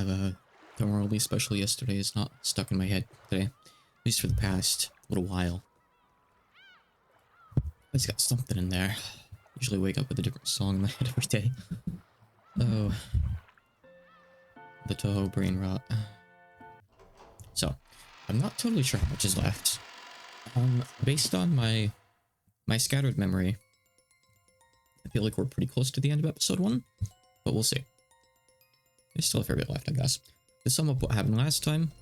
have temporarily, especially yesterday, is not stuck in my head today. At least for the past little while. It's got something in there. Usually wake up with a different song in my head every day. Oh. The Toho brain rot. So, I'm not totally sure how much is left. Based on my scattered memory, I feel like we're pretty close to the end of episode 1, but we'll see. There's still a fair bit left, I guess. To sum up what happened last time,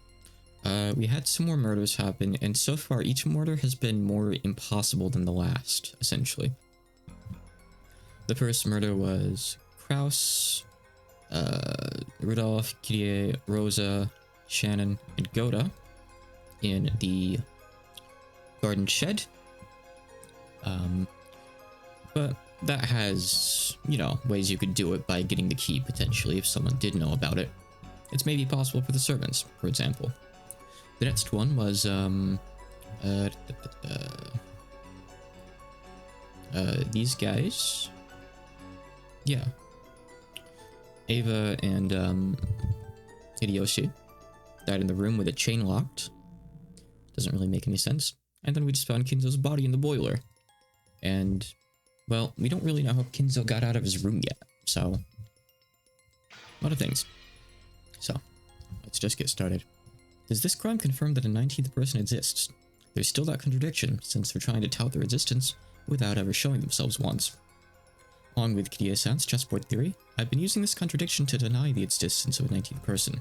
we had some more murders happen, and so far each murder has been more impossible than the last, essentially. The first murder was Kraus, Rudolph, Kirie, Rosa, Shannon, and Goda in the garden shed. But that has, you know, ways you could do it by getting the key, potentially, if someone did know about it. It's maybe possible for the servants, for example. The next one was, these guys. Yeah. Ava and, Hideyoshi died in the room with a chain locked. Doesn't really make any sense. And then we just found Kinzo's body in the boiler. And, well, we don't really know how Kinzo got out of his room yet, so... a lot of things. So, let's just get started. Does this crime confirm that a 19th person exists? There's still that contradiction, since they're trying to tout their existence without ever showing themselves once. Along with Kirie-san's chessboard theory, I've been using this contradiction to deny the existence of a 19th person.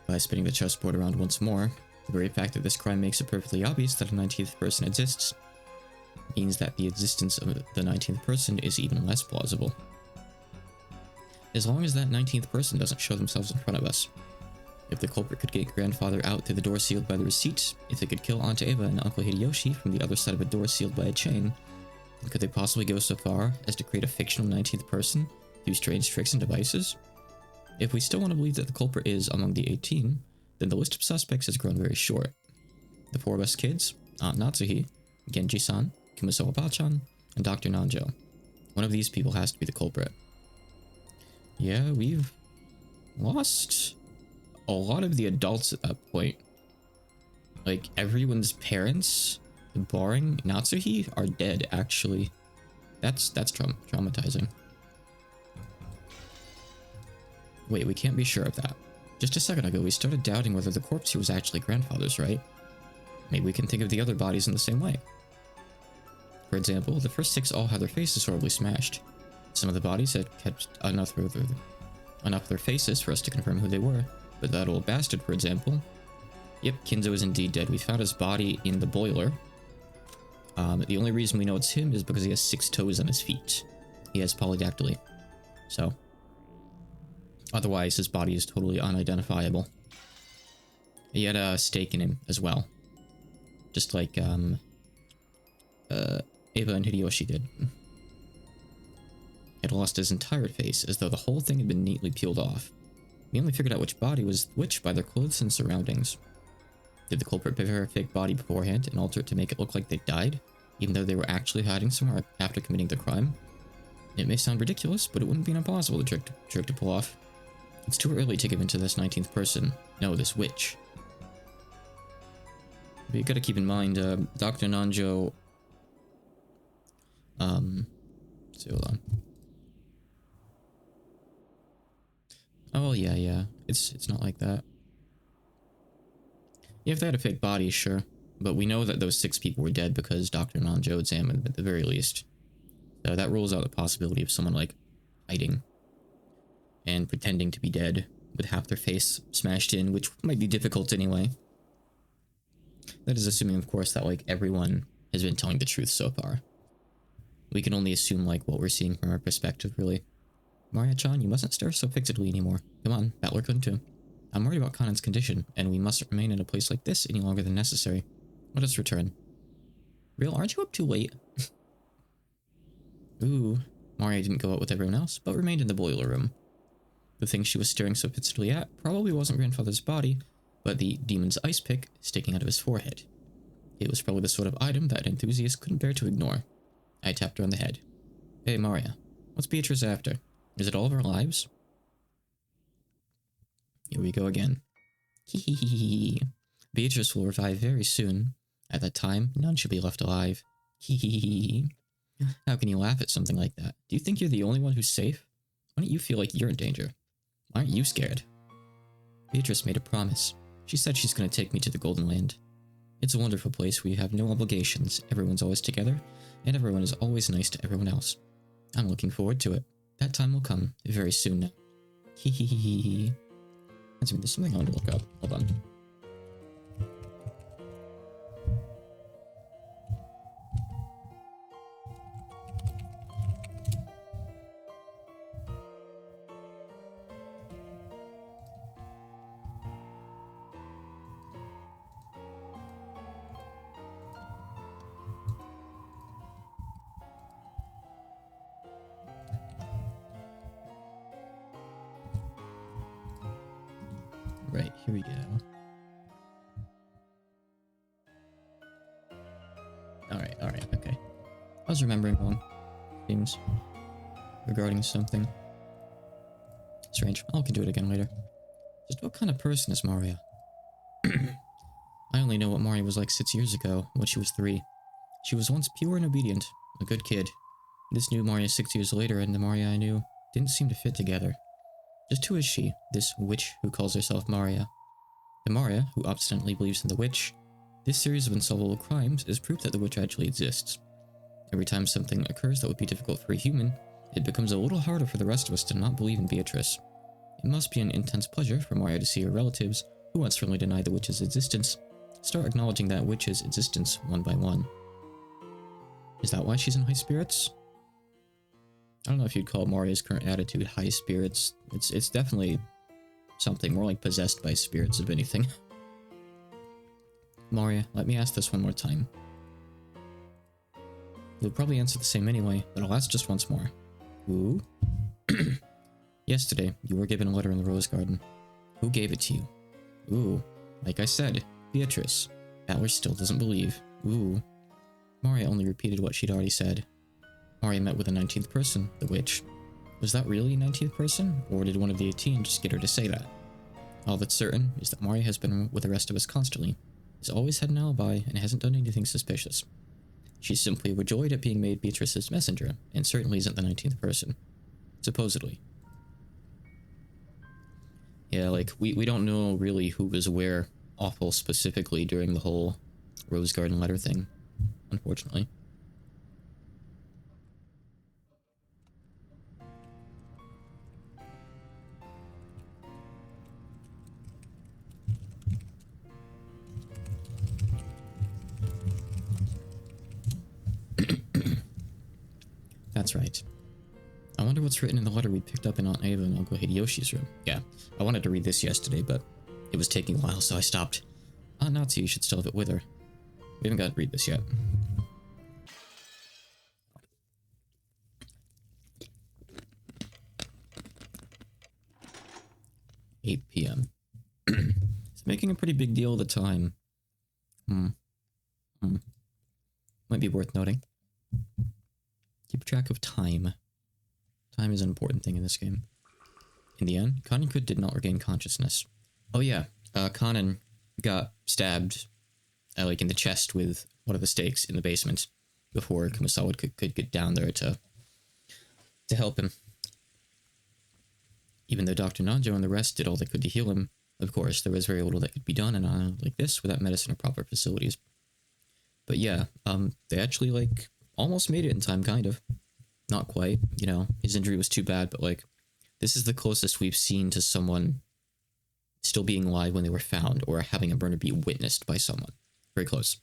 By spinning the chessboard around once more, the very fact that this crime makes it perfectly obvious that a 19th person exists means that the existence of the 19th person is even less plausible. As long as that 19th person doesn't show themselves in front of us. If the culprit could get grandfather out through the door sealed by the receipt, if they could kill Aunt Eva and Uncle Hideyoshi from the other side of a door sealed by a chain, then could they possibly go so far as to create a fictional 19th person through strange tricks and devices? If we still want to believe that the culprit is among the 18, then the list of suspects has grown very short. The four best kids, Aunt Natsuhi, Genji-san, Kumasawa Bachan, and Dr. Nanjo. One of these people has to be the culprit. Yeah, we've lost a lot of the adults at that point. Like, everyone's parents, barring Natsuhi, are dead, actually. That's traumatizing. Wait, we can't be sure of that. Just a second ago, we started doubting whether the corpse here was actually grandfather's, right? Maybe we can think of the other bodies in the same way. For example, the first 6 all had their faces horribly smashed. Some of the bodies had kept enough of their faces for us to confirm who they were, but that old bastard, for example. Yep, Kinzo is indeed dead. We found his body in the boiler. The only reason we know it's him is because he has 6 toes on his feet. He has polydactyly. So, otherwise his body is totally unidentifiable. He had a stake in him as well. Just like, Eva and Hideyoshi did. He had lost his entire face, as though the whole thing had been neatly peeled off. We only figured out which body was which by their clothes and surroundings. Did the culprit prepare a fake body beforehand and alter it to make it look like they died, even though they were actually hiding somewhere after committing the crime? It may sound ridiculous, but it wouldn't be an impossible trick to pull off. It's too early to give in to this 19th person. No, this witch. But you gotta keep in mind, Dr. Nanjo... so hold on. Oh, well, yeah. It's not like that. Yeah, if they had a fake body, sure. But we know that those 6 people were dead because Dr. Nanjo examined them at the very least. So that rules out the possibility of someone, like, hiding and pretending to be dead with half their face smashed in, which might be difficult anyway. That is assuming, of course, that, like, everyone has been telling the truth so far. We can only assume, like, what we're seeing from our perspective, really. Maria-chan, you mustn't stare so fixedly anymore. Come on, Battler couldn't too. I'm worried about Kanan's condition, and we mustn't remain in a place like this any longer than necessary. Let us return. Real, aren't you up too late? Ooh, Maria didn't go out with everyone else, but remained in the boiler room. The thing she was staring so fixedly at probably wasn't grandfather's body, but the demon's ice pick sticking out of his forehead. It was probably the sort of item that an enthusiast couldn't bear to ignore. I tapped her on the head. Hey, Maria, what's Beatrice after? Is it all of our lives? Here we go again. Hehehehe. Beatrice will revive very soon. At that time, none should be left alive. Hehehehe. How can you laugh at something like that? Do you think you're the only one who's safe? Why don't you feel like you're in danger? Why aren't you scared? Beatrice made a promise. She said she's going to take me to the Golden Land. It's a wonderful place where you have no obligations, everyone's always together, and everyone is always nice to everyone else. I'm looking forward to it. That time will come very soon now. Hehehehe. There's something I want to look up. Hold on. Right, here we go. Alright, okay. I was remembering wrong things regarding something. Strange. I can do it again later. Just what kind of person is Maria? I only know what Maria was like 6 years ago, when she was 3. She was once pure and obedient, a good kid. This new Maria 6 years later and the Maria I knew didn't seem to fit together. Just who is she, this witch who calls herself Maria? The Maria, who obstinately believes in the witch. This series of unsolvable crimes is proof that the witch actually exists. Every time something occurs that would be difficult for a human, it becomes a little harder for the rest of us to not believe in Beatrice. It must be an intense pleasure for Maria to see her relatives, who once firmly denied the witch's existence, start acknowledging that witch's existence one by one. Is that why she's in high spirits? I don't know if you'd call Maria's current attitude high spirits. It's definitely something more like possessed by spirits, if anything. Maria, let me ask this one more time. You'll probably answer the same anyway, but I'll ask just once more. Who? Yesterday, you were given a letter in the rose garden. Who gave it to you? Ooh, like I said, Beatrice. Valor still doesn't believe. Ooh. Maria only repeated what she'd already said. Maria met with a 19th person, the witch. Was that really a 19th person, or did one of the 18 just get her to say that? All that's certain is that Maria has been with the rest of us constantly, has always had an alibi, and hasn't done anything suspicious. She's simply overjoyed at being made Beatrice's messenger, and certainly isn't the 19th person. Supposedly. Yeah, like, we don't know really who was where awful specifically during the whole Rose Garden letter thing, unfortunately. That's right. I wonder what's written in the letter we picked up in Aunt Ava and Uncle Hideyoshi's room. Yeah, I wanted to read this yesterday, but it was taking a while, so I stopped. Aunt Natsu should still have it with her. We haven't got to read this yet. (8 p.m. It's making a pretty big deal of the time. Might be worth noting. Keep track of time. Time is an important thing in this game. In the end, Kanin did not regain consciousness. Oh yeah, Kanin got stabbed, like in the chest with one of the stakes in the basement before Kumasawa could get down there to help him. Even though Dr. Nanjo and the rest did all they could to heal him, of course, there was very little that could be done in an island like this without medicine or proper facilities. But yeah, they actually, like, almost made it in time, kind of. Not quite, you know, his injury was too bad, but, like, this is the closest we've seen to someone still being alive when they were found, or having a burner be witnessed by someone. Very close.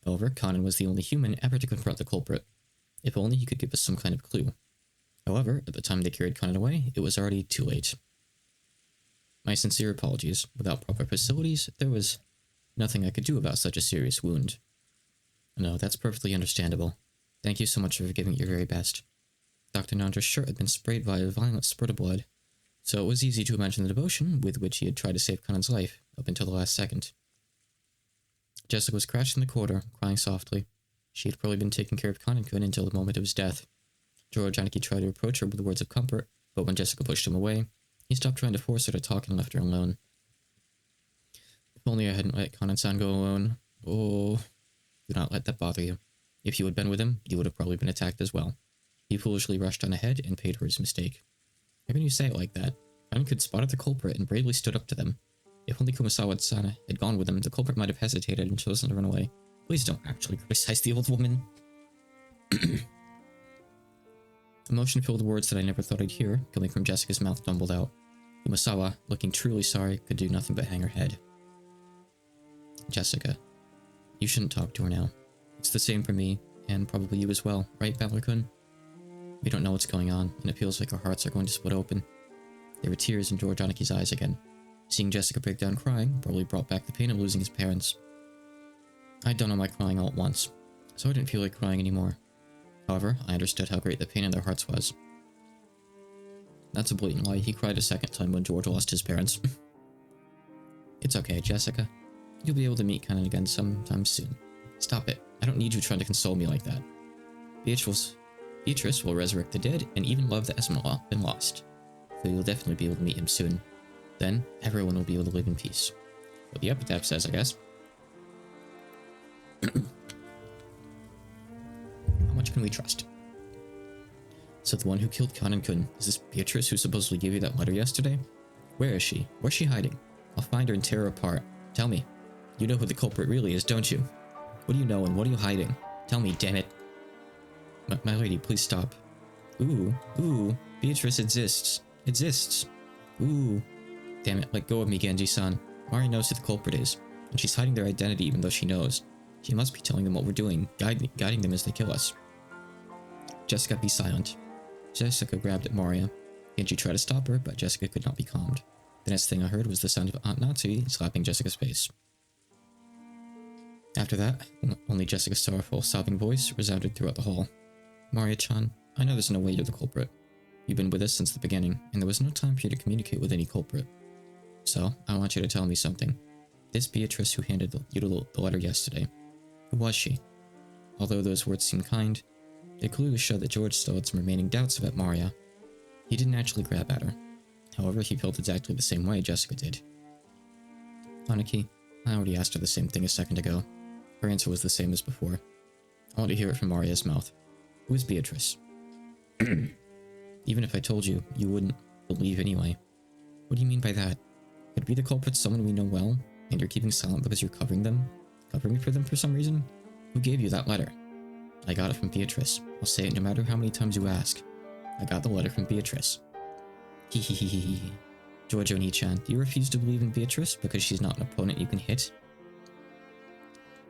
However, Kanin was the only human ever to confront the culprit. If only he could give us some kind of clue. However, at the time they carried Kanin away, it was already too late. My sincere apologies. Without proper facilities, there was nothing I could do about such a serious wound. No, that's perfectly understandable. Thank you so much for giving it your very best. Dr. Nandra's shirt had been sprayed by a violent spurt of blood, so it was easy to imagine the devotion with which he had tried to save Kanin's life, up until the last second. Jessica was crouched in the corner, crying softly. She had probably been taking care of Kanin until the moment of his death. Joro Janaki tried to approach her with words of comfort, but when Jessica pushed him away, He stopped trying to force her to talk and left her alone. If only I hadn't let Kanan-san go alone. Oh, do not let that bother you. If you had been with him, you would have probably been attacked as well. He foolishly rushed on ahead and paid for his mistake. How can you say it like that? Kanan-kun spotted the culprit and bravely stood up to them. If only Kumasawa-san had gone with him, the culprit might have hesitated and chosen to run away. Please don't actually criticize the old woman. Emotion-filled words that I never thought I'd hear, coming from Jessica's mouth, tumbled out. Kumasawa, looking truly sorry, could do nothing but hang her head. Jessica, you shouldn't talk to her now. It's the same for me, and probably you as well, right, Valor-kun? We don't know what's going on, and it feels like our hearts are going to split open. There were tears in George Anaki's eyes again. Seeing Jessica break down crying probably brought back the pain of losing his parents. I'd done all my crying all at once, so I didn't feel like crying anymore. However, I understood how great the pain in their hearts was. That's a blatant lie. He cried a second time when George lost his parents. It's okay, Jessica. You'll be able to meet Kanan again sometime soon. Stop it. I don't need you trying to console me like that. Beatrice will resurrect the dead and even love that hasn't been lost. So you'll definitely be able to meet him soon. Then, everyone will be able to live in peace. What the epitaph says, I guess. How much can we trust? So the one who killed Kanan-kun, is this Beatrice who supposedly gave you that letter yesterday? Where is she? Where's she hiding? I'll find her and tear her apart. Tell me. You know who the culprit really is, don't you? What do you know and what are you hiding? Tell me, damn it. My lady, please stop. Ooh, Beatrice exists. Ooh. Damn it, let go of me, Genji-san. Mari knows who the culprit is, and she's hiding their identity even though she knows. She must be telling them what we're doing, guiding them as they kill us. Jessica, be silent. Jessica grabbed at Maria. Genji tried to stop her, but Jessica could not be calmed. The next thing I heard was the sound of Aunt Natsu slapping Jessica's face. After that, only Jessica's sorrowful, sobbing voice resounded throughout the hall. Maria-chan, I know there's no way you're the culprit. You've been with us since the beginning, and there was no time for you to communicate with any culprit. So, I want you to tell me something. This Beatrice who handed you the letter yesterday, who was she? Although those words seem kind, they clearly show that George still had some remaining doubts about Maria. He didn't actually grab at her. However, he felt exactly the same way Jessica did. Anaki, I already asked her the same thing a second ago. Her answer was the same as before. I want to hear it from Maria's mouth. Who is Beatrice? Even if I told you, you wouldn't believe anyway. What do you mean by that? Could be the culprit someone we know well, and you're keeping silent because you're covering for them for some reason? Who gave you that letter? I got it from Beatrice. I'll say it no matter how many times you ask. I got the letter from Beatrice. Hehehehe. Giorgio Ni-chan, do you refuse to believe in Beatrice because she's not an opponent you can hit?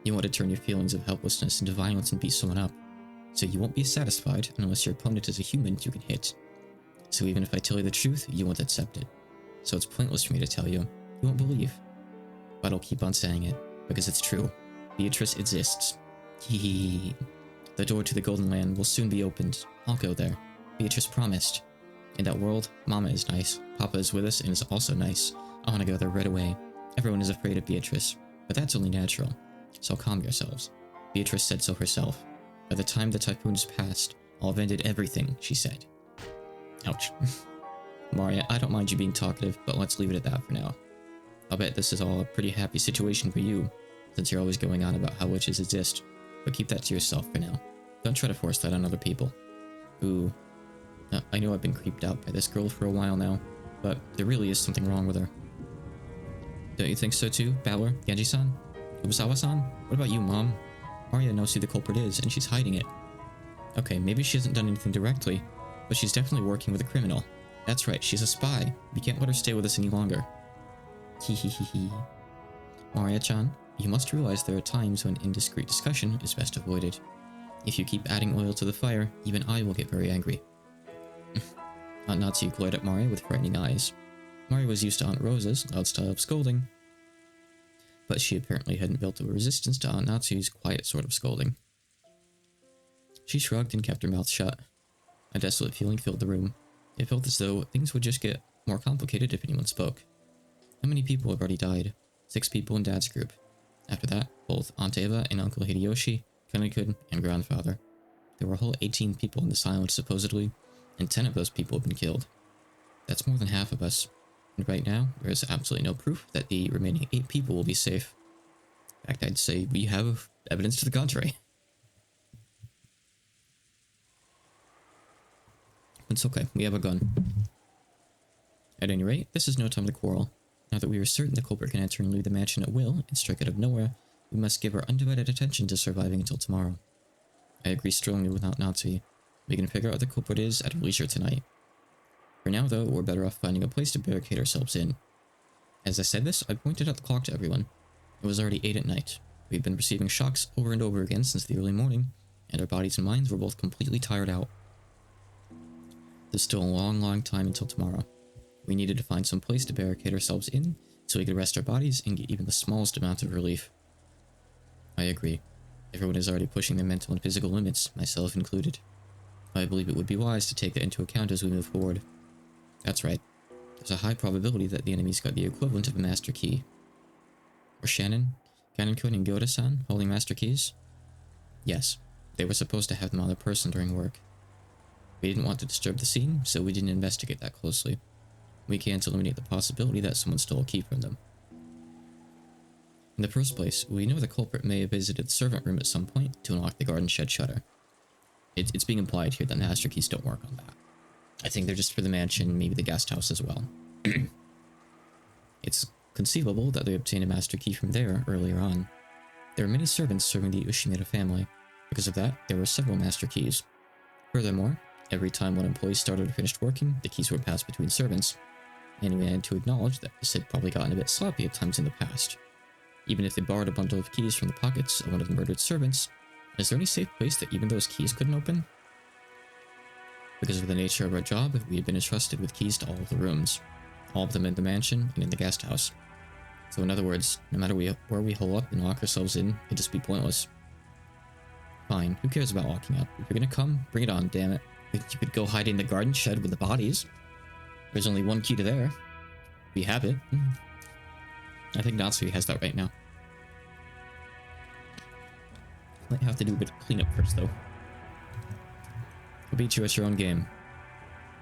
You want to turn your feelings of helplessness into violence and beat someone up. So you won't be satisfied unless your opponent is a human you can hit. So even if I tell you the truth, you won't accept it. So it's pointless for me to tell you. You won't believe. But I'll keep on saying it, because it's true. Beatrice exists. Hehehe. The door to the Golden Land will soon be opened. I'll go there. Beatrice promised. In that world, Mama is nice, Papa is with us and is also nice. I want to go there right away. Everyone is afraid of Beatrice, but that's only natural. So calm yourselves. Beatrice said so herself. By the time the typhoon is past, I'll have ended everything, she said. Ouch. Maria, I don't mind you being talkative, but let's leave it at that for now. I'll bet this is all a pretty happy situation for you, since you're always going on about how witches exist, but keep that to yourself for now. Don't try to force that on other people. Ooh. I know I've been creeped out by this girl for a while now, but there really is something wrong with her. Don't you think so too, Balor, Genji-san? Ubusawa-san? What about you, Mom? Maria knows who the culprit is, and she's hiding it. Okay, maybe she hasn't done anything directly, but she's definitely working with a criminal. That's right, she's a spy. We can't let her stay with us any longer. Hehehehe. Maria-chan, you must realize there are times when indiscreet discussion is best avoided. If you keep adding oil to the fire, even I will get very angry. Aunt Natsu glared at Maria with frightening eyes. Maria was used to Aunt Rosa's loud style of scolding, but she apparently hadn't built a resistance to Aunt Natsu's quiet sort of scolding. She shrugged and kept her mouth shut. A desolate feeling filled the room. It felt as though things would just get more complicated if anyone spoke. How many people have already died? 6 people in Dad's group. After that, both Aunt Eva and Uncle Hideyoshi, Kanan-kun, and Grandfather. There were a whole 18 people in this island, supposedly, and 10 of those people have been killed. That's more than half of us. And right now, there is absolutely no proof that the remaining 8 people will be safe. In fact, I'd say we have evidence to the contrary. It's okay, we have a gun. At any rate, this is no time to quarrel. Now that we are certain the culprit can enter and leave the mansion at will and strike out of nowhere, we must give our undivided attention to surviving until tomorrow. I agree strongly with Nazi. We can figure out what the culprit is at our leisure tonight. For now, though, we're better off finding a place to barricade ourselves in. As I said this, I pointed out the clock to everyone. It was already 8 at night. We had been receiving shocks over and over again since the early morning, and our bodies and minds were both completely tired out. There's still a long time until tomorrow. We needed to find some place to barricade ourselves in, so we could rest our bodies and get even the smallest amount of relief. I agree. Everyone is already pushing their mental and physical limits, myself included. I believe it would be wise to take that into account as we move forward. That's right. There's a high probability that the enemy's got the equivalent of a master key. Were Shannon, Kanon-kun, and Gyoda-san holding master keys? Yes. They were supposed to have them on their person during work. We didn't want to disturb the scene, so we didn't investigate that closely. We can't eliminate the possibility that someone stole a key from them. In the first place, we know the culprit may have visited the servant room at some point to unlock the garden shed shutter. It's being implied here that master keys don't work on that. I think they're just for the mansion, maybe the guest house as well. It's conceivable that they obtained a master key from there earlier on. There were many servants serving the Umineko family. Because of that, there were several master keys. Furthermore, every time one employee started or finished working, the keys were passed between servants. And we had to acknowledge that this had probably gotten a bit sloppy at times in the past. Even if they borrowed a bundle of keys from the pockets of one of the murdered servants, is there any safe place that even those keys couldn't open? Because of the nature of our job, we had been entrusted with keys to all of the rooms. All of them in the mansion and in the guest house. So in other words, no matter where we hole up and lock ourselves in, it'd just be pointless. Fine, who cares about locking up? If you're gonna come, bring it on, damn it. You could go hide in the garden shed with the bodies. There's only one key to there. We have it. I think Natsu has that right now. Might have to do a bit of cleanup first, though. I'll beat you at your own game.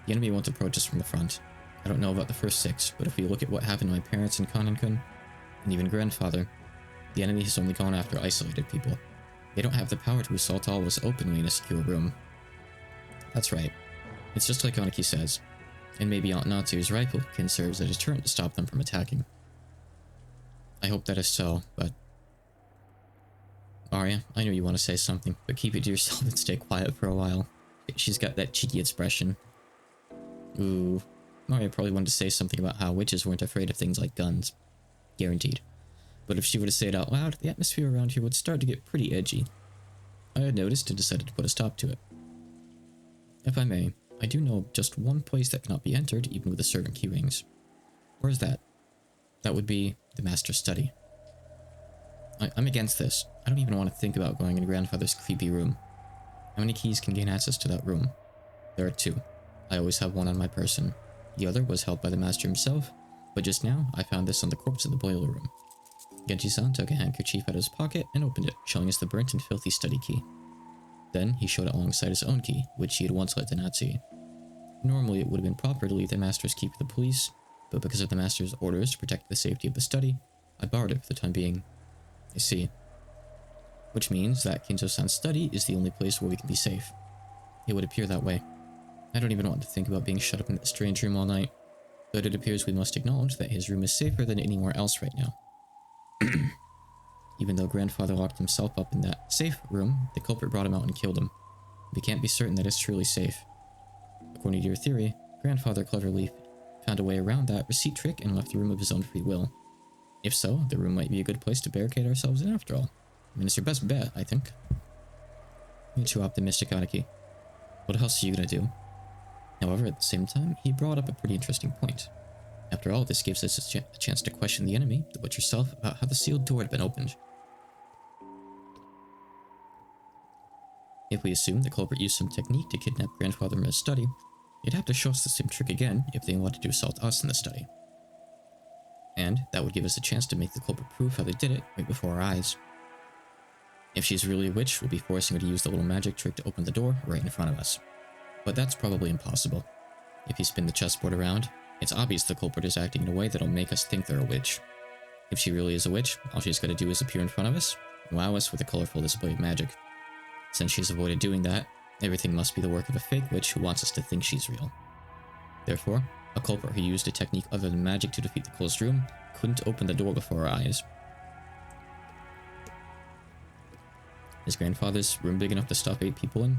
The enemy won't approach us from the front. I don't know about the first 6, but if we look at what happened to my parents and Kanon-kun, and even grandfather, the enemy has only gone after isolated people. They don't have the power to assault all of us openly in a secure room. That's right. It's just like Aniki says. And maybe Aunt Natsu's rifle can serve as a deterrent to stop them from attacking. I hope that is so, but... Arya, I know you want to say something, but keep it to yourself and stay quiet for a while. She's got that cheeky expression. Ooh. Arya probably wanted to say something about how witches weren't afraid of things like guns. Guaranteed. But if she were to say it out loud, the atmosphere around here would start to get pretty edgy. I had noticed and decided to put a stop to it. If I may, I do know of just one place that cannot be entered even with the servant key rings. Where is that? That would be the master's study. I'm against this. I don't even want to think about going in grandfather's creepy room. How many keys can gain access to that room? There are 2. I always have one on my person. The other was held by the master himself, but just now I found this on the corpse in the boiler room. Genji-san took a handkerchief out of his pocket and opened it, showing us the burnt and filthy study key. Then he showed it alongside his own key, which he had once let to Natsu. Normally it would have been proper to leave the master's key for the police, but because of the master's orders to protect the safety of the study, I borrowed it for the time being. I see. Which means that Kinzo-san's study is the only place where we can be safe. It would appear that way. I don't even want to think about being shut up in that strange room all night, but it appears we must acknowledge that his room is safer than anywhere else right now. Even though grandfather locked himself up in that safe room, the culprit brought him out and killed him. We can't be certain that it's truly safe. According to your theory, grandfather cleverly found a way around that receipt trick and left the room of his own free will. If so, the room might be a good place to barricade ourselves in after all. I mean, it's your best bet, I think. You're too optimistic, Aniki. What else are you gonna do? However, at the same time, he brought up a pretty interesting point. After all, this gives us a chance to question the enemy, the witch herself, about how the sealed door had been opened. If we assume the culprit used some technique to kidnap grandfather from his study, they'd have to show us the same trick again if they wanted to assault us in the study. And that would give us a chance to make the culprit prove how they did it right before our eyes. If she's really a witch, we'll be forcing her to use the little magic trick to open the door right in front of us. But that's probably impossible. If you spin the chessboard around, it's obvious the culprit is acting in a way that'll make us think they're a witch. If she really is a witch, all she's got to do is appear in front of us and wow us with a colorful display of magic. Since she's avoided doing that, everything must be the work of a fake witch who wants us to think she's real. Therefore, a culprit who used a technique other than magic to defeat the closed room couldn't open the door before our eyes. Is grandfather's room big enough to stop 8 people in?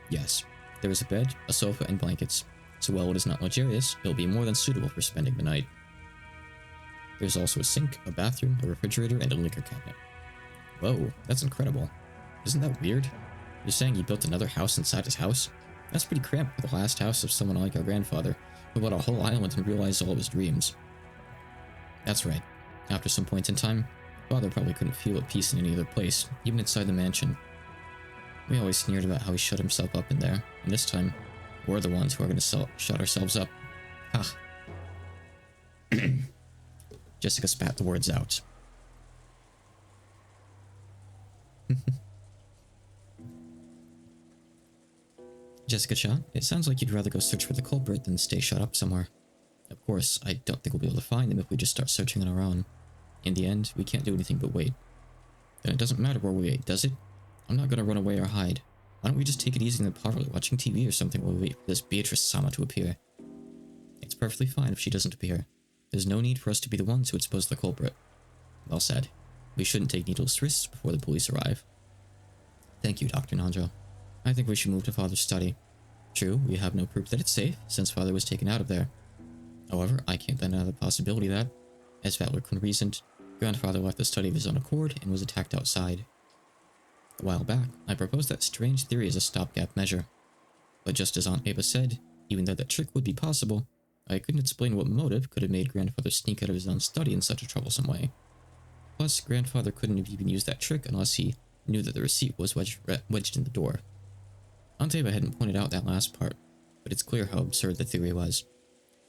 Yes. There is a bed, a sofa, and blankets, so while it is not luxurious, it will be more than suitable for spending the night. There's also a sink, a bathroom, a refrigerator, and a liquor cabinet. Whoa, that's incredible. Isn't that weird? You're saying he built another house inside his house? That's pretty cramped for the last house of someone like our grandfather, who bought a whole island and realized all of his dreams. That's right. After some point in time, Father probably couldn't feel at peace in any other place, even inside the mansion. We always sneered about how he shut himself up in there, and this time, we're the ones who are going to shut ourselves up. Ha! Jessica spat the words out. Jessica-chan, it sounds like you'd rather go search for the culprit than stay shut up somewhere. Of course, I don't think we'll be able to find him if we just start searching on our own. In the end, we can't do anything but wait. Then it doesn't matter where we wait, does it? I'm not gonna run away or hide. Why don't we just take it easy in the parlor, watching TV or something while we wait for this Beatrice-sama to appear? It's perfectly fine if she doesn't appear. There's no need for us to be the ones who expose the culprit. Well said. We shouldn't take needless risks before the police arrive. Thank you, Dr. Nanjo. I think we should move to Father's study. True, we have no proof that it's safe, since Father was taken out of there. However, I can't deny the possibility that, as Valor-kun reasoned, Grandfather left the study of his own accord and was attacked outside. A while back, I proposed that strange theory as a stopgap measure. But just as Aunt Ava said, even though that trick would be possible, I couldn't explain what motive could have made Grandfather sneak out of his own study in such a troublesome way. Plus, Grandfather couldn't have even used that trick unless he knew that the receipt was wedged in the door. Aunt Ava hadn't pointed out that last part, but it's clear how absurd the theory was.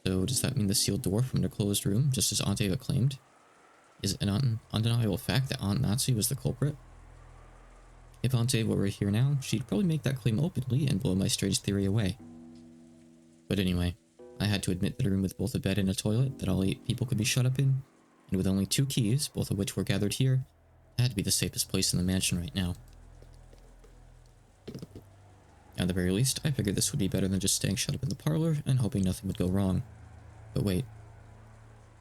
So does that mean the sealed door from the closed room, just as Aunt Ava claimed? Is it an undeniable fact that Aunt Natsu was the culprit? If Aunt Ava were here now, she'd probably make that claim openly and blow my strange theory away. But anyway, I had to admit that a room with both a bed and a toilet that all 8 people could be shut up in, and with only 2 keys, both of which were gathered here, had to be the safest place in the mansion right now. At the very least, I figured this would be better than just staying shut up in the parlor and hoping nothing would go wrong. But wait.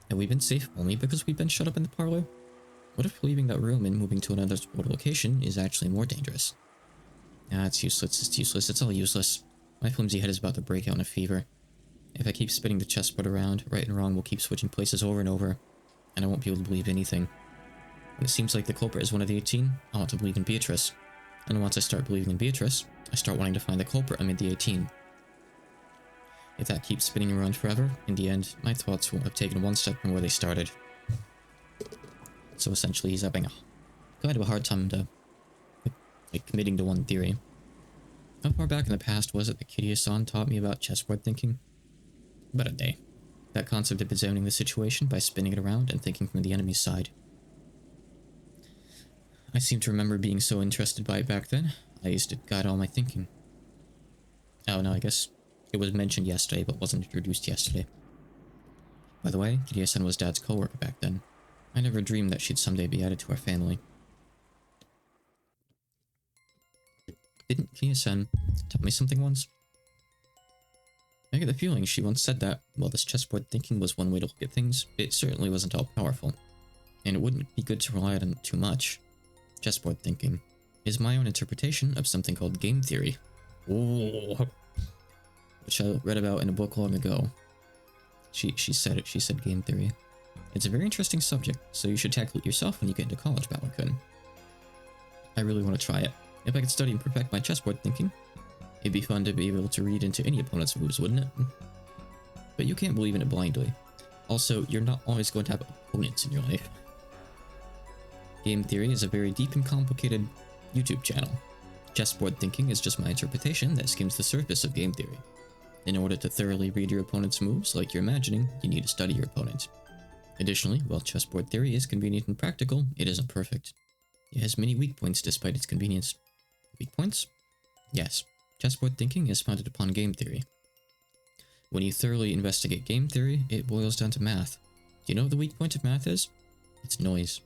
Have we been safe only because we've been shut up in the parlor? What if leaving that room and moving to another location is actually more dangerous? Ah, it's useless, it's all useless. My flimsy head is about to break out in a fever. If I keep spinning the chessboard around, right and wrong will keep switching places over and over, and I won't be able to believe anything. When it seems like the culprit is one of the 18, I want to believe in Beatrice. And once I start believing in Beatrice, I start wanting to find the culprit amid the 18. If that keeps spinning around forever, in the end, my thoughts won't have taken one step from where they started. So essentially, he's having kind of a hard time committing to one theory. How far back in the past was it that Kiria-san taught me about chessboard thinking? About a day. That concept of examining the situation by spinning it around and thinking from the enemy's side. I seem to remember being so interested by it back then, I used to guide all my thinking. Oh no, I guess it was mentioned yesterday, but wasn't introduced yesterday. By the way, Kiria-san was Dad's co-worker back then. I never dreamed that she'd someday be added to our family. Didn't Kiria-san tell me something once? I get the feeling she once said that, while this chessboard thinking was one way to look at things, it certainly wasn't all powerful. And it wouldn't be good to rely on it too much. Chessboard thinking is my own interpretation of something called game theory. Oh, which I read about in a book long ago. She said game theory. It's a very interesting subject, so you should tackle it yourself when you get into college, Valor-kun. I really want to try it. If I could study and perfect my chessboard thinking, it'd be fun to be able to read into any opponent's moves, wouldn't it? But you can't believe in it blindly. Also, you're not always going to have opponents in your life. Game theory is a very deep and complicated YouTube channel. Chessboard thinking is just my interpretation that skims the surface of game theory. In order to thoroughly read your opponent's moves like you're imagining, you need to study your opponent. Additionally, while chessboard theory is convenient and practical, it isn't perfect. It has many weak points despite its convenience. Weak points? Yes. Chessboard thinking is founded upon game theory. when you thoroughly investigate game theory, it boils down to math. Do you know what the weak point of math is? It's noise.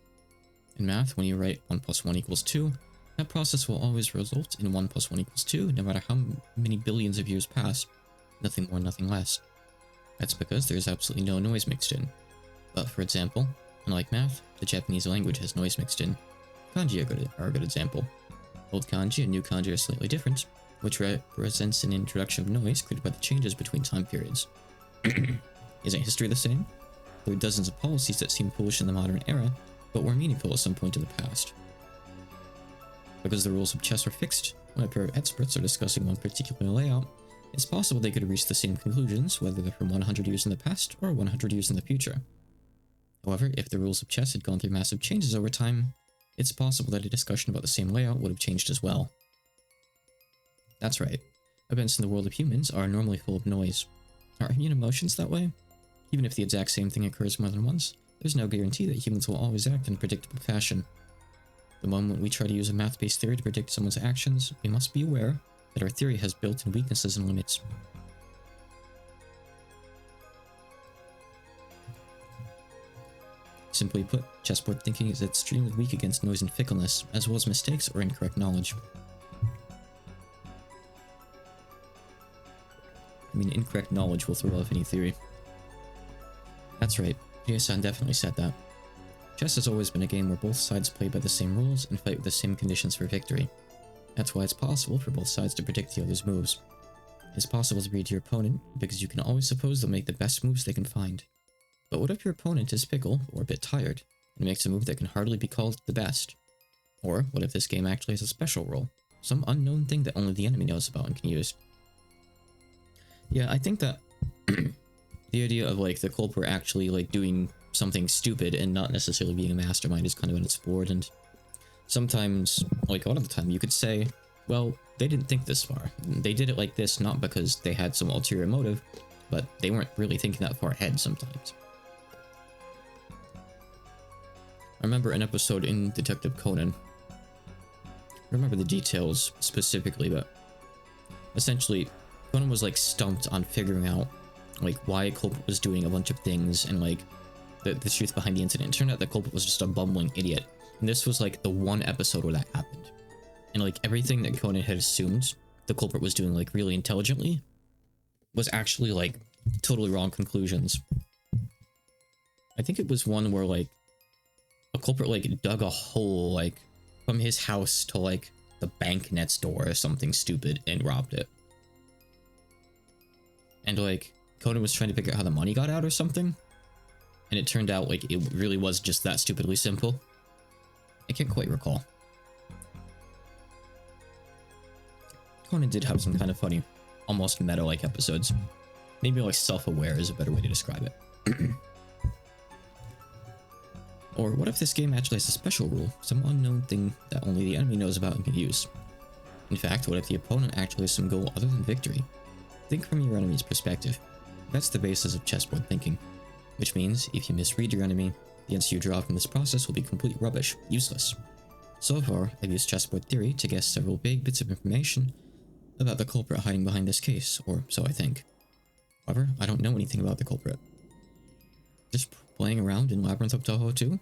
In math, when you write 1 plus 1 equals 2, that process will always result in 1 plus 1 equals 2, no matter how many billions of years pass. Nothing more, nothing less. That's because there's absolutely no noise mixed in. But for example, unlike math, the Japanese language has noise mixed in. Kanji are a good example. Old kanji and new kanji are slightly different, which represents an introduction of noise created by the changes between time periods. Isn't history the same? There are dozens of policies that seem foolish in the modern era, but were meaningful at some point in the past. Because the rules of chess are fixed, when a pair of experts are discussing one particular layout, it's possible they could reach the same conclusions, whether they're from 100 years in the past or 100 years in the future. However, if the rules of chess had gone through massive changes over time, it's possible that a discussion about the same layout would have changed as well. That's right. Events in the world of humans are normally full of noise. Are human emotions that way? Even if the exact same thing occurs more than once, there's no guarantee that humans will always act in a predictable fashion. The moment we try to use a math-based theory to predict someone's actions, we must be aware that our theory has built-in weaknesses and limits. Simply put, chessboard thinking is extremely weak against noise and fickleness, as well as mistakes or incorrect knowledge. Incorrect knowledge will throw off any theory. That's right, Jia-san definitely said that. Chess has always been a game where both sides play by the same rules and fight with the same conditions for victory. That's why it's possible for both sides to predict the other's moves. It's possible to read your opponent, because you can always suppose they'll make the best moves they can find. But what if your opponent is fickle, or a bit tired, and makes a move that can hardly be called the best? Or what if this game actually has a special rule, some unknown thing that only the enemy knows about and can use? Yeah, I think that the idea of like the culprit actually like doing something stupid and not necessarily being a mastermind is kind of unexplored, and sometimes, like a lot of the time, you could say, well, they didn't think this far. They did it like this not because they had some ulterior motive, but they weren't really thinking that far ahead sometimes. I remember an episode in Detective Conan. I remember the details specifically, but essentially, Conan was like stumped on figuring out like why a culprit was doing a bunch of things and like the truth behind the incident. It turned out the culprit was just a bumbling idiot. And this was like the one episode where that happened. And like everything that Conan had assumed the culprit was doing like really intelligently was actually like totally wrong conclusions. I think it was one where like a culprit like dug a hole like from his house to like the bank next door or something stupid and robbed it. And like Conan was trying to figure out how the money got out or something. And it turned out like it really was just that stupidly simple. I can't quite recall. Conan did have some kind of funny, almost meta-like episodes. Maybe like self-aware is a better way to describe it. Or what if this game actually has a special rule, some unknown thing that only the enemy knows about and can use? In fact, what if the opponent actually has some goal other than victory? Think from your enemy's perspective. That's the basis of chessboard thinking. Which means, if you misread your enemy, the answer you draw from this process will be complete rubbish, useless. So far, I've used chessboard theory to guess several vague bits of information about the culprit hiding behind this case, or so I think. However, I don't know anything about the culprit. Just playing around in Labyrinth of Toho 2?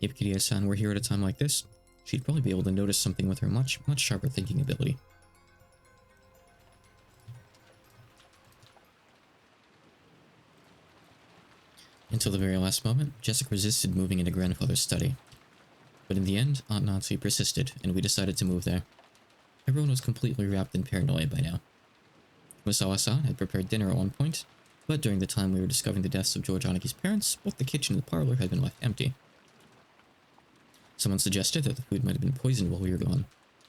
If Kiria-san were here at a time like this, she'd probably be able to notice something with her much sharper thinking ability. Until the very last moment, Jessica resisted moving into grandfather's study. But in the end, Aunt Nancy persisted, and we decided to move there. Everyone was completely wrapped in paranoia by now. Misawa-san had prepared dinner at one point, but during the time we were discovering the deaths of George Anaki's parents, both the kitchen and the parlor had been left empty. Someone suggested that the food might have been poisoned while we were gone.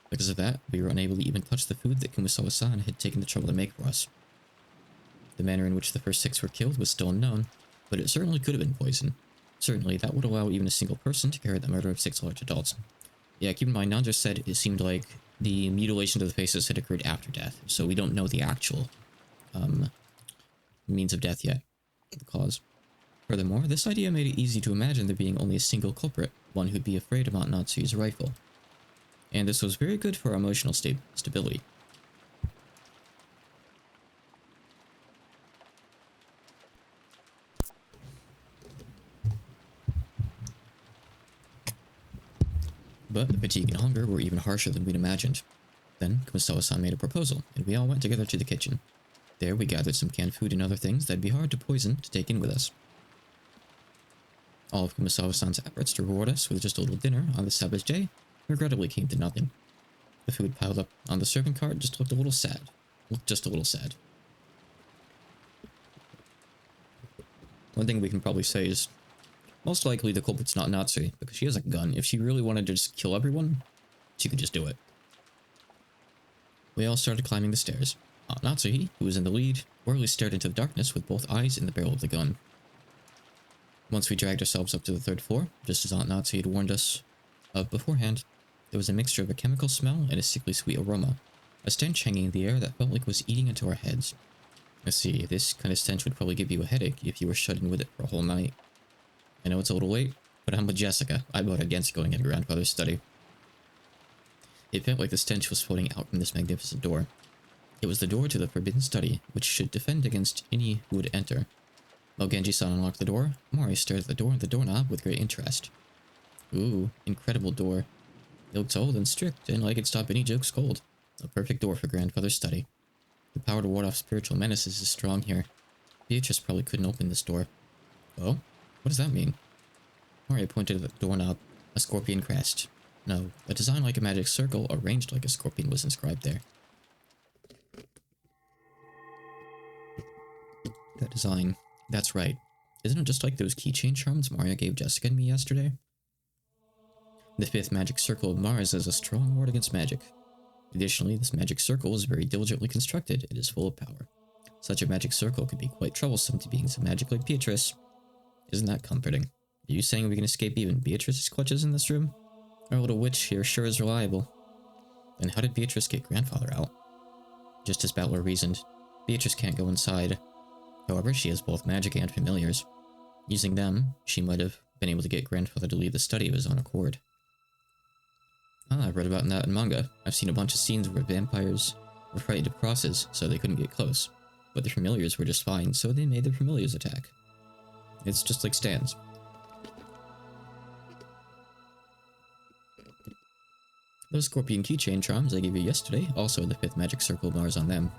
Because of that, we were unable to even touch the food that Kumasawa-san had taken the trouble to make for us. The manner in which the first 6 were killed was still unknown, but it certainly could have been poison. Certainly, that would allow even a single person to carry the murder of 6 large adults. Yeah, keep in mind, Nan just said it seemed like the mutilation of the faces had occurred after death, so we don't know the actual means of death yet, the cause. Furthermore, this idea made it easy to imagine there being only a single culprit, one who'd be afraid of Aunt Natsu's rifle. and this was very good for our emotional stability. But the fatigue and hunger were even harsher than we'd imagined. Then, Kumasawa-san made a proposal, and we all went together to the kitchen. There, we gathered some canned food and other things that'd be hard to poison to take in with us. All of Kumasawa-san's efforts to reward us with just a little dinner on the Sabbath day regrettably came to nothing. The food piled up on the serving cart just looked a little sad. One thing we can probably say is, most likely the culprit's not Natsui, because she has a gun. If she really wanted to just kill everyone, she could just do it. We all started climbing the stairs. Natsui, who was in the lead, worriedly stared into the darkness with both eyes in the barrel of the gun. Once we dragged ourselves up to the 3rd floor, just as Aunt Natsui had warned us of beforehand, there was a mixture of a chemical smell and a sickly sweet aroma, a stench hanging in the air that felt like it was eating into our heads. Let's see, this kind of stench would probably give you a headache if you were shut in with it for a whole night. I know it's a little late, but I'm with Jessica. I voted against going into grandfather's study. It felt like the stench was floating out from this magnificent door. It was the door to the forbidden study, which should defend against any who would enter. While Genji-san unlocked the door, Mari stared at the door and the doorknob with great interest. Ooh, incredible door. It looks old and strict, and like it'd stop any jokes cold. A perfect door for grandfather's study. The power to ward off spiritual menaces is strong here. Beatrice probably couldn't open this door. Oh? What does that mean? Mari pointed at the doorknob. A scorpion crest. No, a design like a magic circle arranged like a scorpion was inscribed there. That design. That's right. Isn't it just like those keychain charms Maria gave Jessica and me yesterday? The 5th magic circle of Mars is a strong ward against magic. Additionally, this magic circle is very diligently constructed and is full of power. Such a magic circle could be quite troublesome to beings of magic like Beatrice. Isn't that comforting? Are you saying we can escape even Beatrice's clutches in this room? Our little witch here sure is reliable. Then how did Beatrice get grandfather out? Just as Battler reasoned, Beatrice can't go inside. However, she has both magic and familiars. Using them, she might have been able to get grandfather to leave the study of his own accord. I've read about that in manga. I've seen a bunch of scenes where vampires were frightened of crosses, so they couldn't get close. But the familiars were just fine, so they made their familiars attack. It's just like stands. Those scorpion keychain charms I gave you yesterday also had the 5th magic circle of Mars on them.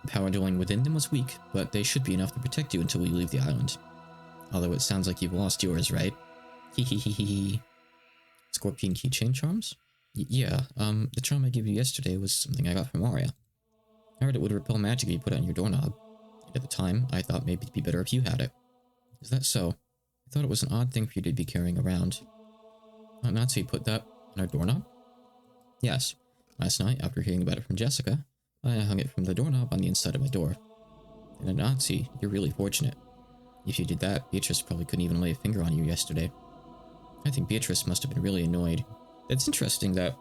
The power dwelling within them was weak, but they should be enough to protect you until we leave the island. Although it sounds like you've lost yours, right? Hehehehe. Scorpion keychain charms? Yeah, the charm I gave you yesterday was something I got from Aria. I heard it would repel magic if you put it on your doorknob. And at the time, I thought maybe it'd be better if you had it. Is that so? I thought it was an odd thing for you to be carrying around. Oh, Natsui put that on our doorknob? Yes. Last night, after hearing about it from Jessica, I hung it from the doorknob on the inside of my door. And Natsui, you're really fortunate. If you did that, Beatrice probably couldn't even lay a finger on you yesterday. I think Beatrice must have been really annoyed. It's interesting that,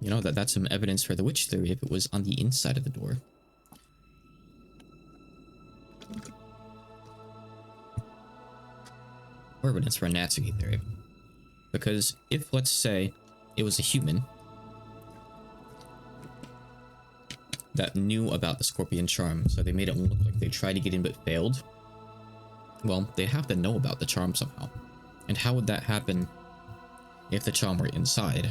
you know, that's some evidence for the witch theory if it was on the inside of the door. Or evidence for a Natsuki theory. Because if, let's say, it was a human that knew about the scorpion charm, so they made it look like they tried to get in but failed, well, they'd have to know about the charm somehow. And how would that happen if the charm were inside?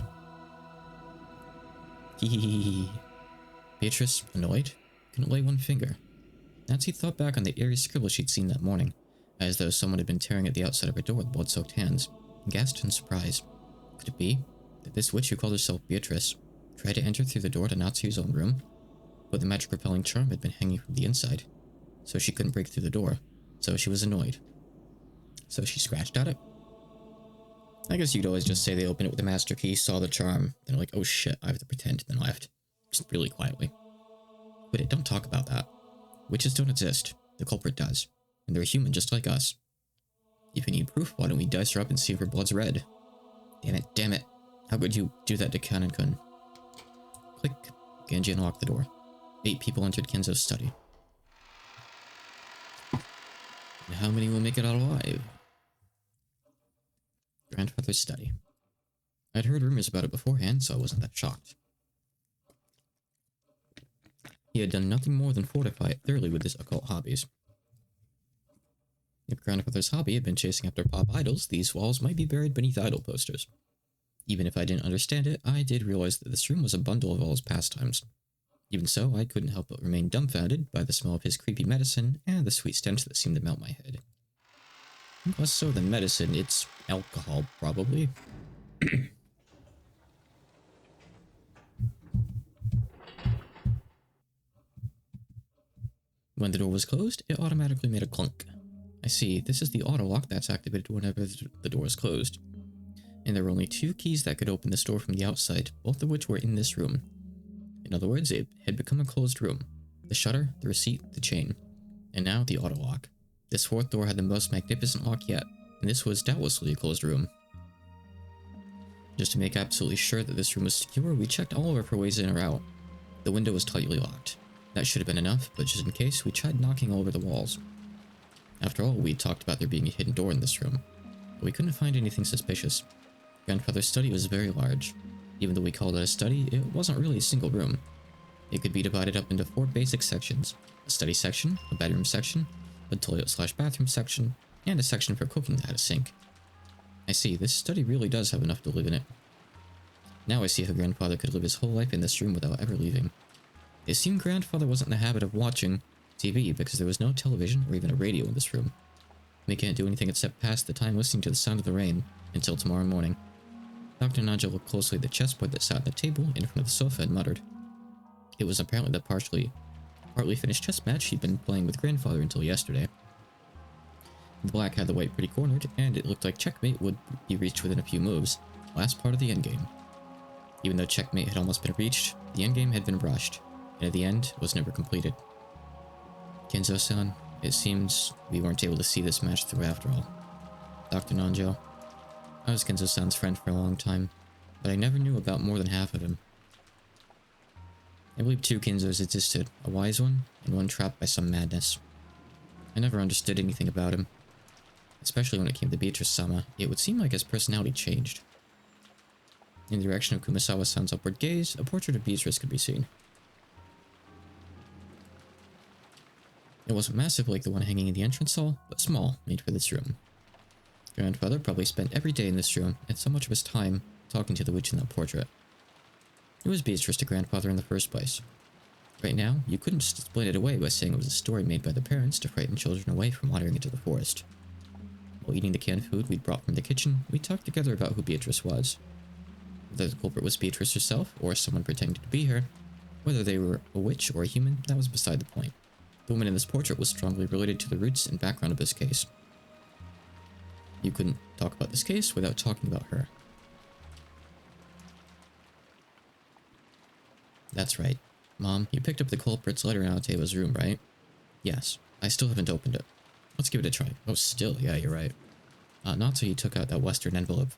Hehehe. Beatrice, annoyed, couldn't lay one finger. Nancy thought back on the eerie scribble she'd seen that morning, as though someone had been tearing at the outside of her door with blood-soaked hands, and gasped in surprise. Could it be that this witch who called herself Beatrice tried to enter through the door to Natsu's own room? But the magic-repelling charm had been hanging from the inside, so she couldn't break through the door, so she was annoyed. So she scratched at it? I guess you'd always just say they opened it with the master key, saw the charm, then like, oh shit, I have to pretend, then left. Just really quietly. But don't talk about that. Witches don't exist. The culprit does. And they're human just like us. If you need proof, why don't we dice her up and see if her blood's red? Damn it. How could you do that to Kanan-kun? Click. Genji unlocked the door. 8 people entered Kenzo's study. And how many will make it out alive? Grandfather's study. I'd heard rumors about it beforehand, so I wasn't that shocked. He had done nothing more than fortify it thoroughly with his occult hobbies. If grandfather's hobby had been chasing after pop idols, these walls might be buried beneath idol posters. Even if I didn't understand it, I did realize that this room was a bundle of all his pastimes. Even so, I couldn't help but remain dumbfounded by the smell of his creepy medicine and the sweet stench that seemed to melt my head. Less so than medicine, it's alcohol, probably. When the door was closed, it automatically made a clunk. I see, this is the auto lock that's activated whenever the door is closed. And there were only 2 keys that could open this door from the outside, both of which were in this room. In other words, it had become a closed room. The shutter, the receipt, the chain. And now the auto lock. This 4th door had the most magnificent lock yet, and this was doubtlessly a closed room. Just to make absolutely sure that this room was secure, we checked all over for ways in or out. The window was tightly locked. That should have been enough, but just in case, we tried knocking all over the walls. After all, we talked about there being a hidden door in this room, but we couldn't find anything suspicious. Grandfather's study was very large. Even though we called it a study, it wasn't really a single room. It could be divided up into 4 basic sections: a study section, a bedroom section, a toilet/bathroom section, and a section for cooking that had a sink. I see, this study really does have enough to live in it. Now I see how grandfather could live his whole life in this room without ever leaving. It seemed grandfather wasn't in the habit of watching TV because there was no television or even a radio in this room. We can't do anything except pass the time listening to the sound of the rain until tomorrow morning. Dr. Nanja looked closely at the chessboard that sat on the table in front of the sofa and muttered. It was apparently the partly finished chess match he'd been playing with grandfather until yesterday. The black had the white pretty cornered, and it looked like checkmate would be reached within a few moves, last part of the endgame. Even though checkmate had almost been reached, the endgame had been rushed, and at the end was never completed. Kenzo-san, it seems we weren't able to see this match through after all. Dr. Nanjo, I was Kenzo-san's friend for a long time, but I never knew about more than half of him. I believe 2 Kenzos existed, a wise one, and one trapped by some madness. I never understood anything about him. Especially when it came to Beatrice-sama, it would seem like his personality changed. In the direction of Kumasawa-san's upward gaze, a portrait of Beatrice could be seen. It wasn't massive like the one hanging in the entrance hall, but small, made for this room. Grandfather probably spent every day in this room, and so much of his time talking to the witch in that portrait. It was Beatrice to grandfather in the first place. Right now, you couldn't just explain it away by saying it was a story made by the parents to frighten children away from wandering into the forest. While eating the canned food we'd brought from the kitchen, we talked together about who Beatrice was. Whether the culprit was Beatrice herself, or someone pretending to be her, whether they were a witch or a human, that was beside the point. The woman in this portrait was strongly related to the roots and background of this case. You couldn't talk about this case without talking about her. That's right. Mom, you picked up the culprit's letter in Aoteba's room, right? Yes. I still haven't opened it. Let's give it a try. Oh, still, yeah, you're right. Not till you took out that western envelope.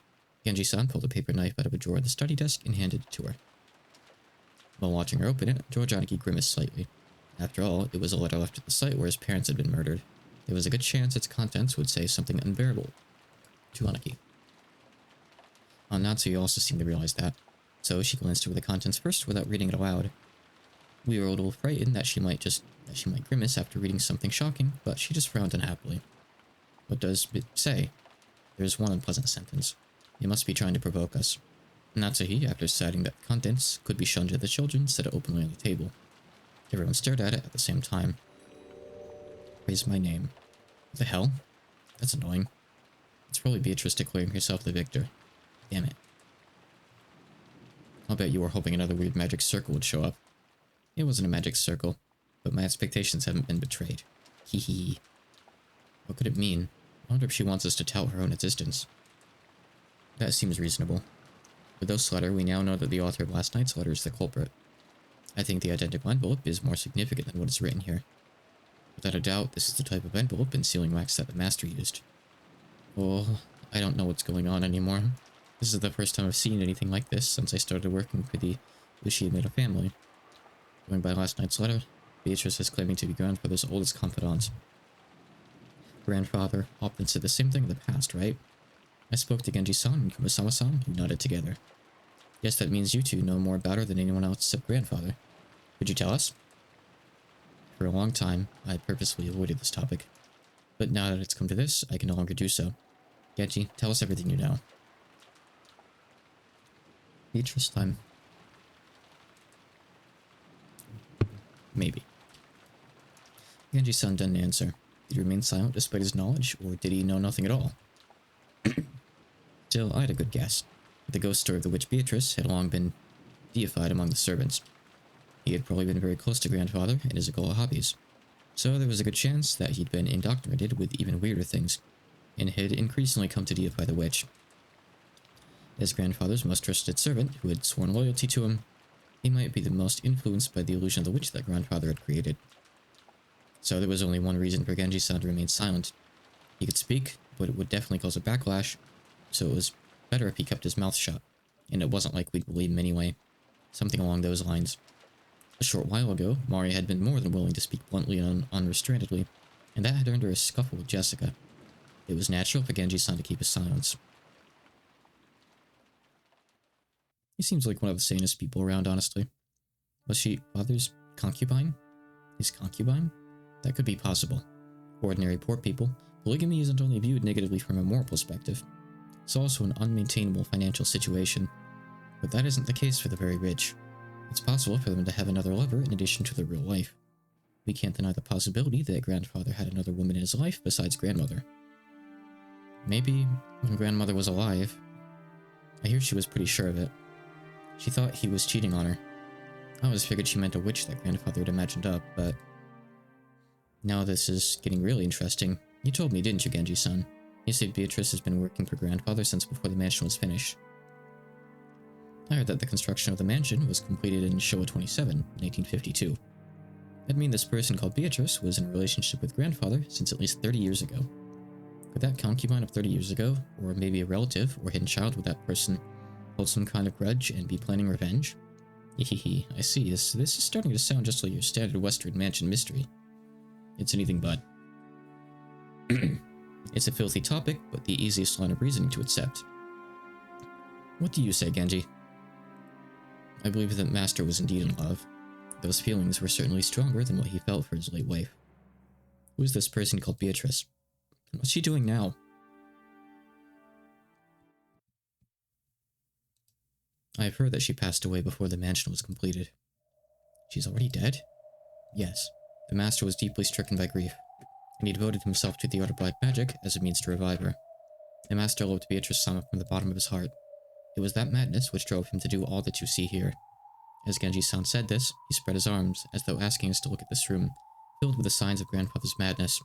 Genji-san pulled a paper knife out of a drawer of the study desk and handed it to her. While watching her open it, George Aniki grimaced slightly. After all, it was a letter left at the site where his parents had been murdered. There was a good chance its contents would say something unbearable to Aniki. Natsuki also seemed to realize that, so she glanced over the contents first without reading it aloud. We were a little frightened that she might grimace after reading something shocking, but she just frowned unhappily. What does it say? There's one unpleasant sentence. It must be trying to provoke us. Natsuki, after deciding that contents could be shown to the children, set it openly on the table. Everyone stared at it at the same time. Praise my name. What the hell? That's annoying. It's probably Beatrice declaring herself the victor. Damn it. I'll bet you were hoping another weird magic circle would show up. It wasn't a magic circle, but my expectations haven't been betrayed. Hee hee. What could it mean? I wonder if she wants us to tout her own existence. That seems reasonable. With this letter, we now know that the author of last night's letter is the culprit. I think the identical envelope is more significant than what is written here. Without a doubt, this is the type of envelope and sealing wax that the master used. Oh, I don't know what's going on anymore. This is the first time I've seen anything like this since I started working for the Umineko family. Going by last night's letter, Beatrice is claiming to be grandfather's oldest confidant. Grandfather often said the same thing in the past, right? I spoke to Genji-san and Kumasama-san, who nodded together. Guess that means you two know more about her than anyone else except grandfather. Could you tell us? For a long time, I purposely avoided this topic. But now that it's come to this, I can no longer do so. Genji, tell us everything you know. Beatrice time. Maybe. Genji-san didn't answer. Did he remain silent despite his knowledge, or did he know nothing at all? Still, I had a good guess. The ghost story of the witch Beatrice had long been deified among the servants. He had probably been very close to grandfather and his occult hobbies, so there was a good chance that he'd been indoctrinated with even weirder things, and had increasingly come to deify the witch. As grandfather's most trusted servant, who had sworn loyalty to him, he might be the most influenced by the illusion of the witch that grandfather had created. So there was only one reason for Genji-san to remain silent. He could speak, but it would definitely cause a backlash, so it was better if he kept his mouth shut, and it wasn't like we'd believe him anyway. Something along those lines. A short while ago, Mari had been more than willing to speak bluntly and unrestrainedly, and that had earned her a scuffle with Jessica. It was natural for Genji-san to keep his silence. He seems like one of the sanest people around, honestly. Was she father's concubine? His concubine? That could be possible. Ordinary poor people, polygamy isn't only viewed negatively from a moral perspective. It's also an unmaintainable financial situation. But that isn't the case for the very rich. It's possible for them to have another lover in addition to their real life. We can't deny the possibility that grandfather had another woman in his life besides grandmother. Maybe when grandmother was alive. I hear she was pretty sure of it. She thought he was cheating on her. I always figured she meant a witch that grandfather had imagined up, but... Now this is getting really interesting. You told me, didn't you, Genji-san? You said Beatrice has been working for grandfather since before the mansion was finished. I heard that the construction of the mansion was completed in Showa 27, 1952. That'd mean this person called Beatrice was in a relationship with grandfather since at least 30 years ago. Could that concubine of 30 years ago, or maybe a relative or hidden child with that person, hold some kind of grudge and be planning revenge? Hehehe, I see. This is starting to sound just like your standard Western mansion mystery. It's anything but. It's a filthy topic, but the easiest line of reasoning to accept. What do you say, Genji? I believe that Master was indeed in love. Those feelings were certainly stronger than what he felt for his late wife. Who is this person called Beatrice? And what's she doing now? I have heard that she passed away before the mansion was completed. She's already dead? Yes. The Master was deeply stricken by grief, and he devoted himself to the art of black magic as a means to revive her. The Master loved Beatrice-sama from the bottom of his heart. It was that madness which drove him to do all that you see here. As Genji-san said this, he spread his arms, as though asking us to look at this room, filled with the signs of grandfather's madness.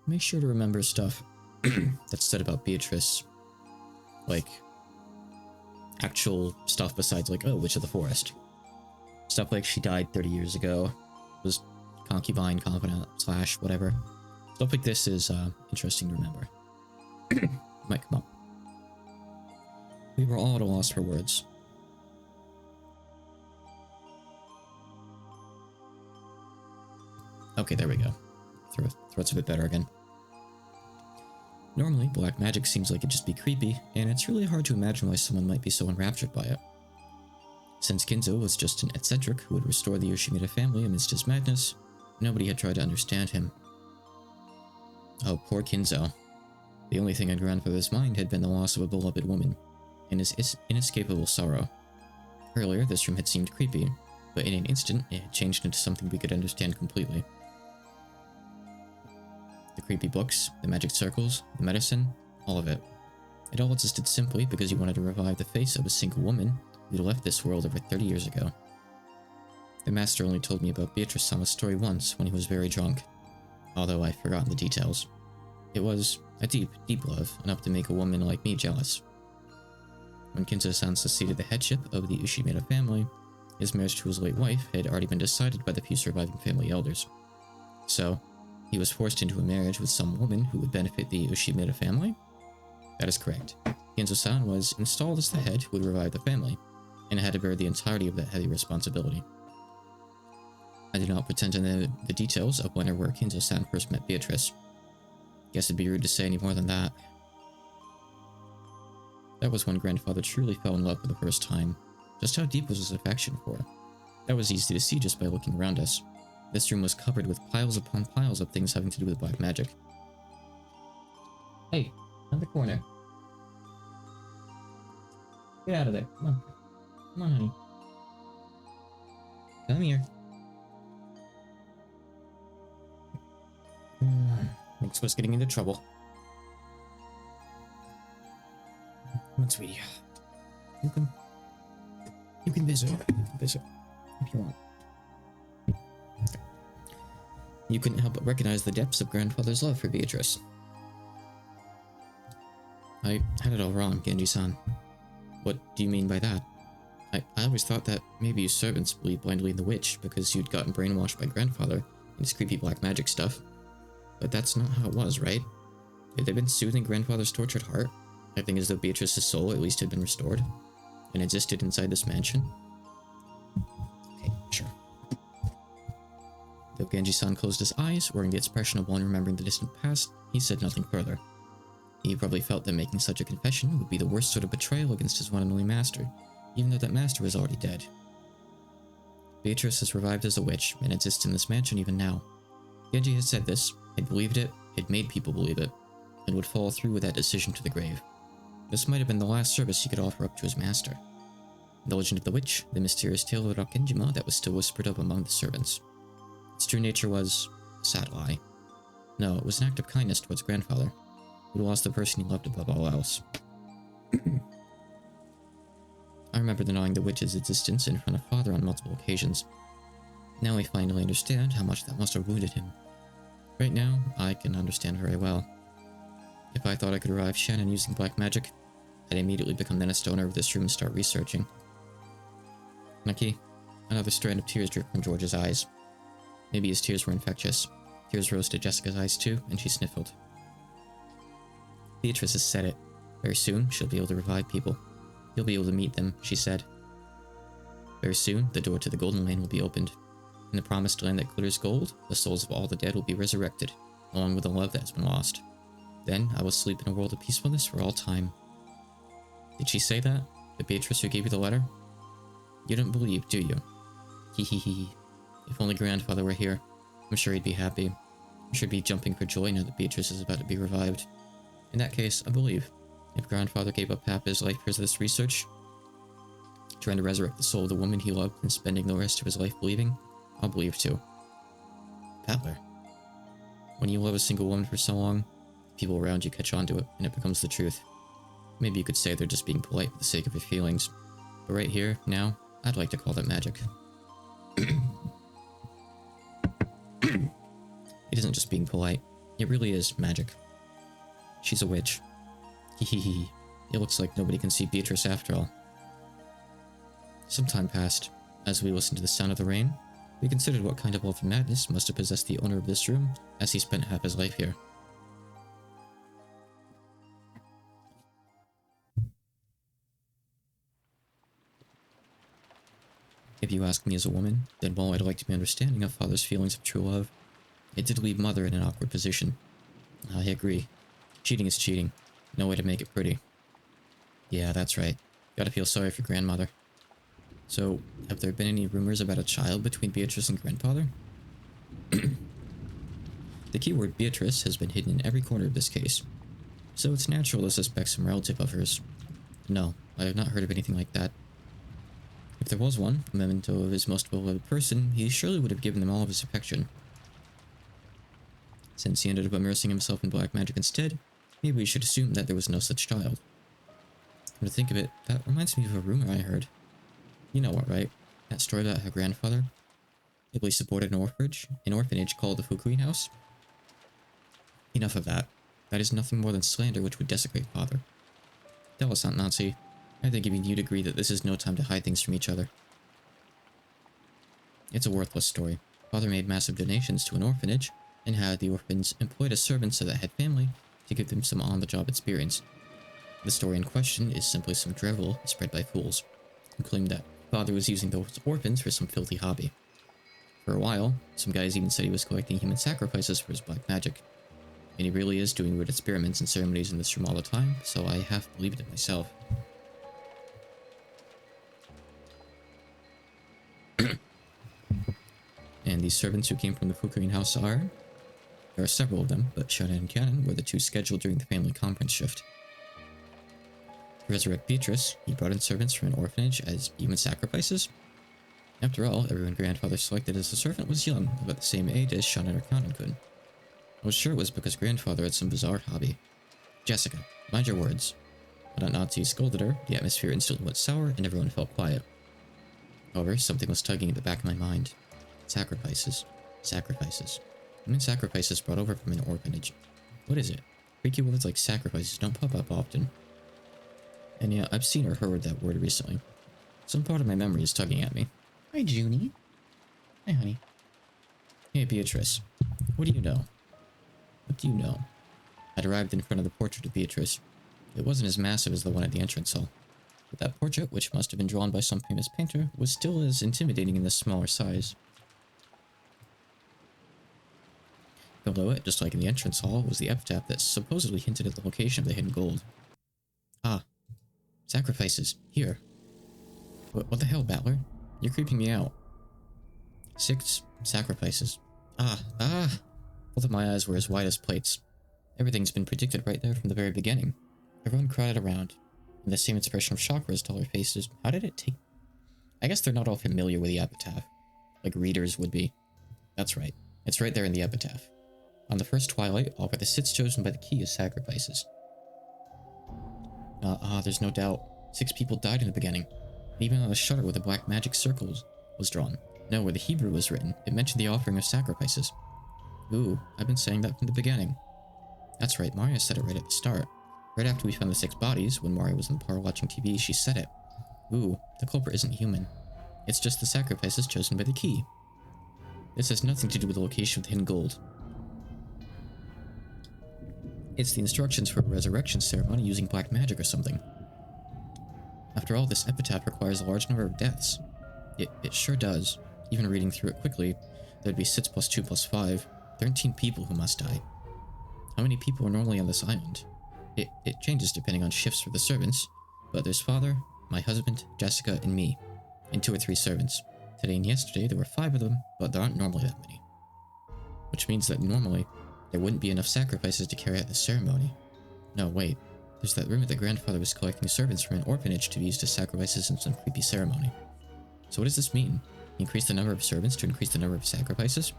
Make sure to remember stuff that's said about Beatrice. Like, actual stuff besides, like, oh, Witch of the Forest. Stuff like she died 30 years ago, was concubine, confidant, / whatever. Stuff like this is interesting to remember. Might come up. We were all at a loss for words. Okay, there we go. Throat's a bit better again. Normally, black magic seems like it'd just be creepy, and it's really hard to imagine why someone might be so enraptured by it. Since Kinzo was just an eccentric who would restore the Yoshimura family amidst his madness, nobody had tried to understand him. Oh, poor Kinzo. The only thing on grandfather's mind had been the loss of a beloved woman, and his inescapable sorrow. Earlier, this room had seemed creepy, but in an instant, it had changed into something we could understand completely. The creepy books, the magic circles, the medicine, all of it. It all existed simply because he wanted to revive the face of a single woman who had left this world over 30 years ago. The Master only told me about Beatrice-sama's story once when he was very drunk, although I've forgotten the details. It was a deep, deep love, enough to make a woman like me jealous. When Kinzo-san succeeded the headship of the Ushimura family, his marriage to his late wife had already been decided by the few surviving family elders. So, he was forced into a marriage with some woman who would benefit the Ushimura family? That is correct. Kinzo-san was installed as the head who would revive the family, and had to bear the entirety of that heavy responsibility. I did not pretend to know the details of when or where Kinzo-san first met Beatrice. Guess it'd be rude to say any more than that. That was when grandfather truly fell in love for the first time. Just how deep was his affection for her? That was easy to see just by looking around us. This room was covered with piles upon piles of things having to do with black magic. Hey, on the corner. Get out of there. Come on. Come on, honey. Come here. Thanks for getting into trouble. Come on, sweetie. You can visit. You can visit if you want. You couldn't help but recognize the depths of grandfather's love for Beatrice. I had it all wrong, Genji-san. What do you mean by that? I always thought that maybe you servants believed blindly in the witch because you'd gotten brainwashed by grandfather and his creepy black magic stuff. But that's not how it was, right? Had they been soothing grandfather's tortured heart, acting as though Beatrice's soul at least had been restored, and existed inside this mansion? Okay, sure. Though Genji-san closed his eyes, wearing the expression of one remembering the distant past, he said nothing further. He probably felt that making such a confession would be the worst sort of betrayal against his one and only master, even though that master was already dead. Beatrice has revived as a witch, and exists in this mansion even now. Genji had said this, had believed it, had made people believe it, and would follow through with that decision to the grave. This might have been the last service he could offer up to his master. The legend of the witch, the mysterious tale of Rakenjima that was still whispered of among the servants. Its true nature was a sad lie. No, it was an act of kindness towards grandfather, who lost the person he loved above all else. I remember denying the witch's existence in front of father on multiple occasions. Now I finally understand how much that must have wounded him. Right now, I can understand very well. If I thought I could revive Shannon using black magic, I'd immediately become the next owner of this room and start researching. Naki, another strand of tears dripped from George's eyes. Maybe his tears were infectious. Tears rose to Jessica's eyes too, and she sniffled. Beatrice has said it. Very soon, she'll be able to revive people. You'll be able to meet them, she said. Very soon, the door to the Golden Lane will be opened. In the promised land that glitters gold, the souls of all the dead will be resurrected, along with the love that has been lost. Then, I will sleep in a world of peacefulness for all time. Did she say that? The Beatrice who gave you the letter? You don't believe, do you? Hee hee hee. If only grandfather were here, I'm sure he'd be happy. I'm sure he'd be jumping for joy now that Beatrice is about to be revived. In that case, I believe. If grandfather gave up half his life for this research, trying to resurrect the soul of the woman he loved and spending the rest of his life believing, I'll believe too. Battler. When you love a single woman for so long, people around you catch on to it, and it becomes the truth. Maybe you could say they're just being polite for the sake of your feelings, but right here, now, I'd like to call that magic. It isn't just being polite, it really is magic. She's a witch. Hehehe. It looks like nobody can see Beatrice after all. Some time passed. As we listened to the sound of the rain, we considered what kind of elfin madness must have possessed the owner of this room, as he spent half his life here. If you ask me as a woman, then while I'd like to be understanding of father's feelings of true love, it did leave mother in an awkward position. I agree. Cheating is cheating. No way to make it pretty. Yeah, that's right. Gotta feel sorry for grandmother. So, have there been any rumors about a child between Beatrice and grandfather? The keyword Beatrice has been hidden in every corner of this case, so it's natural to suspect some relative of hers. No, I have not heard of anything like that. If there was one, a memento of his most beloved person, he surely would have given them all of his affection. Since he ended up immersing himself in black magic instead, maybe we should assume that there was no such child. Come to think of it, that reminds me of a rumor I heard. You know what, right? That story about her grandfather ably supported an orphanage called the Fukui House? Enough of that. That is nothing more than slander which would desecrate father. Tell us, Aunt Nancy. I think even you'd agree that this is no time to hide things from each other. It's a worthless story. Father made massive donations to an orphanage, and had the orphans employed as servants that had family to give them some on-the-job experience. The story in question is simply some drivel spread by fools, who claim that father was using those orphans for some filthy hobby. For a while, some guys even said he was collecting human sacrifices for his black magic. And he really is doing weird experiments and ceremonies in this room all the time, so I half believed it myself. And these servants who came from the Fukuin house are... There are several of them, but Shana and Cannon were the two scheduled during the family conference shift. To resurrect Beatrice, he brought in servants from an orphanage as human sacrifices. After all, everyone grandfather selected as a servant was young, about the same age as Shana or Cannon. I was sure it was because grandfather had some bizarre hobby. Jessica, mind your words. When Aunt Nazi scolded her, the atmosphere instantly went sour and everyone felt quiet. However, something was tugging at the back of my mind. Sacrifices. Sacrifices. Human sacrifices brought over from an orphanage. What is it? Freaky words like sacrifices don't pop up often. And yeah, I've seen or heard that word recently. Some part of my memory is tugging at me. Hi, Junie. Hi, honey. Hey, Beatrice. What do you know? What do you know? I'd arrived in front of the portrait of Beatrice. It wasn't as massive as the one at the entrance hall. But that portrait, which must have been drawn by some famous painter, was still as intimidating in the smaller size. Below it, just like in the entrance hall, was the epitaph that supposedly hinted at the location of the hidden gold. Ah. Sacrifices. Here. What the hell, Battler? You're creeping me out. 6 sacrifices. Ah. Both of my eyes were as wide as plates. Everything's been predicted right there from the very beginning. Everyone crowded around, and the same expression of shock rose to all their faces. How did it take... I guess they're not all familiar with the epitaph, like readers would be. That's right. It's right there in the epitaph. On the first twilight, all but the sits chosen by the key as sacrifices. There's no doubt. 6 people died in the beginning. And even on the shutter where the black magic circles was drawn. No, where the Hebrew was written, it mentioned the offering of sacrifices. Ooh, I've been saying that from the beginning. That's right, Maria said it right at the start. Right after we found the 6 bodies, when Maria was in the parlor watching TV, she said it. Ooh, the culprit isn't human. It's just the sacrifices chosen by the key. This has nothing to do with the location of the hidden gold. It's the instructions for a resurrection ceremony using black magic or something. After all, this epitaph requires a large number of deaths. It sure does. Even reading through it quickly, there'd be 6 plus 2 plus 5, 13 people who must die. How many people are normally on this island? It changes depending on shifts for the servants, but there's father, my husband, Jessica, and me, and 2 or 3 servants. Today and yesterday there were 5 of them, but there aren't normally that many. Which means that normally, there wouldn't be enough sacrifices to carry out the ceremony. No, wait. There's that rumor that grandfather was collecting servants from an orphanage to be used as sacrifices in some creepy ceremony. So what does this mean? He increased the number of servants to increase the number of sacrifices?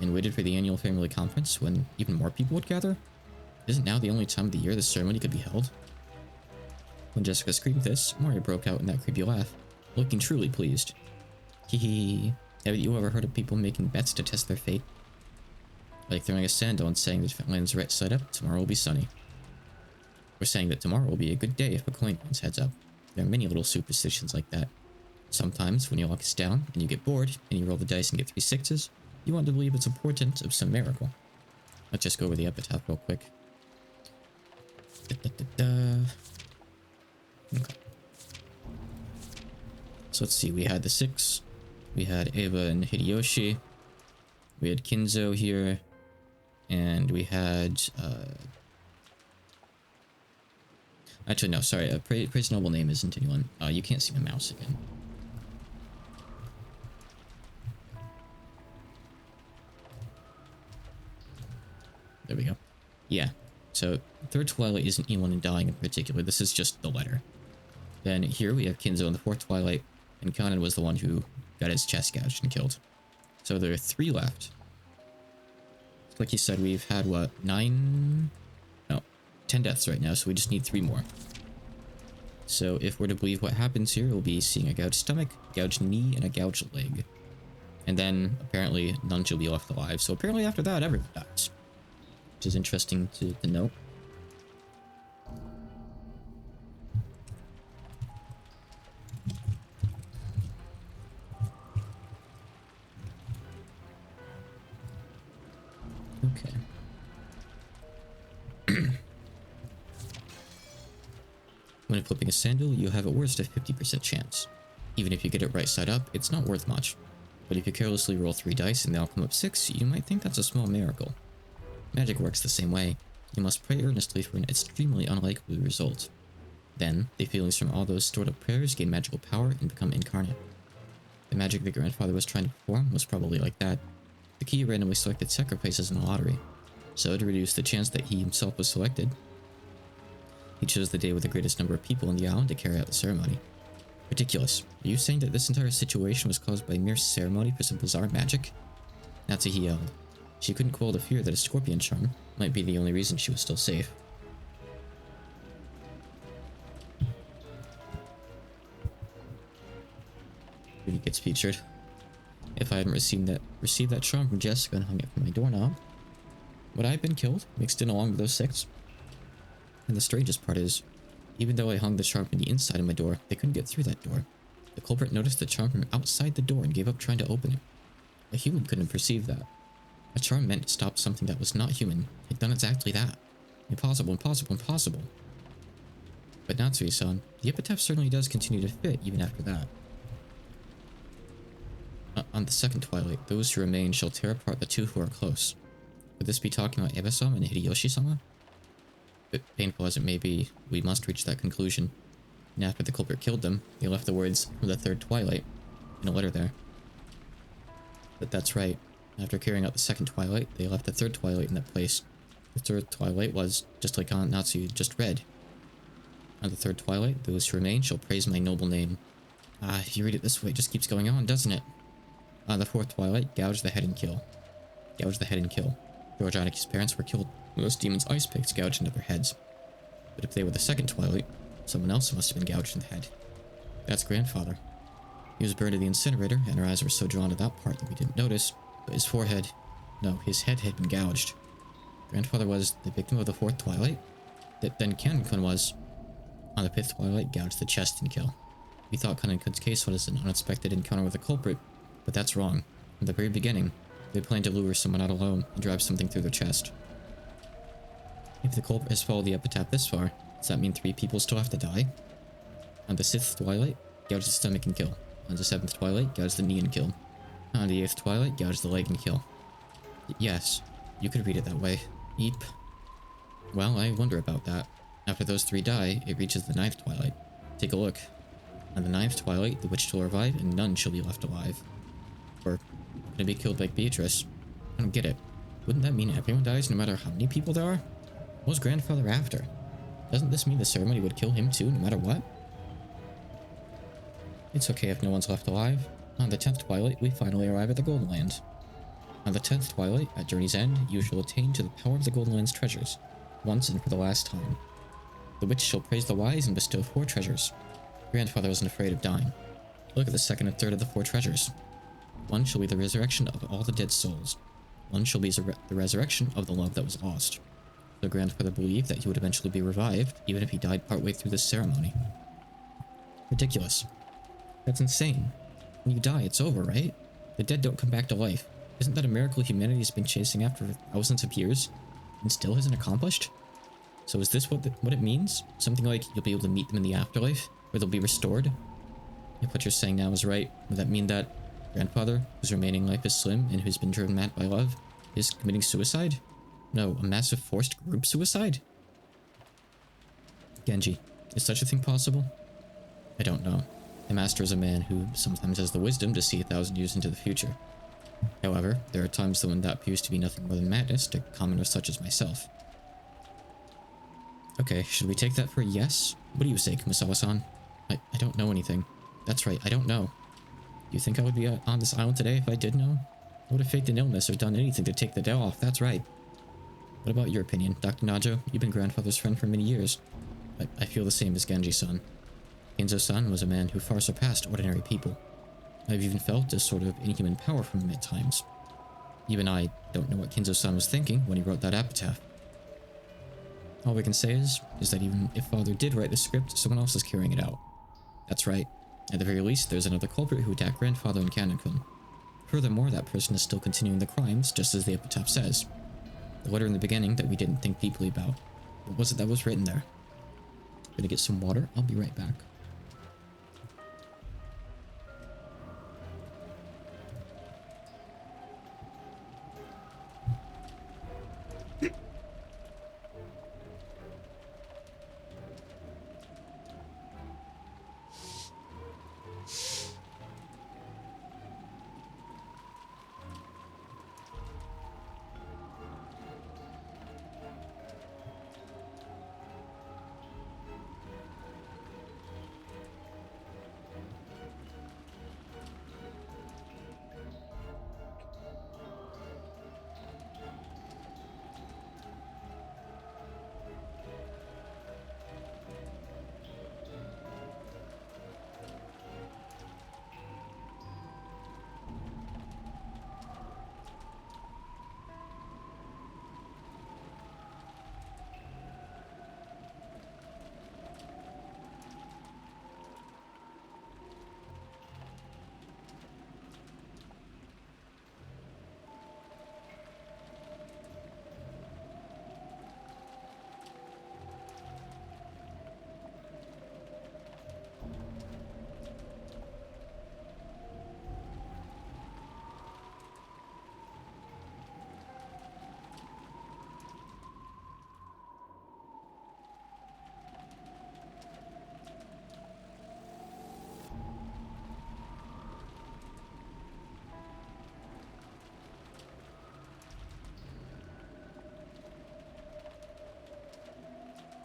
And waited for the annual family conference when even more people would gather? Isn't now the only time of the year this ceremony could be held? When Jessica screamed this, Mario broke out in that creepy laugh, looking truly pleased. Hee. Have you ever heard of people making bets to test their fate? Like throwing a sandal and saying that if it lands right side up, tomorrow will be sunny. Or saying that tomorrow will be a good day if a coin lands heads up. There are many little superstitions like that. Sometimes, when your luck is down, and you get bored, and you roll the dice and get 3 sixes, you want to believe it's a portent of some miracle. Let's just go over the epitaph real quick. Okay. So let's see, we had the 6. We had Eva and Hideyoshi. We had Kinzo here. And we had... Actually, no, sorry. Praise Noble name isn't anyone. You can't see my mouse again. There we go. Yeah. So, third twilight isn't anyone dying in particular. This is just the letter. Then here we have Kinzo in the 4th twilight, and Kanan was the one who got his chest gouged and killed. So there are 3 left. Like you said, we've had, what, 9? No, 10 deaths right now, so we just need 3 more. So if we're to believe what happens here, we'll be seeing a gouged stomach, gouged knee, and a gouged leg. And then, apparently, none shall be left alive. So apparently after that, everyone dies. Which is interesting to note. Okay. When flipping a sandal, you have at worst a 50% chance. Even if you get it right side up, it's not worth much. But if you carelessly roll 3 dice and they all come up 6, you might think that's a small miracle. Magic works the same way. You must pray earnestly for an extremely unlikely result. Then, the feelings from all those stored up prayers gain magical power and become incarnate. The magic the grandfather was trying to perform was probably like that. The key randomly selected sacrifices in the lottery. So, to reduce the chance that he himself was selected, he chose the day with the greatest number of people on the island to carry out the ceremony. Ridiculous. Are you saying that this entire situation was caused by mere ceremony for some bizarre magic? Natsuhi yelled. She couldn't quell the fear that a scorpion charm might be the only reason she was still safe. He gets featured. If I hadn't received that charm from Jessica and hung it from my doorknob, would I have been killed, mixed in along with those 6? And the strangest part is, even though I hung the charm from the inside of my door, they couldn't get through that door. The culprit noticed the charm from outside the door and gave up trying to open it. A human couldn't perceive that. A charm meant to stop something that was not human. Had done exactly that. Impossible, impossible, impossible. But Natsui-san, the epitaph certainly does continue to fit even after that. On the second twilight, those who remain shall tear apart the 2 who are close. Would this be talking about Eba-sama and Hideyoshi-sama? But painful as it may be, we must reach that conclusion. And after the culprit killed them, they left the words from the third twilight in a letter there. But that's right. After carrying out the second twilight, they left the third twilight in that place. The third twilight was, just like Aunt Natsu just read. On the third twilight, those who remain shall praise my noble name. Ah, if you read it this way, it just keeps going on, doesn't it? On the fourth twilight, gouge the head and kill. Gouge the head and kill. George Anaki's parents were killed when those demons' ice picks gouged into their heads. But if they were the second twilight, someone else must have been gouged in the head. That's grandfather. He was burned in the incinerator, and our eyes were so drawn to that part that we didn't notice, but his forehead... no, his head had been gouged. Grandfather was the victim of the fourth twilight? Then Kanen-kun was... On the fifth twilight, gouged the chest and kill. We thought Kanen-kun's case was an unexpected encounter with a culprit, but that's wrong. From the very beginning, they planned to lure someone out alone and drive something through their chest. If the culprit has followed the epitaph this far, does that mean 3 people still have to die? On the 6th twilight, gouge the stomach and kill. On the 7th twilight, gouge the knee and kill. On the 8th twilight, gouge the leg and kill. Yes, you could read it that way. Eep. Well, I wonder about that. After those 3 die, it reaches the 9th twilight. Take a look. On the 9th twilight, the witch shall revive and none shall be left alive. Or, gonna be killed like Beatrice. I don't get it. Wouldn't that mean everyone dies no matter how many people there are? What was grandfather after? Doesn't this mean the ceremony would kill him too, no matter what? It's okay if no one's left alive. On the 10th twilight, we finally arrive at the Golden Land. On the 10th twilight, at journey's end, you shall attain to the power of the Golden Land's treasures, once and for the last time. The witch shall praise the wise and bestow 4 treasures. Grandfather wasn't afraid of dying. Look at the second and third of the 4 treasures. One shall be the resurrection of all the dead souls. One shall be the resurrection of the love that was lost. So grandfather believed that he would eventually be revived, even if he died partway through this ceremony. Ridiculous. That's insane. When you die, it's over, right? The dead don't come back to life. Isn't that a miracle humanity has been chasing after for thousands of years, and still hasn't accomplished? So is this what it means? Something like you'll be able to meet them in the afterlife, where they'll be restored? If what you're saying now is right, would that mean that grandfather, whose remaining life is slim and who's been driven mad by love, is committing suicide? No, a massive forced group suicide? Genji, is such a thing possible? I don't know. The master is a man who sometimes has the wisdom to see 1,000 years into the future. However, there are times when that appears to be nothing more than madness to commoners such as myself. Okay, should we take that for a yes? What do you say, Kumasawa-san? I don't know anything. That's right, I don't know. Do you think I would be on this island today if I did know? I would have faked an illness or done anything to take the day off, that's right. What about your opinion, Dr. Najo? You've been grandfather's friend for many years. I feel the same as Genji-san. Kenzo-san was a man who far surpassed ordinary people. I've even felt a sort of inhuman power from him at times. Even I don't know what Kenzo-san was thinking when he wrote that epitaph. All we can say is that even if father did write the script, someone else is carrying it out. That's right. At the very least, there's another culprit who attacked grandfather and Kanen-kun. Furthermore, that person is still continuing the crimes, just as the epitaph says. The letter in the beginning that we didn't think deeply about. What was it that was written there? Gonna get some water. I'll be right back.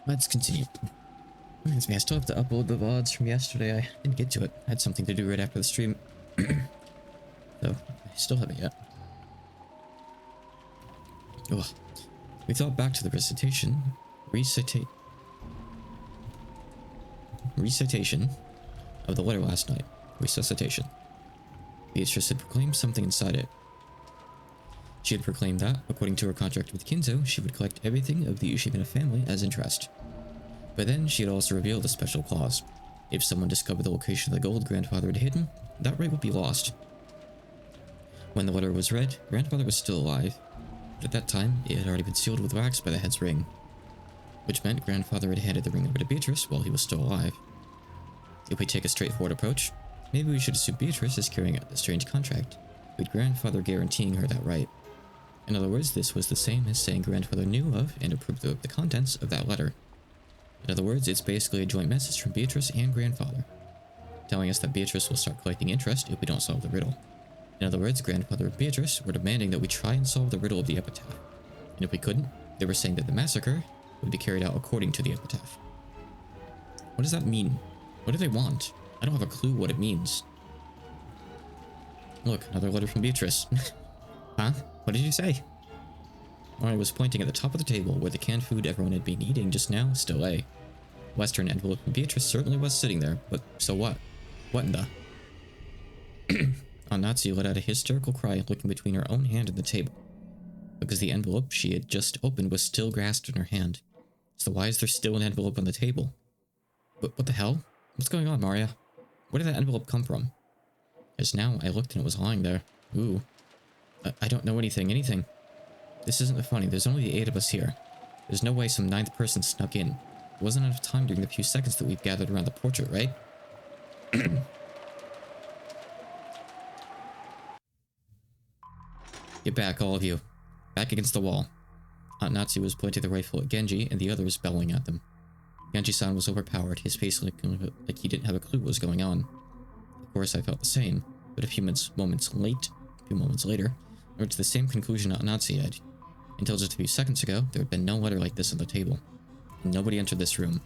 Let's continue. Reminds me, I still have to upload the VODs from yesterday. I didn't get to it. I had something to do right after the stream. So, I still haven't yet. Ugh. We thought back to the recitation of the letter last night. Resuscitation. Beatrice had proclaimed something inside it. She had proclaimed that, according to her contract with Kinzo, she would collect everything of the Ushimina family as interest. But then she had also revealed a special clause. If someone discovered the location of the gold grandfather had hidden, that right would be lost. When the letter was read, grandfather was still alive, but at that time it had already been sealed with wax by the head's ring, which meant grandfather had handed the ring over to Beatrice while he was still alive. If we take a straightforward approach, maybe we should assume Beatrice is carrying out the strange contract, with grandfather guaranteeing her that right. In other words, this was the same as saying grandfather knew of and approved of the contents of that letter. In other words, it's basically a joint message from Beatrice and grandfather, telling us that Beatrice will start collecting interest if we don't solve the riddle. In other words, grandfather and Beatrice were demanding that we try and solve the riddle of the epitaph. And if we couldn't, they were saying that the massacre would be carried out according to the epitaph. What does that mean? What do they want? I don't have a clue what it means. Look, another letter from Beatrice. Huh? What did you say? I was pointing at the top of the table where the canned food everyone had been eating just now still lay. Western envelope from Beatrice certainly was sitting there, but so what? What in the... Natsu let out a hysterical cry, looking between her own hand and the table, because the envelope she had just opened was still grasped in her hand. So why is there still an envelope on the table? But what the hell? What's going on, Maria? Where did that envelope come from? As now I looked and it was lying there. Ooh. I don't know anything. This isn't funny, there's only the 8 of us here. There's no way some 9th person snuck in. There wasn't enough time during the few seconds that we've gathered around the portrait, right? Get back, all of you. Back against the wall. Aunt Natsu was pointing the rifle at Genji, and the others bellowing at them. Genji-san was overpowered, his face looking like he didn't have a clue what was going on. Of course, I felt the same, but a few moments later, I went to the same conclusion Aunt Natsu had. Until just a few seconds ago, there had been no letter like this on the table. And nobody entered this room.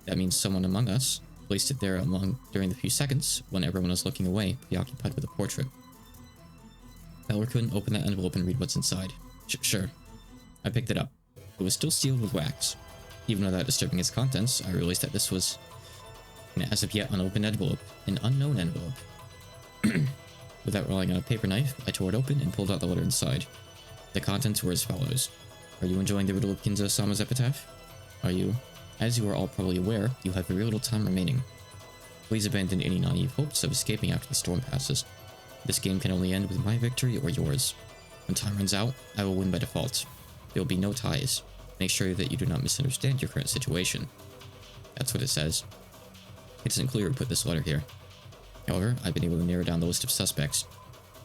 That means someone among us placed it there during the few seconds when everyone was looking away, preoccupied with the portrait. Beller couldn't open that envelope and read what's inside. Sure. I picked it up. It was still sealed with wax. Even without disturbing its contents, I realized that this was an as of yet unopened envelope, an unknown envelope. Without relying on a paper knife, I tore it open and pulled out the letter inside. The contents were as follows. Are you enjoying the riddle of Kinzo-sama's epitaph? Are you? As you are all probably aware, you have very little time remaining. Please abandon any naive hopes of escaping after the storm passes. This game can only end with my victory or yours. When time runs out, I will win by default. There will be no ties. Make sure that you do not misunderstand your current situation. That's what it says. It isn't clear who put this letter here. However, I've been able to narrow down the list of suspects.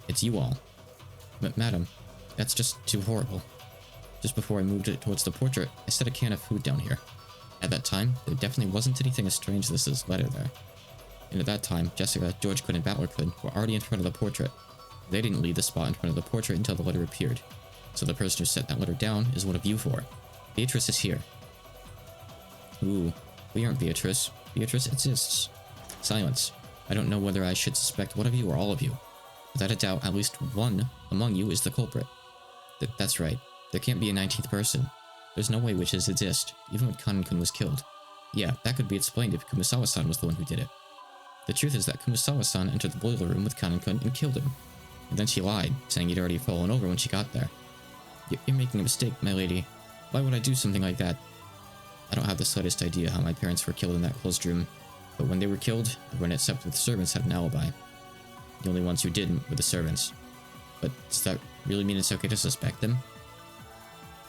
It's you all. But madam, that's just too horrible. Just before I moved it towards the portrait, I set a can of food down here. At that time, there definitely wasn't anything as strange as this letter there. And at that time, Jessica, George Kun, and Battler Kun were already in front of the portrait. They didn't leave the spot in front of the portrait until the letter appeared. So the person who set that letter down is one of you four. Beatrice is here. Ooh, we aren't Beatrice. Beatrice exists. Silence. I don't know whether I should suspect one of you or all of you. Without a doubt, at least one among you is the culprit. That's right. There can't be a 19th person. There's no way witches exist, even when Kanen-kun was killed. Yeah, that could be explained if Kumasawa-san was the one who did it. The truth is that Kumasawa-san entered the boiler room with Kanen-kun and killed him. And then she lied, saying he'd already fallen over when she got there. You're making a mistake, my lady. Why would I do something like that? I don't have the slightest idea how my parents were killed in that closed room, but when they were killed, everyone except for the servants had an alibi. The only ones who didn't were the servants. But does that really mean it's okay to suspect them?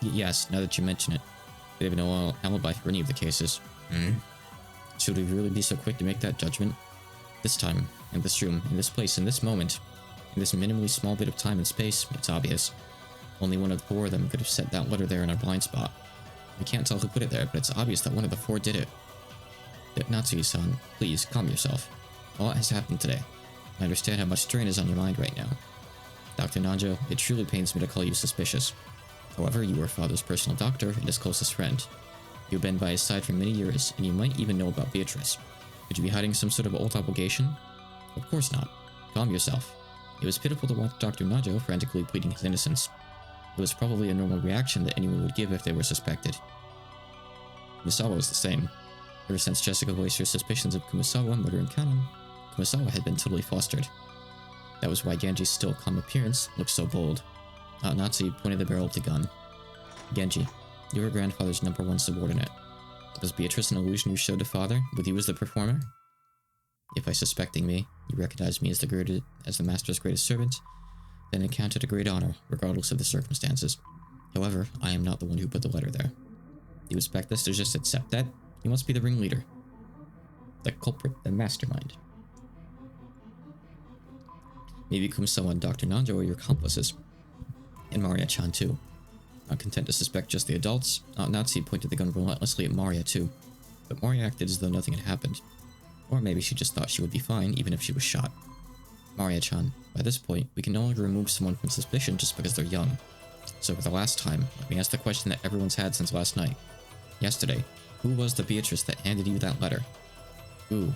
Yes, now that you mention it. They have no alibi for any of the cases. Should we really be so quick to make that judgment? This time, in this room, in this place, in this moment, in this minimally small bit of time and space, it's obvious. Only one of the four of them could have set that letter there in our blind spot. We can't tell who put it there, but it's obvious that one of the four did it. Natsuki-san, please, calm yourself. A lot has happened today. I understand how much strain is on your mind right now. Dr. Nanjo, it truly pains me to call you suspicious. However, you were father's personal doctor and his closest friend. You've been by his side for many years, and you might even know about Beatrice. Could you be hiding some sort of old obligation? Of course not. Calm yourself. It was pitiful to watch Dr. Najo frantically pleading his innocence. It was probably a normal reaction that anyone would give if they were suspected. Kumasawa was the same. Ever since Jessica voiced her suspicions of Kumasawa murdering Kanon, Kumasawa had been totally flustered. That was why Genji's still calm appearance looked so bold. Natsu pointed the barrel of the gun. Genji, you were grandfather's #1 subordinate. Was Beatrice an illusion you showed to father, with you as the performer? If by suspecting me, you recognized me as the master's greatest servant, then it counted a great honor, regardless of the circumstances. However, I am not the one who put the letter there. You expect us to just accept that? You must be the ringleader. The culprit, the mastermind. Maybe Kumasawa and Dr. Nanjo are your accomplices. And Maria-chan too. Not content to suspect just the adults, Natsu pointed the gun relentlessly at Maria too. But Maria acted as though nothing had happened. Or maybe she just thought she would be fine even if she was shot. Maria-chan, by this point, we can no longer remove someone from suspicion just because they're young. So for the last time, let me ask the question that everyone's had since last night. Yesterday, who was the Beatrice that handed you that letter? Who?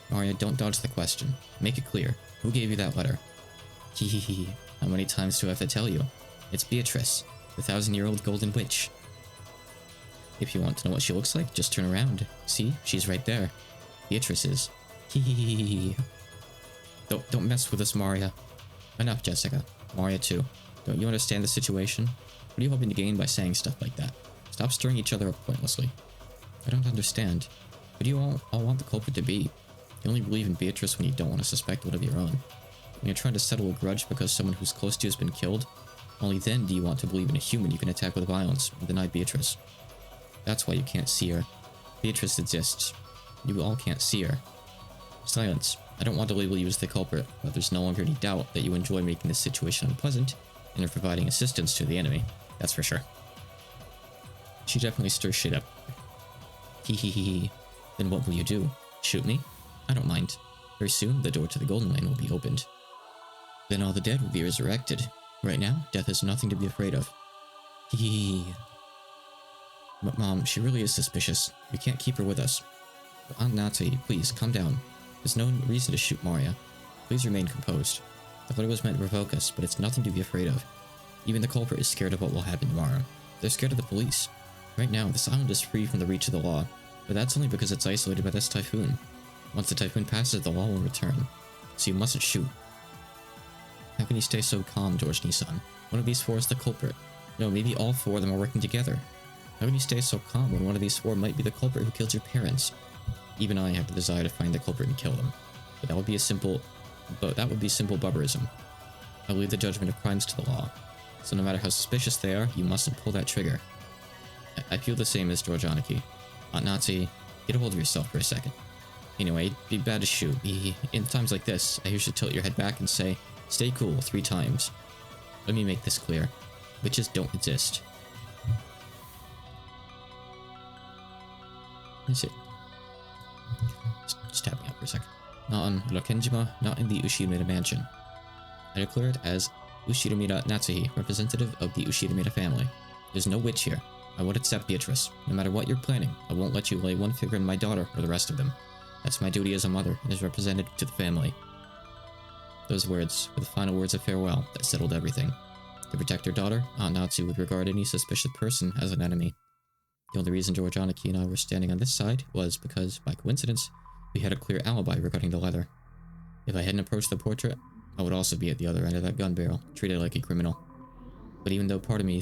Maria, don't dodge the question. Make it clear. Who gave you that letter? Hehehe. How many times do I have to tell you? It's Beatrice, the 1,000-year-old golden witch. If you want to know what she looks like, just turn around. See? She's right there. Beatrice is. Hehehe. Don't mess with us, Maria. Enough, Jessica. Maria too. Don't you understand the situation? What are you hoping to gain by saying stuff like that? Stop stirring each other up pointlessly. I don't understand. What do you all want the culprit to be? You only believe in Beatrice when you don't want to suspect one of your own. When you're trying to settle a grudge because someone who's close to you has been killed, only then do you want to believe in a human you can attack with violence and deny Beatrice. That's why you can't see her. Beatrice exists. You all can't see her. Silence. I don't want to label you as the culprit, but there's no longer any doubt that you enjoy making this situation unpleasant and are providing assistance to the enemy. That's for sure. She definitely stirs shit up. Hehehe. Then what will you do? Shoot me? I don't mind. Very soon, the door to the Golden Lane will be opened. Then all the dead will be resurrected. Right now, death is nothing to be afraid of. Hehehe. But Mom, she really is suspicious. We can't keep her with us. But Aunt Natsu, please, calm down. There's no reason to shoot Maria. Please remain composed. The letter was meant to provoke us, but it's nothing to be afraid of. Even the culprit is scared of what will happen tomorrow. They're scared of the police. Right now, this island is free from the reach of the law, but that's only because it's isolated by this typhoon. Once the typhoon passes, the law will return. So you mustn't shoot. How can you stay so calm, George Nissan? One of these four is the culprit. No, maybe all four of them are working together. How can you stay so calm when one of these four might be the culprit who killed your parents? Even I have the desire to find the culprit and kill them. But that would be simple bubberism. I leave the judgment of crimes to the law. So no matter how suspicious they are, you mustn't pull that trigger. I feel the same as George Aniki. Aunt Natsu, get a hold of yourself for a second. Anyway, it'd be bad to shoot. In times like this, I usually tilt your head back and say, stay cool 3 times. Let me make this clear. Witches don't exist. That's it. Just tapping up for a second. Not on Rokenjima, not in the Ushiramida mansion. I declare it as Ushiramida Natsuhi, representative of the Ushiramida family. There's no witch here. I won't accept Beatrice. No matter what you're planning, I won't let you lay one finger on my daughter or the rest of them. That's my duty as a mother and as representative to the family. Those words were the final words of farewell that settled everything. To protect her daughter, Aunt Natsu would regard any suspicious person as an enemy. The only reason George Aniki and I were standing on this side was because, by coincidence, we had a clear alibi regarding the leather. If I hadn't approached the portrait, I would also be at the other end of that gun barrel, treated like a criminal. But even though part of me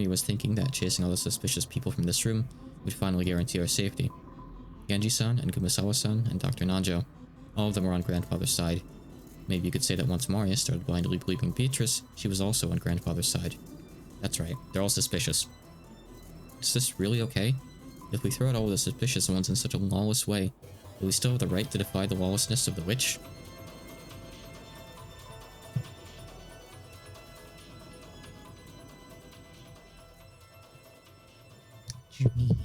was thinking that chasing all the suspicious people from this room would finally guarantee our safety. Genji-san and Kumasawa-san and Dr. Nanjo, all of them were on grandfather's side. Maybe you could say that once Maria started blindly believing Beatrice, she was also on grandfather's side. That's right, they're all suspicious. Is this really okay? If we throw out all the suspicious ones in such a lawless way, do we still have the right to defy the lawlessness of the witch? Jimmy.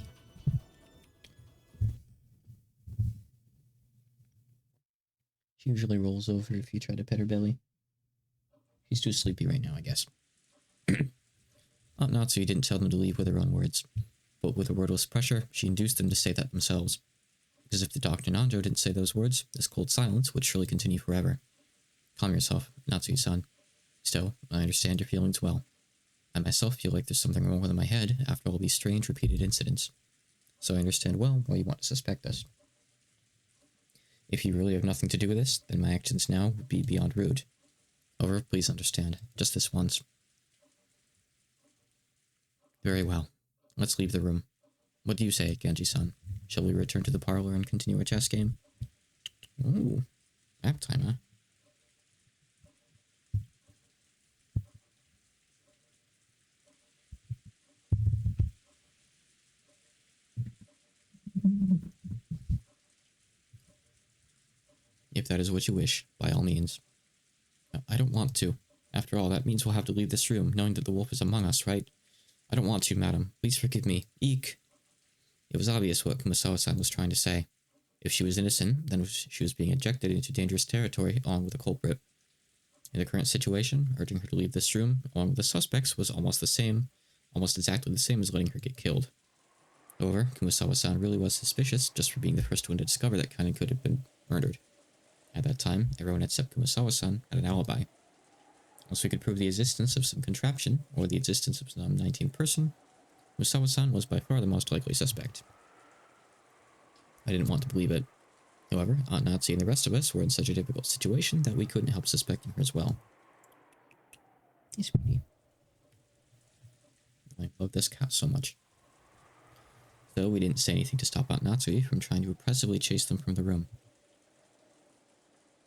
She usually rolls over if you try to pet her belly. She's too sleepy right now, I guess. Aunt Natsu didn't tell them to leave with her own words. but with the wordless pressure, she induced them to say that themselves. Because if the Dr. Nanjo didn't say those words, this cold silence would surely continue forever. Calm yourself, Natsuki-san. Still, I understand your feelings well. I myself feel like there's something wrong with my head after all these strange repeated incidents. So I understand well why you want to suspect us. If you really have nothing to do with this, then my actions now would be beyond rude. However, please understand, just this once. Very well. Let's leave the room. What do you say, Genji-san? Shall we return to the parlor and continue our chess game? Ooh, nap time, huh? If that is what you wish, by all means. I don't want to. After all, that means we'll have to leave this room, knowing that the wolf is among us, right? I don't want to, madam. Please forgive me. Eek! It was obvious what Kumasawa-san was trying to say. If she was innocent, then she was being ejected into dangerous territory along with the culprit. In the current situation, urging her to leave this room, along with the suspects, was almost exactly the same as letting her get killed. However, Kumasawa-san really was suspicious just for being the first one to discover that Kanen could have been murdered. At that time, everyone except Kumasawa-san had an alibi. Unless we could prove the existence of some contraption, or the existence of some 19th person, Kumasawa-san was by far the most likely suspect. I didn't want to believe it. However, Aunt Natsu and the rest of us were in such a difficult situation that we couldn't help suspecting her as well. Hey, sweetie. I love this cat so much. So we didn't say anything to stop Aunt Natsu from trying to oppressively chase them from the room.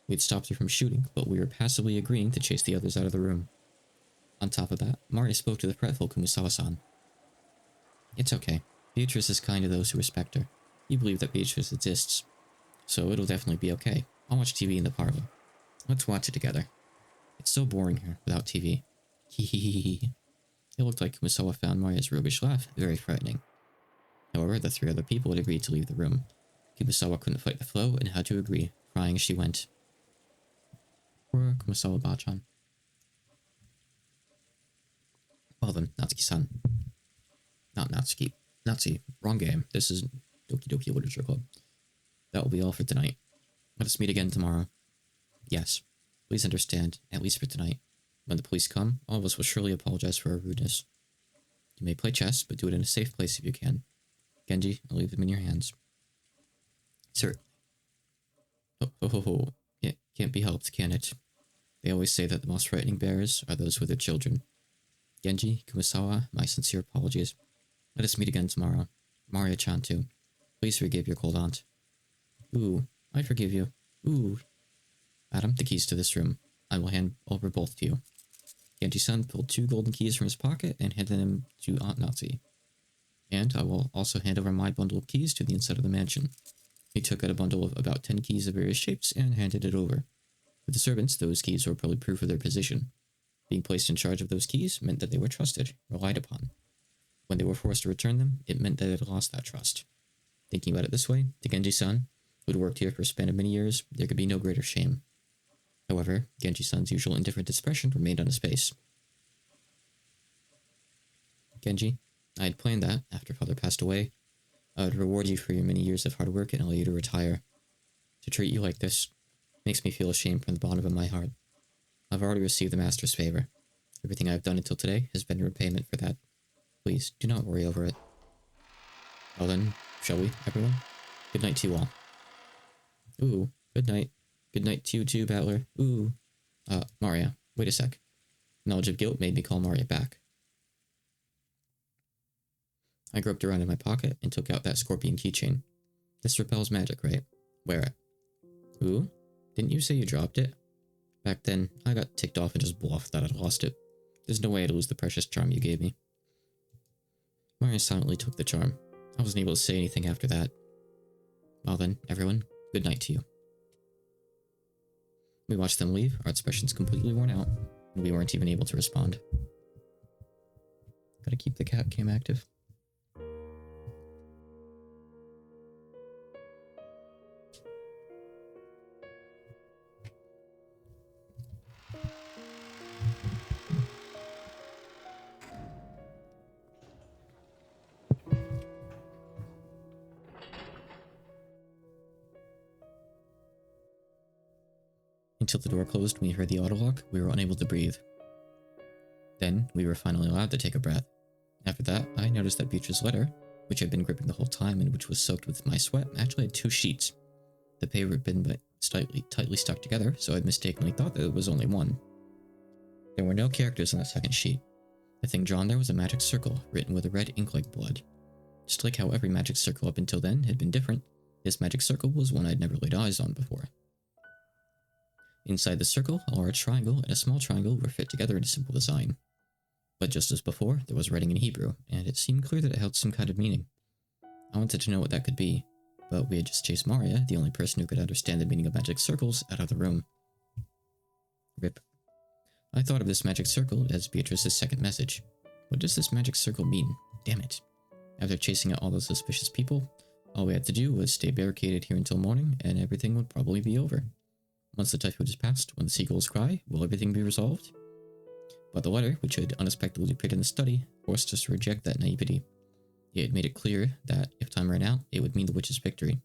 We'd stopped her from shooting, but we were passively agreeing to chase the others out of the room. On top of that, Maria spoke to the fretful Kumasawa-san. It's okay. Beatrice is kind to those who respect her. You believe that Beatrice exists. So it'll definitely be okay. I'll watch TV in the parlor. Let's watch it together. It's so boring here without TV. Hehehehe. It looked like Kumasawa found Maria's roguish laugh very frightening. However, the three other people had agreed to leave the room. Kumasawa couldn't fight the flow and had to agree, crying as she went. Poor Kumasawa-bachan. Well then, Natsuki-san. Not Natsuki. Natsuki. Wrong game. This is Doki Doki Literature Club. That will be all for tonight. Let us meet again tomorrow. Yes. Please understand, at least for tonight. When the police come, all of us will surely apologize for our rudeness. You may play chess, but do it in a safe place if you can. Genji, I'll leave them in your hands. Sir. Oh. It can't be helped, can it? They always say that the most frightening bears are those with their children. Genji, Kumasawa, my sincere apologies. Let us meet again tomorrow. Maria-chan too. Please forgive your cold aunt. Ooh, I forgive you. Ooh. Madam, the keys to this room. I will hand over both to you. Genji-san pulled 2 golden keys from his pocket and handed them to Aunt Natsu. And I will also hand over my bundle of keys to the inside of the mansion. He took out a bundle of about 10 keys of various shapes and handed it over. With the servants, those keys were probably proof of their position. Being placed in charge of those keys meant that they were trusted, relied upon. When they were forced to return them, it meant that they had lost that trust. Thinking about it this way, to Genji-san, who had worked here for a span of many years, there could be no greater shame. However, Genji-san's usual indifferent expression remained on his face. Genji, I had planned that, after father passed away, I would reward you for your many years of hard work and allow you to retire. To treat you like this makes me feel ashamed from the bottom of my heart. I've already received the master's favor. Everything I've done until today has been in repayment for that. Please, do not worry over it. Well then, shall we, everyone? Good night to you all. Ooh, good night. Good night to you too, Battler. Ooh. Maria, wait a sec. Knowledge of guilt made me call Maria back. I groped around in my pocket and took out that scorpion keychain. This repels magic, right? Wear it. Ooh? Didn't you say you dropped it? Back then, I got ticked off and just bluffed that I'd lost it. There's no way I'd lose the precious charm you gave me. Maria silently took the charm. I wasn't able to say anything after that. Well then, everyone, good night to you. We watched them leave, our expressions completely worn out, and we weren't even able to respond. Gotta keep the cat cam active. Until the door closed and we heard the auto lock, we were unable to breathe. Then, we were finally allowed to take a breath. After that, I noticed that Beatrice's letter, which I'd been gripping the whole time and which was soaked with my sweat, actually had 2 sheets. The paper had been tightly stuck together, so I mistakenly thought that it was only one. There were no characters on the second sheet. The thing drawn there was a magic circle, written with a red ink like blood. Just like how every magic circle up until then had been different, this magic circle was one I'd never laid eyes on before. Inside the circle, a large triangle and a small triangle were fit together in a simple design. But just as before, there was writing in Hebrew, and it seemed clear that it held some kind of meaning. I wanted to know what that could be, but we had just chased Maria, the only person who could understand the meaning of magic circles, out of the room. Rip. I thought of this magic circle as Beatrice's second message. What does this magic circle mean? Damn it. After chasing out all those suspicious people, all we had to do was stay barricaded here until morning, and everything would probably be over. Once the typhoid is past, when the seagulls cry, will everything be resolved? But the letter, which had unexpectedly appeared in the study, forced us to reject that naivety. It made it clear that, if time ran out, it would mean the witch's victory.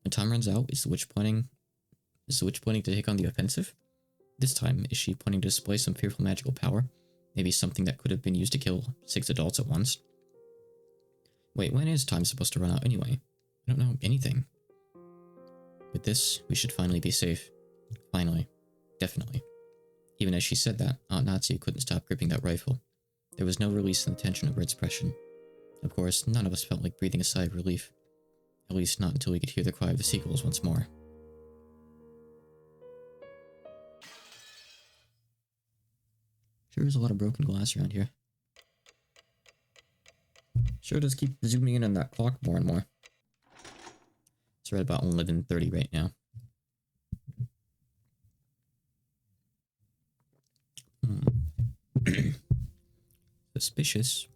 When time runs out, is the witch planning to take on the offensive? This time, is she planning to display some fearful magical power? Maybe something that could have been used to kill 6 adults at once? Wait, when is time supposed to run out anyway? I don't know anything. With this, we should finally be safe. Finally. Definitely. Even as she said that, Aunt Nazi couldn't stop gripping that rifle. There was no release in the tension of her expression. Of course, none of us felt like breathing a sigh of relief. At least not until we could hear the cry of the sequels once more. Sure is a lot of broken glass around here. Sure does keep zooming in on that clock more and more. It's right about 11:30 right now. Suspicious.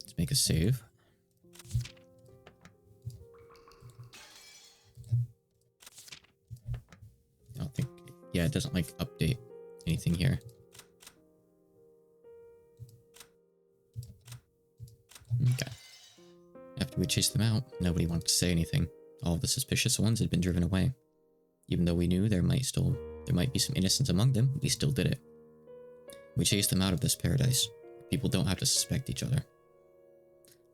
Let's make a save. I don't think... Yeah, it doesn't, like, update anything here. Okay. After we chased them out, nobody wanted to say anything. All of the suspicious ones had been driven away. Even though we knew there might be some innocence among them, we still did it. We chased them out of this paradise. People don't have to suspect each other.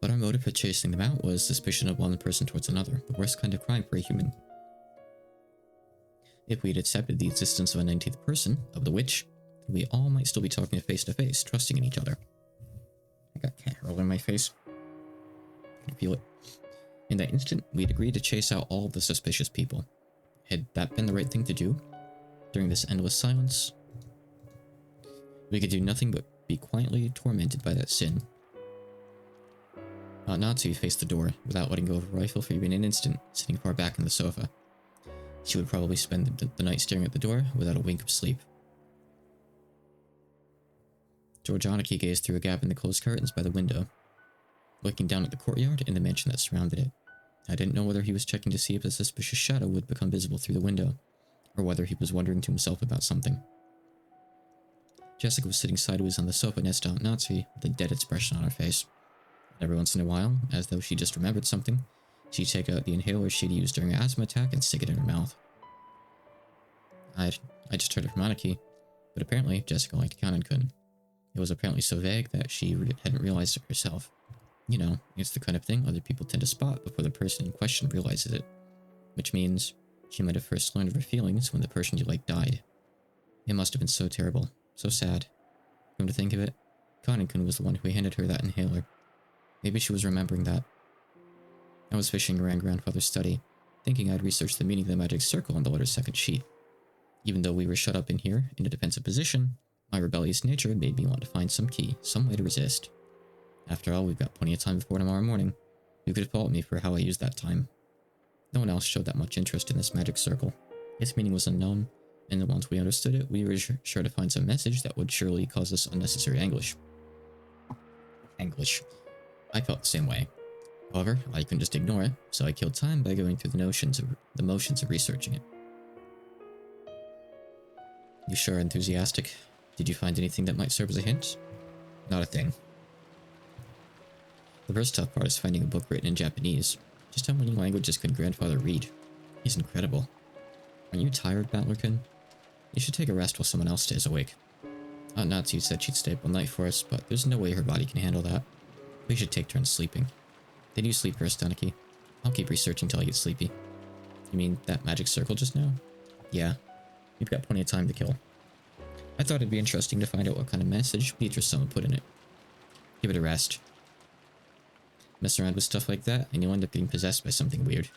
But our motive for chasing them out was suspicion of one person towards another, the worst kind of crime for a human. If we had accepted the existence of a 19th person, of the witch, then we all might still be talking face to face, trusting in each other. I got cat roll in my face. I can feel it. In that instant, we'd agreed to chase out all of the suspicious people. Had that been the right thing to do? During this endless silence, we could do nothing but be quietly tormented by that sin. Natsu faced the door, without letting go of her rifle for even an instant, sitting far back on the sofa. She would probably spend the night staring at the door, without a wink of sleep. Georgianiki gazed through a gap in the closed curtains by the window, looking down at the courtyard and the mansion that surrounded it. I didn't know whether he was checking to see if the suspicious shadow would become visible through the window, or whether he was wondering to himself about something. Jessica was sitting sideways on the sofa next to Aunt Nazi, with a dead expression on her face. Every once in a while, as though she just remembered something, she'd take out the inhaler she'd used during her asthma attack and stick it in her mouth. I just heard it from Aniki, but apparently Jessica liked Kanan-kun. It was apparently so vague that she hadn't realized it herself. You know, it's the kind of thing other people tend to spot before the person in question realizes it. Which means she might have first learned of her feelings when the person you liked died. It must have been so terrible, so sad. Come to think of it, Kanan-kun was the one who handed her that inhaler. Maybe she was remembering that. I was fishing around Grandfather's study, thinking I'd researched the meaning of the magic circle on the letter's second sheet. Even though we were shut up in here, in a defensive position, my rebellious nature made me want to find some key, some way to resist. After all, we've got plenty of time before tomorrow morning. Who could fault me for how I used that time? No one else showed that much interest in this magic circle. Its meaning was unknown, and once we understood it, we were sure to find some message that would surely cause us unnecessary anguish. Anguish. I felt the same way. However, I couldn't just ignore it, so I killed time by going through the motions of researching it. You sure are enthusiastic. Did you find anything that might serve as a hint? Not a thing. The first tough part is finding a book written in Japanese. Just how many languages could Grandfather read? He's incredible. Aren't you tired, Battlerkin? You should take a rest while someone else stays awake. Aunt Natsu said she'd stay up all night for us, but there's no way her body can handle that. We should take turns sleeping. Did you sleep first, Tanaki? I'll keep researching till I get sleepy. You mean that magic circle just now? Yeah. You've got plenty of time to kill. I thought it'd be interesting to find out what kind of message Beatrice someone put in it. Give it a rest. Mess around with stuff like that, and you'll end up getting possessed by something weird.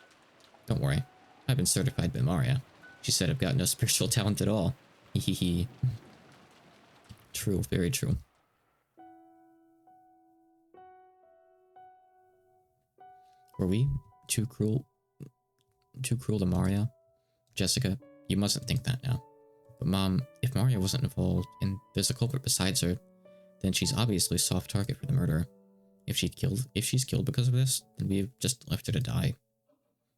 Don't worry. I've been certified by Maria. She said I've got no spiritual talent at all. Hehehe. True, very true. Were we too cruel to Maria? Jessica, you mustn't think that now. But Mom, if Maria wasn't involved and there's a culprit besides her, then she's obviously a soft target for the murderer. If she's killed because of this, then we've just left her to die.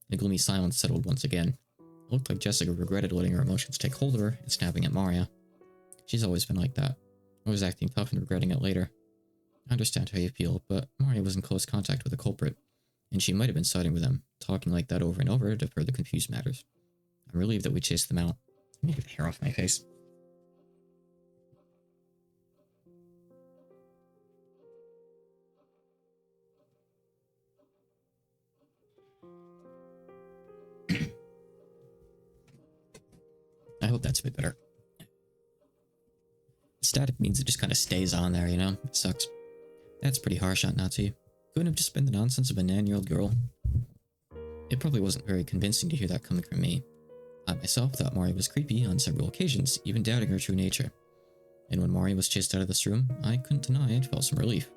The gloomy silence settled once again. It looked like Jessica regretted letting her emotions take hold of her and snapping at Maria. She's always been like that. Always acting tough and regretting it later. I understand how you feel, but Maria was in close contact with the culprit, and she might have been siding with them, talking like that over and over to further confuse matters. I'm relieved that we chased them out. Let me get the hair off my face. I hope that's a bit better. Static means it just kind of stays on there, you know? It sucks. That's pretty harsh, Aunt Natsu. Couldn't have just been the nonsense of a 9-year-old girl. It probably wasn't very convincing to hear that coming from me. I myself thought Maria was creepy on several occasions, even doubting her true nature. And when Maria was chased out of this room, I couldn't deny I'd felt some relief.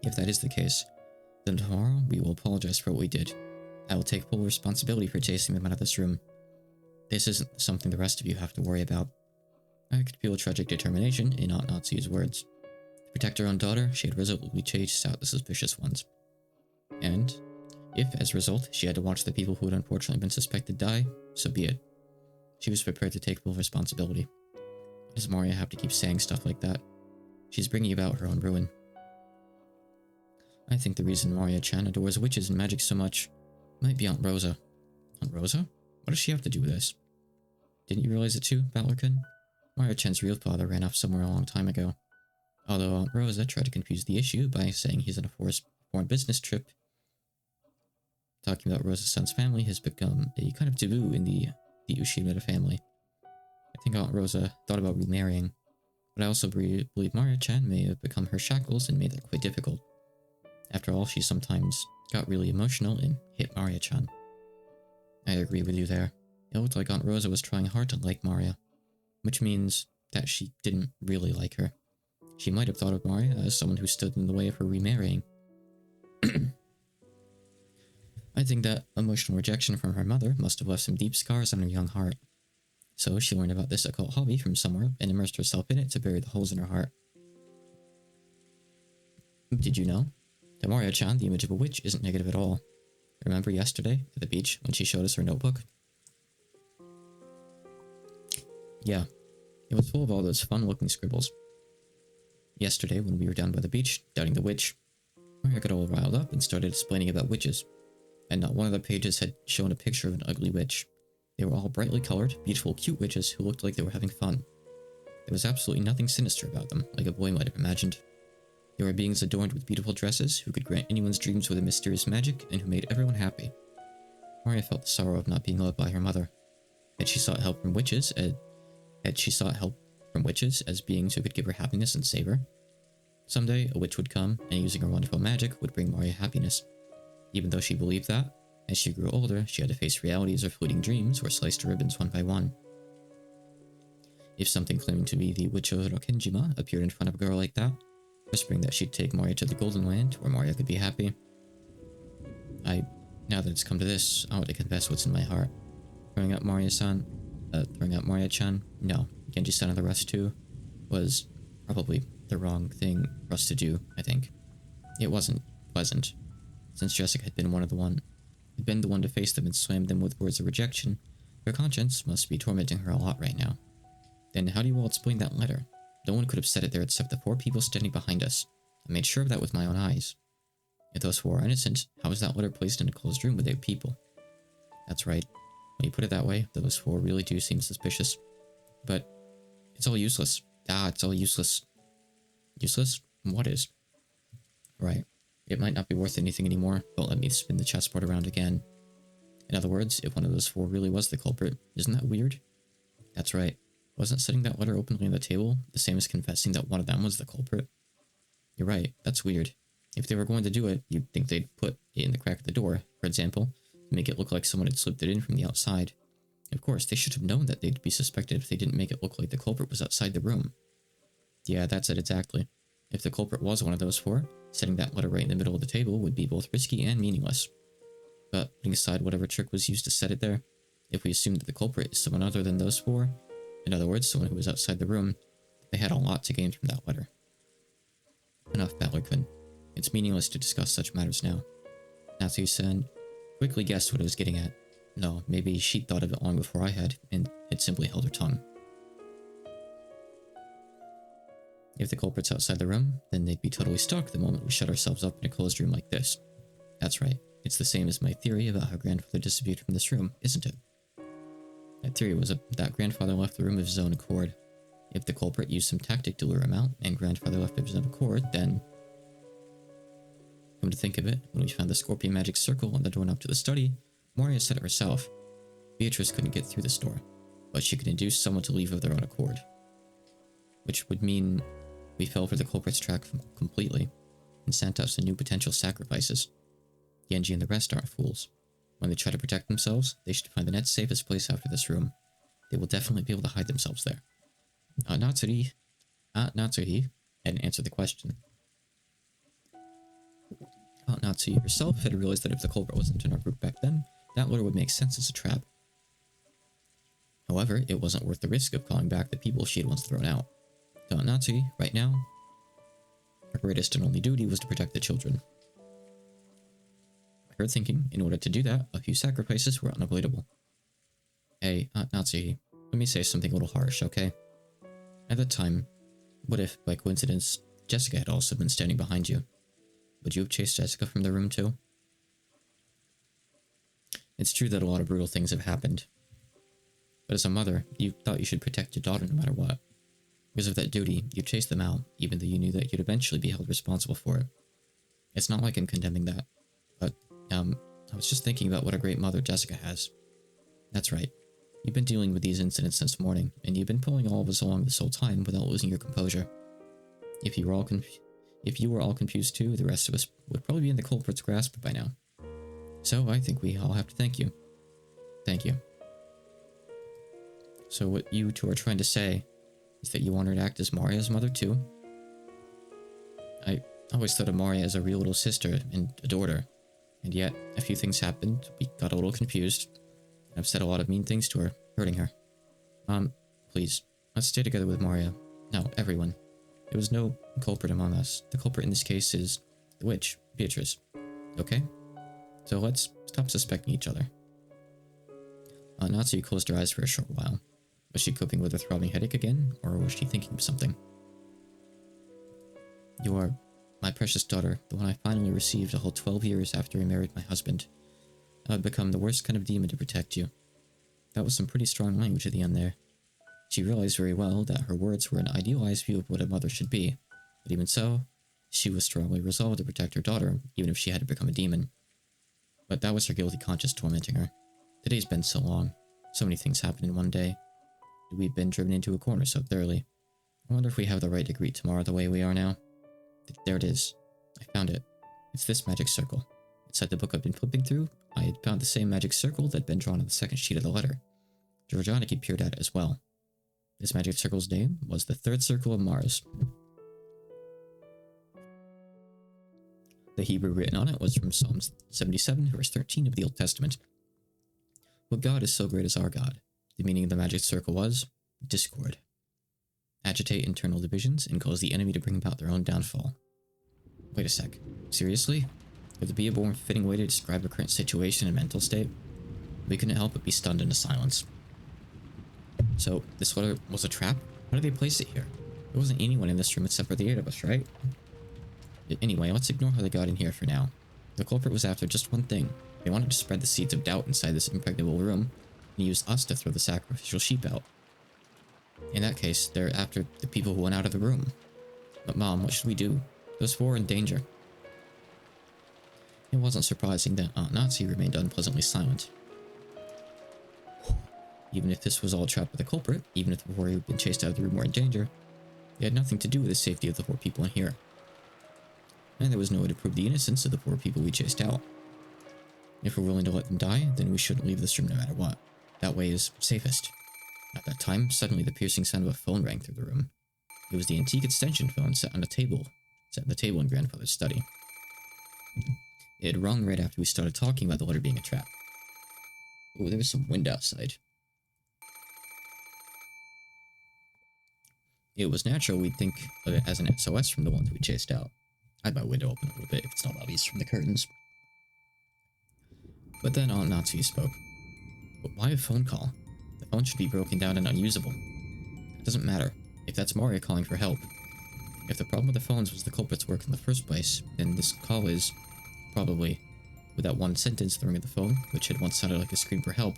If that is the case, then tomorrow we will apologize for what we did. I will take full responsibility for chasing them out of this room. This isn't something the rest of you have to worry about. I could feel tragic determination in Aunt Natsu's words. To protect her own daughter, she had resolutely chased out the suspicious ones. And if, as a result, she had to watch the people who had unfortunately been suspected die, so be it. She was prepared to take full responsibility. Why does Maria have to keep saying stuff like that? She's bringing about her own ruin. I think the reason Maria-chan adores witches and magic so much might be Aunt Rosa. Aunt Rosa? What does she have to do with this? Didn't you realize it too, Battlerkin? Maria-chan's real father ran off somewhere a long time ago. Although Aunt Rosa tried to confuse the issue by saying he's on a foreign business trip. Talking about Rosa's son's family has become a kind of taboo in the Ushimura family. I think Aunt Rosa thought about remarrying, but I also believe Maria-chan may have become her shackles and made that quite difficult. After all, she sometimes got really emotional and hit Maria-chan. I agree with you there. It looked like Aunt Rosa was trying hard to like Maria, which means that she didn't really like her. She might have thought of Maria as someone who stood in the way of her remarrying. I think that emotional rejection from her mother must have left some deep scars on her young heart. So she learned about this occult hobby from somewhere and immersed herself in it to bury the holes in her heart. Did you know? To Maria-chan, the image of a witch isn't negative at all. Remember yesterday, at the beach, when she showed us her notebook? Yeah, it was full of all those fun-looking scribbles. Yesterday, when we were down by the beach, doubting the witch, Maria got all riled up and started explaining about witches. And not one of the pages had shown a picture of an ugly witch. They were all brightly colored, beautiful, cute witches who looked like they were having fun. There was absolutely nothing sinister about them, like a boy might have imagined. They were beings adorned with beautiful dresses, who could grant anyone's dreams with a mysterious magic, and who made everyone happy. Maria felt the sorrow of not being loved by her mother. Had she sought help from witches as beings who could give her happiness and save her? Someday, a witch would come, and using her wonderful magic would bring Maria happiness. Even though she believed that, as she grew older, she had to face realities her fleeting dreams were sliced to ribbons one by one. If something claiming to be the Witch of Rokenjima appeared in front of a girl like that, whispering that she'd take Maria to the Golden Land, where Maria could be happy. Now that it's come to this, I want to confess what's in my heart. Throwing out Maria-chan, no, Genji-san and the rest too, was probably the wrong thing for us to do, I think. It wasn't pleasant. Since Jessica had been the one to face them and slam them with words of rejection, her conscience must be tormenting her a lot right now. Then how do you all explain that letter? No one could have said it there except the 4 people standing behind us. I made sure of that with my own eyes. If those 4 are innocent, how was that letter placed in a closed room with 8 people? That's right. When you put it that way, those four really do seem suspicious. But it's all useless. It's all useless. Useless? What is? Right. It might not be worth anything anymore, but let me spin the chessboard around again. In other words, if one of those four really was the culprit, isn't that weird? That's right. Wasn't setting that letter openly on the table the same as confessing that one of them was the culprit? You're right, that's weird. If they were going to do it, you'd think they'd put it in the crack of the door, for example, to make it look like someone had slipped it in from the outside. Of course, they should have known that they'd be suspected if they didn't make it look like the culprit was outside the room. Yeah, that's it exactly. If the culprit was one of those four, setting that letter right in the middle of the table would be both risky and meaningless. But putting aside whatever trick was used to set it there, if we assume that the culprit is someone other than those four, in other words, someone who was outside the room, they had a lot to gain from that letter. Enough, Ballerquin. It's meaningless to discuss such matters now. Natsu-san quickly guessed what I was getting at. No, maybe she'd thought of it long before I had, and had simply held her tongue. If the culprit's outside the room, then they'd be totally stuck the moment we shut ourselves up in a closed room like this. That's right. It's the same as my theory about how grandfather disappeared from this room, isn't it? That theory was that grandfather left the room of his own accord. If the culprit used some tactic to lure him out, and grandfather left of his own accord, then... Come to think of it, when we found the scorpion magic circle on the doorknob to the study, Moria said it herself. Beatrice couldn't get through this door, but she could induce someone to leave of their own accord. Which would mean we fell for the culprit's track completely, and sent us new potential sacrifices. Genji and the rest aren't fools. When they try to protect themselves, they should find the next safest place after this room. They will definitely be able to hide themselves there. Natsuhi hadn't answered the question. Natsuhi herself had realized that if the culprit wasn't in our group back then, that letter would make sense as a trap. However, it wasn't worth the risk of calling back the people she had once thrown out. So Natsuhi, right now, her greatest and only duty was to protect the children. Her thinking, in order to do that, a few sacrifices were unavoidable. Hey, Natsuhi, let me say something a little harsh, okay? At that time, what if, by coincidence, Jessica had also been standing behind you? Would you have chased Jessica from the room too? It's true that a lot of brutal things have happened. But as a mother, you thought you should protect your daughter no matter what. Because of that duty, you chased them out, even though you knew that you'd eventually be held responsible for it. It's not like I'm condemning that, but, I was just thinking about what a great mother Jessica has. That's right. You've been dealing with these incidents since morning, and you've been pulling all of us along this whole time without losing your composure. If you were all confused too, the rest of us would probably be in the culprit's grasp by now. So I think we all have to thank you. Thank you. So what you two are trying to say is that you want her to act as Maria's mother too? I always thought of Maria as a real little sister and a daughter, and yet a few things happened, we got a little confused. I've said a lot of mean things to her, hurting her. Please, let's stay together with Maria. No, everyone. There was no culprit among us. The culprit in this case is the witch, Beatrice. Okay? So let's stop suspecting each other. Natsu closed her eyes for a short while. Was she coping with a throbbing headache again, or was she thinking of something? You are my precious daughter, the one I finally received a whole 12 years after I married my husband. I would become the worst kind of demon to protect you. That was some pretty strong language at the end there. She realized very well that her words were an idealized view of what a mother should be, but even so, she was strongly resolved to protect her daughter, even if she had to become a demon. But that was her guilty conscience tormenting her. The day's been so long. So many things happened in one day. We've been driven into a corner so thoroughly. I wonder if we have the right to greet tomorrow the way we are now. There it is. I found it. It's this magic circle. Inside the book I've been flipping through, I had found the same magic circle that had been drawn on the second sheet of the letter. Georgianiki peered at it as well. This magic circle's name was the Third Circle of Mars. The Hebrew written on it was from Psalm 77, verse 13 of the Old Testament. What God is so great as our God? The meaning of the magic circle was discord. Agitate internal divisions and cause the enemy to bring about their own downfall. Wait a sec. Seriously? Would there be a more fitting way to describe a current situation and mental state? We couldn't help but be stunned into silence. So, this letter was a trap? How did they place it here? There wasn't anyone in this room except for the 8 of us, right? Anyway, let's ignore how they got in here for now. The culprit was after just one thing. They wanted to spread the seeds of doubt inside this impregnable room, and use us to throw the sacrificial sheep out. In that case, they're after the people who went out of the room. But Mom, what should we do? Those four are in danger. It wasn't surprising that Aunt Nazi remained unpleasantly silent. Even if this was all a trap with the culprit, even if the four who had been chased out of the room were in danger, it had nothing to do with the safety of the four people in here. And there was no way to prove the innocence of the four people we chased out. If we're willing to let them die, then we shouldn't leave this room no matter what. That way is safest. At that time, suddenly the piercing sound of a phone rang through the room. It was the antique extension phone set on the table in Grandfather's study. It had rung right after we started talking about the letter being a trap. Oh, there was some wind outside. It was natural we'd think of it as an SOS from the ones we chased out. I had my window open a little bit if it's not obvious from the curtains. But then Aunt Natsu spoke. But why a phone call? The phone should be broken down and unusable. It doesn't matter. If that's Maria calling for help. If the problem with the phones was the culprit's work in the first place, then this call is, probably, with that one sentence, the ring of the phone, which had once sounded like a scream for help,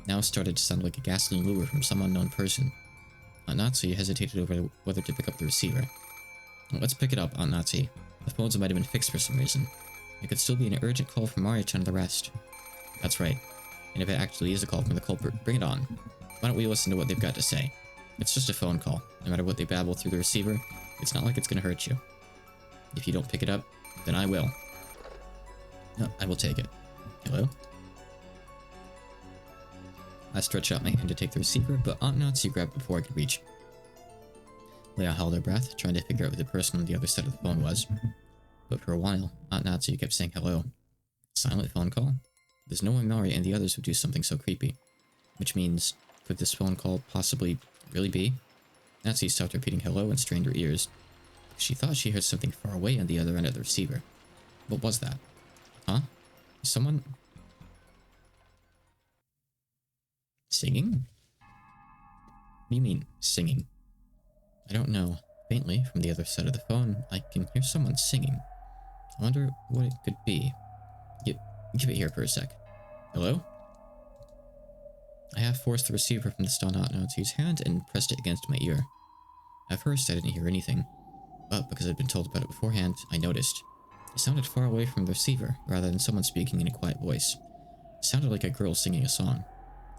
now started to sound like a gasoline lure from some unknown person. Aunt Natsu hesitated over whether to pick up the receiver. Let's pick it up, Aunt Natsu. The phones might have been fixed for some reason. It could still be an urgent call from Maria-chan and the rest. That's right. And if it actually is a call from the culprit, bring it on. Why don't we listen to what they've got to say? It's just a phone call. No matter what they babble through the receiver, it's not like it's gonna hurt you. If you don't pick it up, then I will. No, I will take it. Hello? I stretched out my hand to take the receiver, but Aunt Natsu grabbed it before I could reach. Leia held her breath, trying to figure out who the person on the other side of the phone was. But for a while, Aunt Natsu kept saying hello. Silent phone call? There's no way Mari and the others would do something so creepy. Which means, could this phone call possibly really be? Natsu stopped repeating hello and strained her ears. She thought she heard something far away on the other end of the receiver. What was that? Huh? Someone... singing? What do you mean, singing? I don't know. Faintly, from the other side of the phone, I can hear someone singing. I wonder what it could be. Give it here for a sec. Hello? I half forced the receiver from the stun Aunt Natsu's hand and pressed it against my ear. At first, I didn't hear anything, but because I'd been told about it beforehand, I noticed. It sounded far away from the receiver, rather than someone speaking in a quiet voice. It sounded like a girl singing a song.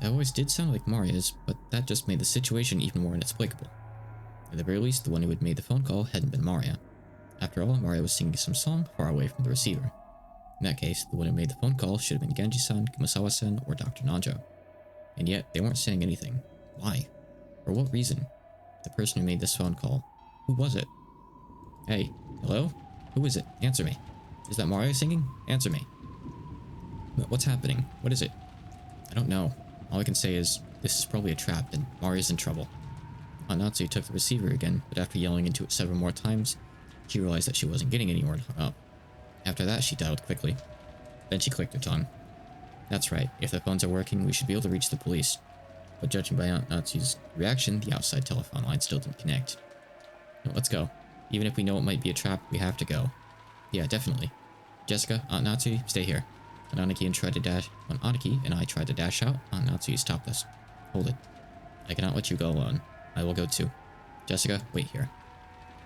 That voice did sound like Maria's, but that just made the situation even more inexplicable. At the very least, the one who had made the phone call hadn't been Maria. After all, Maria was singing some song far away from the receiver. In that case, the one who made the phone call should have been Genji-san, Kumasawa-san, or Dr. Nanjo. And yet, they weren't saying anything. Why? For what reason? The person who made this phone call. Who was it? Hey, hello? Who is it? Answer me. Is that Mario singing? Answer me. What's happening? What is it? I don't know. All I can say is, this is probably a trap and Mario's in trouble. Aunt Natsu took the receiver again, but after yelling into it several more times, she realized that she wasn't getting anywhere and hung up. After that, she dialed quickly. Then she clicked her tongue. That's right, if the phones are working, we should be able to reach the police. But judging by Aunt Natsu's reaction, the outside telephone line still didn't connect. No, let's go. Even if we know it might be a trap, we have to go. Yeah, definitely. Jessica, Aunt Natsu, stay here. When Aniki and I tried to dash out, Aunt Natsu stopped us. Hold it. I cannot let you go alone. I will go too. Jessica, wait here.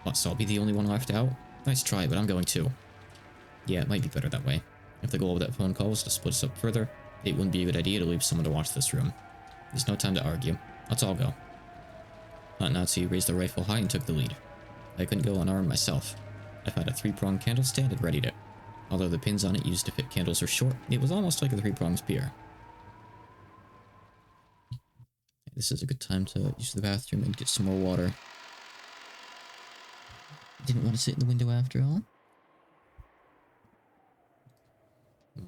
What, so I'll be the only one left out? Nice try, but I'm going too. Yeah, it might be better that way. If the goal of that phone call was to split us up further, it wouldn't be a good idea to leave someone to watch this room. There's no time to argue. Let's all go. Aunt Natsu raised the rifle high and took the lead. I couldn't go unarmed myself. I found a 3-pronged candle stand and readied it. Although the pins on it used to fit candles are short, it was almost like a 3-pronged spear. This is a good time to use the bathroom and get some more water. Didn't want to sit in the window after all.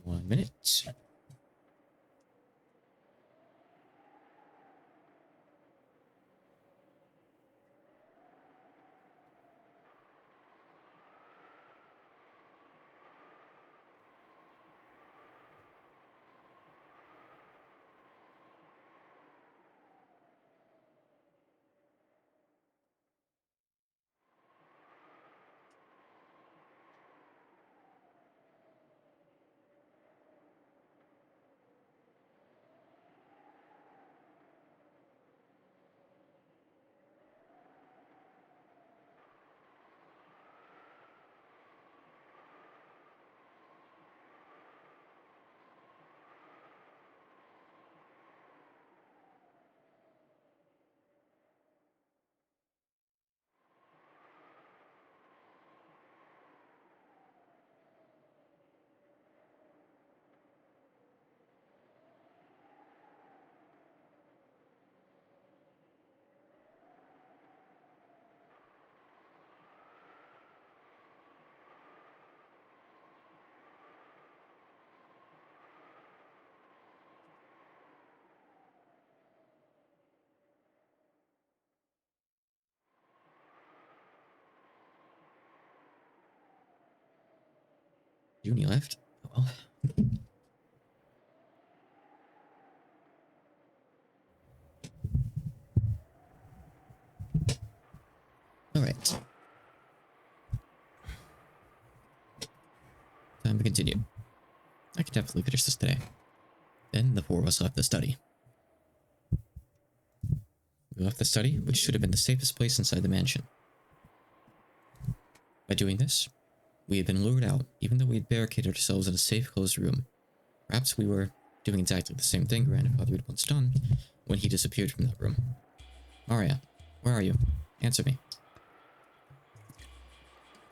1 minute. Junie left? Oh, well. Alright. Time to continue. I can definitely finish this today. Then the four of us left the study. We left the study, which should have been the safest place inside the mansion. By doing this, we had been lured out, even though we had barricaded ourselves in a safe, closed room. Perhaps we were doing exactly the same thing Grandfather had once done when he disappeared from that room. Maria, where are you? Answer me.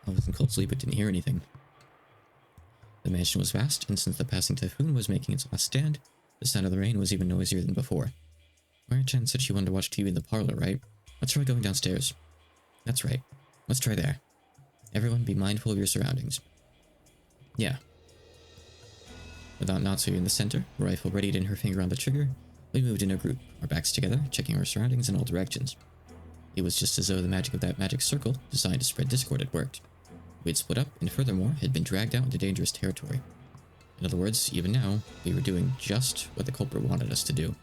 I listened closely but didn't hear anything. The mansion was vast, and since the passing typhoon was making its last stand, the sound of the rain was even noisier than before. Maria-chan said she wanted to watch TV in the parlor, right? Let's try going downstairs. That's right. Let's try there. Everyone be mindful of your surroundings. Yeah. Without Natsu in the center, rifle readied and her finger on the trigger, we moved in a group, our backs together, checking our surroundings in all directions. It was just as though the magic of that magic circle, designed to spread discord, had worked. We had split up, and furthermore, had been dragged out into dangerous territory. In other words, even now, we were doing just what the culprit wanted us to do.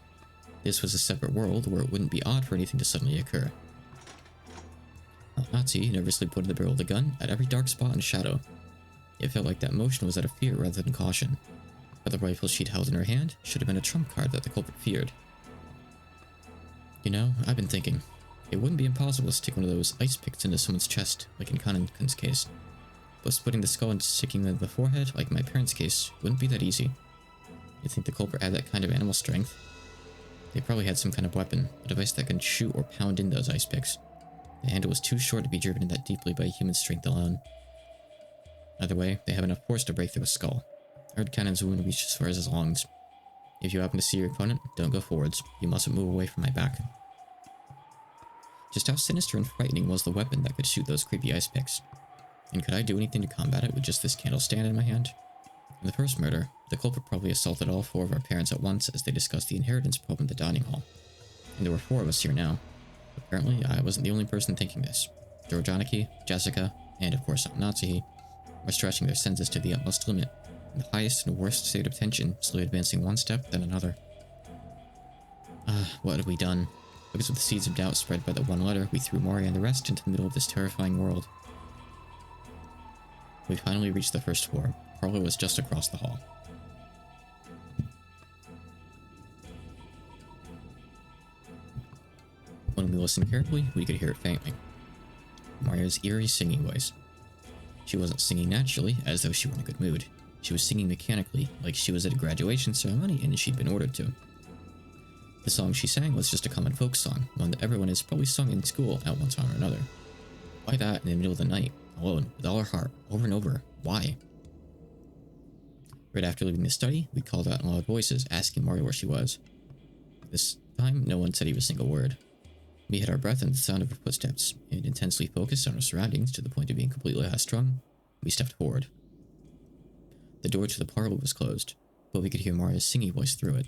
This was a separate world where it wouldn't be odd for anything to suddenly occur. Natsu nervously pointed the barrel of the gun at every dark spot and shadow. It felt like that motion was out of fear rather than caution. But the rifle she'd held in her hand should have been a trump card that the culprit feared. You know, I've been thinking, it wouldn't be impossible to stick one of those ice picks into someone's chest, like in Kanenkun's case. But splitting the skull and sticking it in the forehead, like in my parents' case, wouldn't be that easy. You'd think the culprit had that kind of animal strength. They probably had some kind of weapon, a device that can shoot or pound in those ice picks. The handle was too short to be driven in that deeply by human strength alone. Either way, they have enough force to break through a skull. I heard Kanen's wound reached as far as his lungs. If you happen to see your opponent, don't go forwards. You mustn't move away from my back. Just how sinister and frightening was the weapon that could shoot those creepy ice picks? And could I do anything to combat it with just this candle stand in my hand? In the first murder, the culprit probably assaulted all four of our parents at once as they discussed the inheritance problem in the dining hall. And there were four of us here now. Apparently, I wasn't the only person thinking this. Georgianiki, Jessica, and of course Natsuhi were stretching their senses to the utmost limit, in the highest and worst state of tension, slowly advancing one step, then another. What had we done? Because of the seeds of doubt spread by that one letter, we threw Mori and the rest into the middle of this terrifying world. We finally reached the first floor. Parlor was just across the hall. When we listened carefully, we could hear it faintly. Mario's eerie singing voice. She wasn't singing naturally, as though she were in a good mood. She was singing mechanically, like she was at a graduation ceremony and she'd been ordered to. The song she sang was just a common folk song, one that everyone has probably sung in school at one time or another. Why that in the middle of the night, alone, with all our heart, over and over? Why? Right after leaving the study, we called out in loud voices, asking Mario where she was. This time, no one said even a single word. We had our breath and the sound of her footsteps, and intensely focused on our surroundings to the point of being completely high-strung, we stepped forward. The door to the parlor was closed, but we could hear Maria's singing voice through it.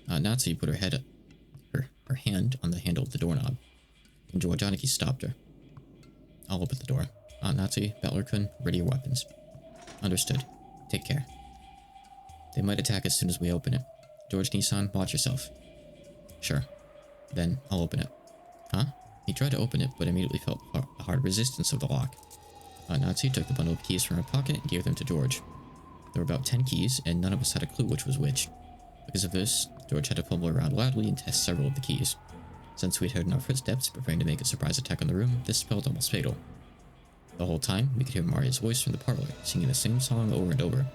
Natsu put her hand on the handle of the doorknob, and Georgianiki stopped her. I'll open the door. Natsu, Butler-kun, ready your weapons. Understood. Take care. They might attack as soon as we open it. George Nissan, watch yourself. Sure. Then, I'll open it. Huh? He tried to open it, but immediately felt a hard resistance of the lock. Natsu took the bundle of keys from her pocket and gave them to George. There were about 10 keys, and none of us had a clue which was which. Because of this, George had to fumble around loudly and test several of the keys. Since we'd heard our footsteps preparing to make a surprise attack on the room, this spelled almost fatal. The whole time, we could hear Maria's voice from the parlor, singing the same song over and over.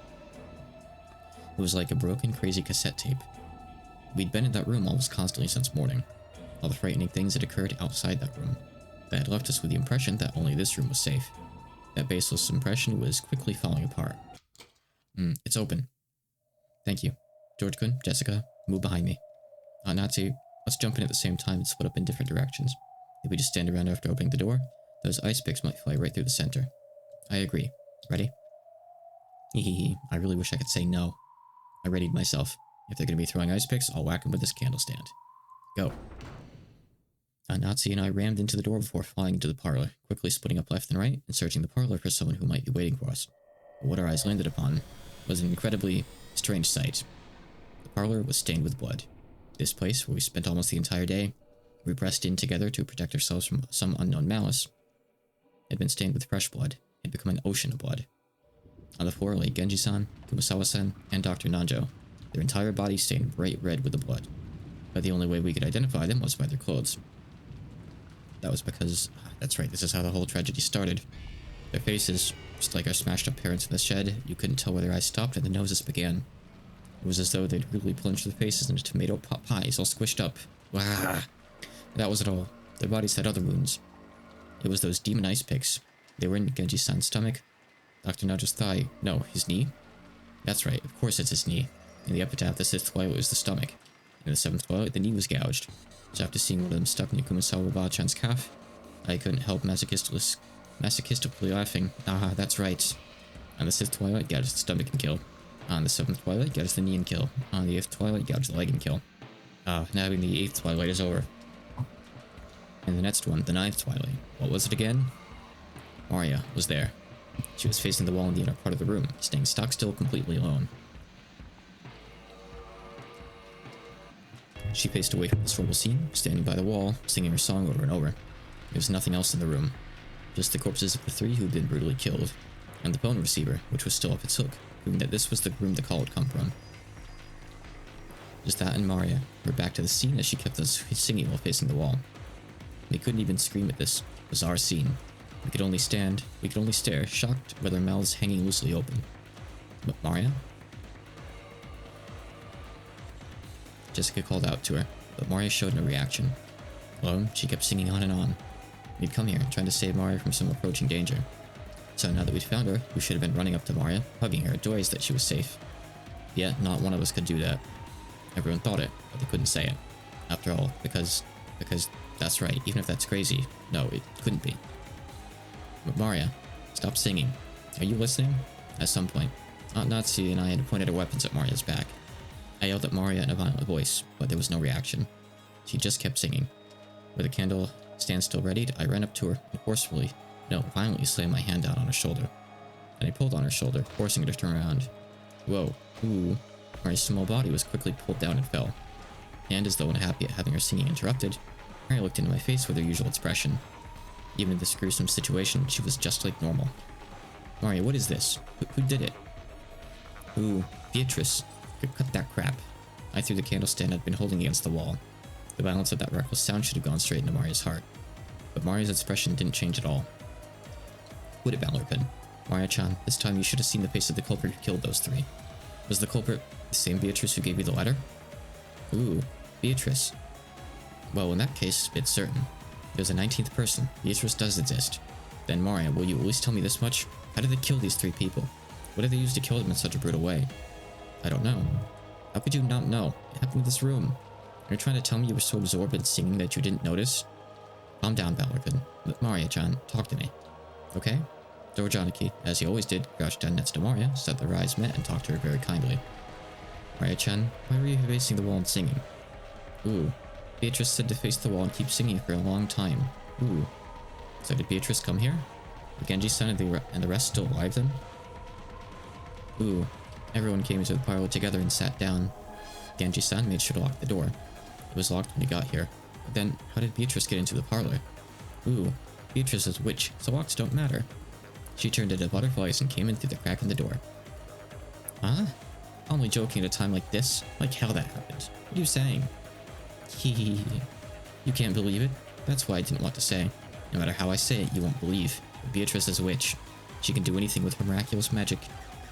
It was like a broken, crazy cassette tape. We'd been in that room almost constantly since morning. All the frightening things had occurred outside that room. That had left us with the impression that only this room was safe. That baseless impression was quickly falling apart. It's open. Thank you. George-kun, Jessica, move behind me. Natsu, let's jump in at the same time and split up in different directions. If we just stand around after opening the door, those ice picks might fly right through the center. I agree. Ready? Hehehe, I really wish I could say no. I readied myself. If they're going to be throwing ice picks, I'll whack them with this candle stand. Go. Natsu and I rammed into the door before flying into the parlor, quickly splitting up left and right and searching the parlor for someone who might be waiting for us. But what our eyes landed upon was an incredibly strange sight. The parlor was stained with blood. This place, where we spent almost the entire day, we pressed in together to protect ourselves from some unknown malice, had been stained with fresh blood. It had become an ocean of blood. On the floor lay Genji-san, Kumasawa-san, and Dr. Nanjo, their entire bodies stained bright red with the blood. But the only way we could identify them was by their clothes. That was because, that's right, this is how the whole tragedy started. Their faces, just like our smashed up parents in the shed, you couldn't tell where their eyes stopped and the noses began. It was as though they'd really plunged their faces into tomato pot pies, all squished up. Wah! That wasn't all. Their bodies had other wounds. It was those demon ice picks. They were in Genji-san's stomach, Dr. Nanjo's thigh, no, his knee? That's right, of course it's his knee. In the epitaph, the 6th twilight was the stomach. In the 7th twilight, the knee was gouged. So after seeing one of them stuck in Kumasawa Ba-chan's calf, I couldn't help masochistically laughing. Ah, that's right. On the 6th twilight, gouge the stomach and kill. On the 7th twilight, gouge the knee and kill. On the 8th twilight, gouge the leg and kill. Now the 8th twilight is over. And the next one, the 9th twilight. What was it again? Maria was there. She was facing the wall in the inner part of the room, staying stock still completely alone. She paced away from this horrible scene, standing by the wall, singing her song over and over. There was nothing else in the room. Just the corpses of the 3 who had been brutally killed, and the phone receiver, which was still up its hook, proving that this was the room the call had come from. Just that and Maria were back to the scene as she kept us singing while facing the wall. We couldn't even scream at this bizarre scene. We could only stare, shocked with our mouths hanging loosely open. But Maria? Jessica called out to her, but Maria showed no reaction. Alone, she kept singing on and on. We'd come here, trying to save Maria from some approaching danger. So now that we'd found her, we should have been running up to Maria, hugging her, joyous that she was safe. Yet, not one of us could do that. Everyone thought it, but they couldn't say it. After all, because that's right, even if that's crazy, no, it couldn't be. But Maria, stop singing. Are you listening? At some point, Aunt Natsu and I had pointed our weapons at Maria's back. I yelled at Maria in a violent voice, but there was no reaction. She just kept singing. With a candle stand still readied, I ran up to her and violently slammed my hand down on her shoulder. And I pulled on her shoulder, forcing her to turn around. Whoa, ooh. Maria's small body was quickly pulled down and fell. And as though unhappy at having her singing interrupted, Maria looked into my face with her usual expression. Even in this gruesome situation, she was just like normal. Maria, what is this? Who did it? Ooh, Beatrice. Cut that crap. I threw the candle stand I'd been holding against the wall. The violence of that reckless sound should have gone straight into Maria's heart. But Maria's expression didn't change at all. Quit it, Valorpin. Maria-chan, this time you should have seen the face of the culprit who killed those 3. Was the culprit the same Beatrice who gave you the letter? Ooh, Beatrice. Well, in that case, it's certain. There's a 19th person. Beatrice does exist. Then Maria, will you at least tell me this much? How did they kill these 3 people? What did they use to kill them in such a brutal way? I don't know. How could you not know? It happened in this room. Are you trying to tell me you were so absorbed in singing that you didn't notice? Calm down, Valorpin. Let Maria-chan talk to me. Okay? Dorojaniki, as he always did, crouched down next to Maria, so that their eyes met and talked to her very kindly. Maria-chan, why were you facing the wall and singing? Ooh. Beatrice said to face the wall and keep singing for a long time. Ooh. So did Beatrice come here? Were Genji-san and the rest still alive then? Ooh. Everyone came into the parlor together and sat down. Genji-san made sure to lock the door. It was locked when he got here. But then, how did Beatrice get into the parlor? Ooh. Beatrice is a witch, so locks don't matter. She turned into butterflies and came in through the crack in the door. Huh? Only joking at a time like this? Like how that happened. What are you saying? Hee. You can't believe it? That's why I didn't want to say. No matter how I say it, you won't believe. But Beatrice is a witch. She can do anything with her miraculous magic.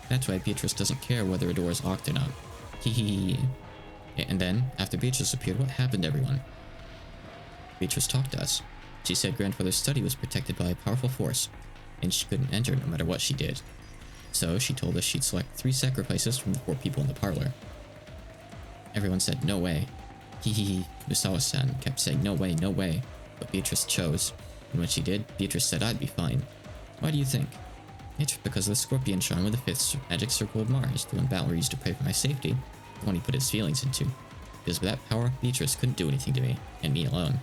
That's why Beatrice doesn't care whether a door is locked or not. Hee. And then, after Beatrice appeared, what happened to everyone? Beatrice talked to us. She said grandfather's study was protected by a powerful force, and she couldn't enter no matter what she did. So she told us she'd select 3 sacrifices from the 4 people in the parlor. Everyone said, no way. Misawa-san kept saying, no way, no way. But Beatrice chose. And when she did, Beatrice said I'd be fine. Why do you think? It's because of the scorpion charm with the 5th magic circle of Mars, the one Balor used to pray for my safety, the one he put his feelings into. Because with that power, Beatrice couldn't do anything to me, and me alone.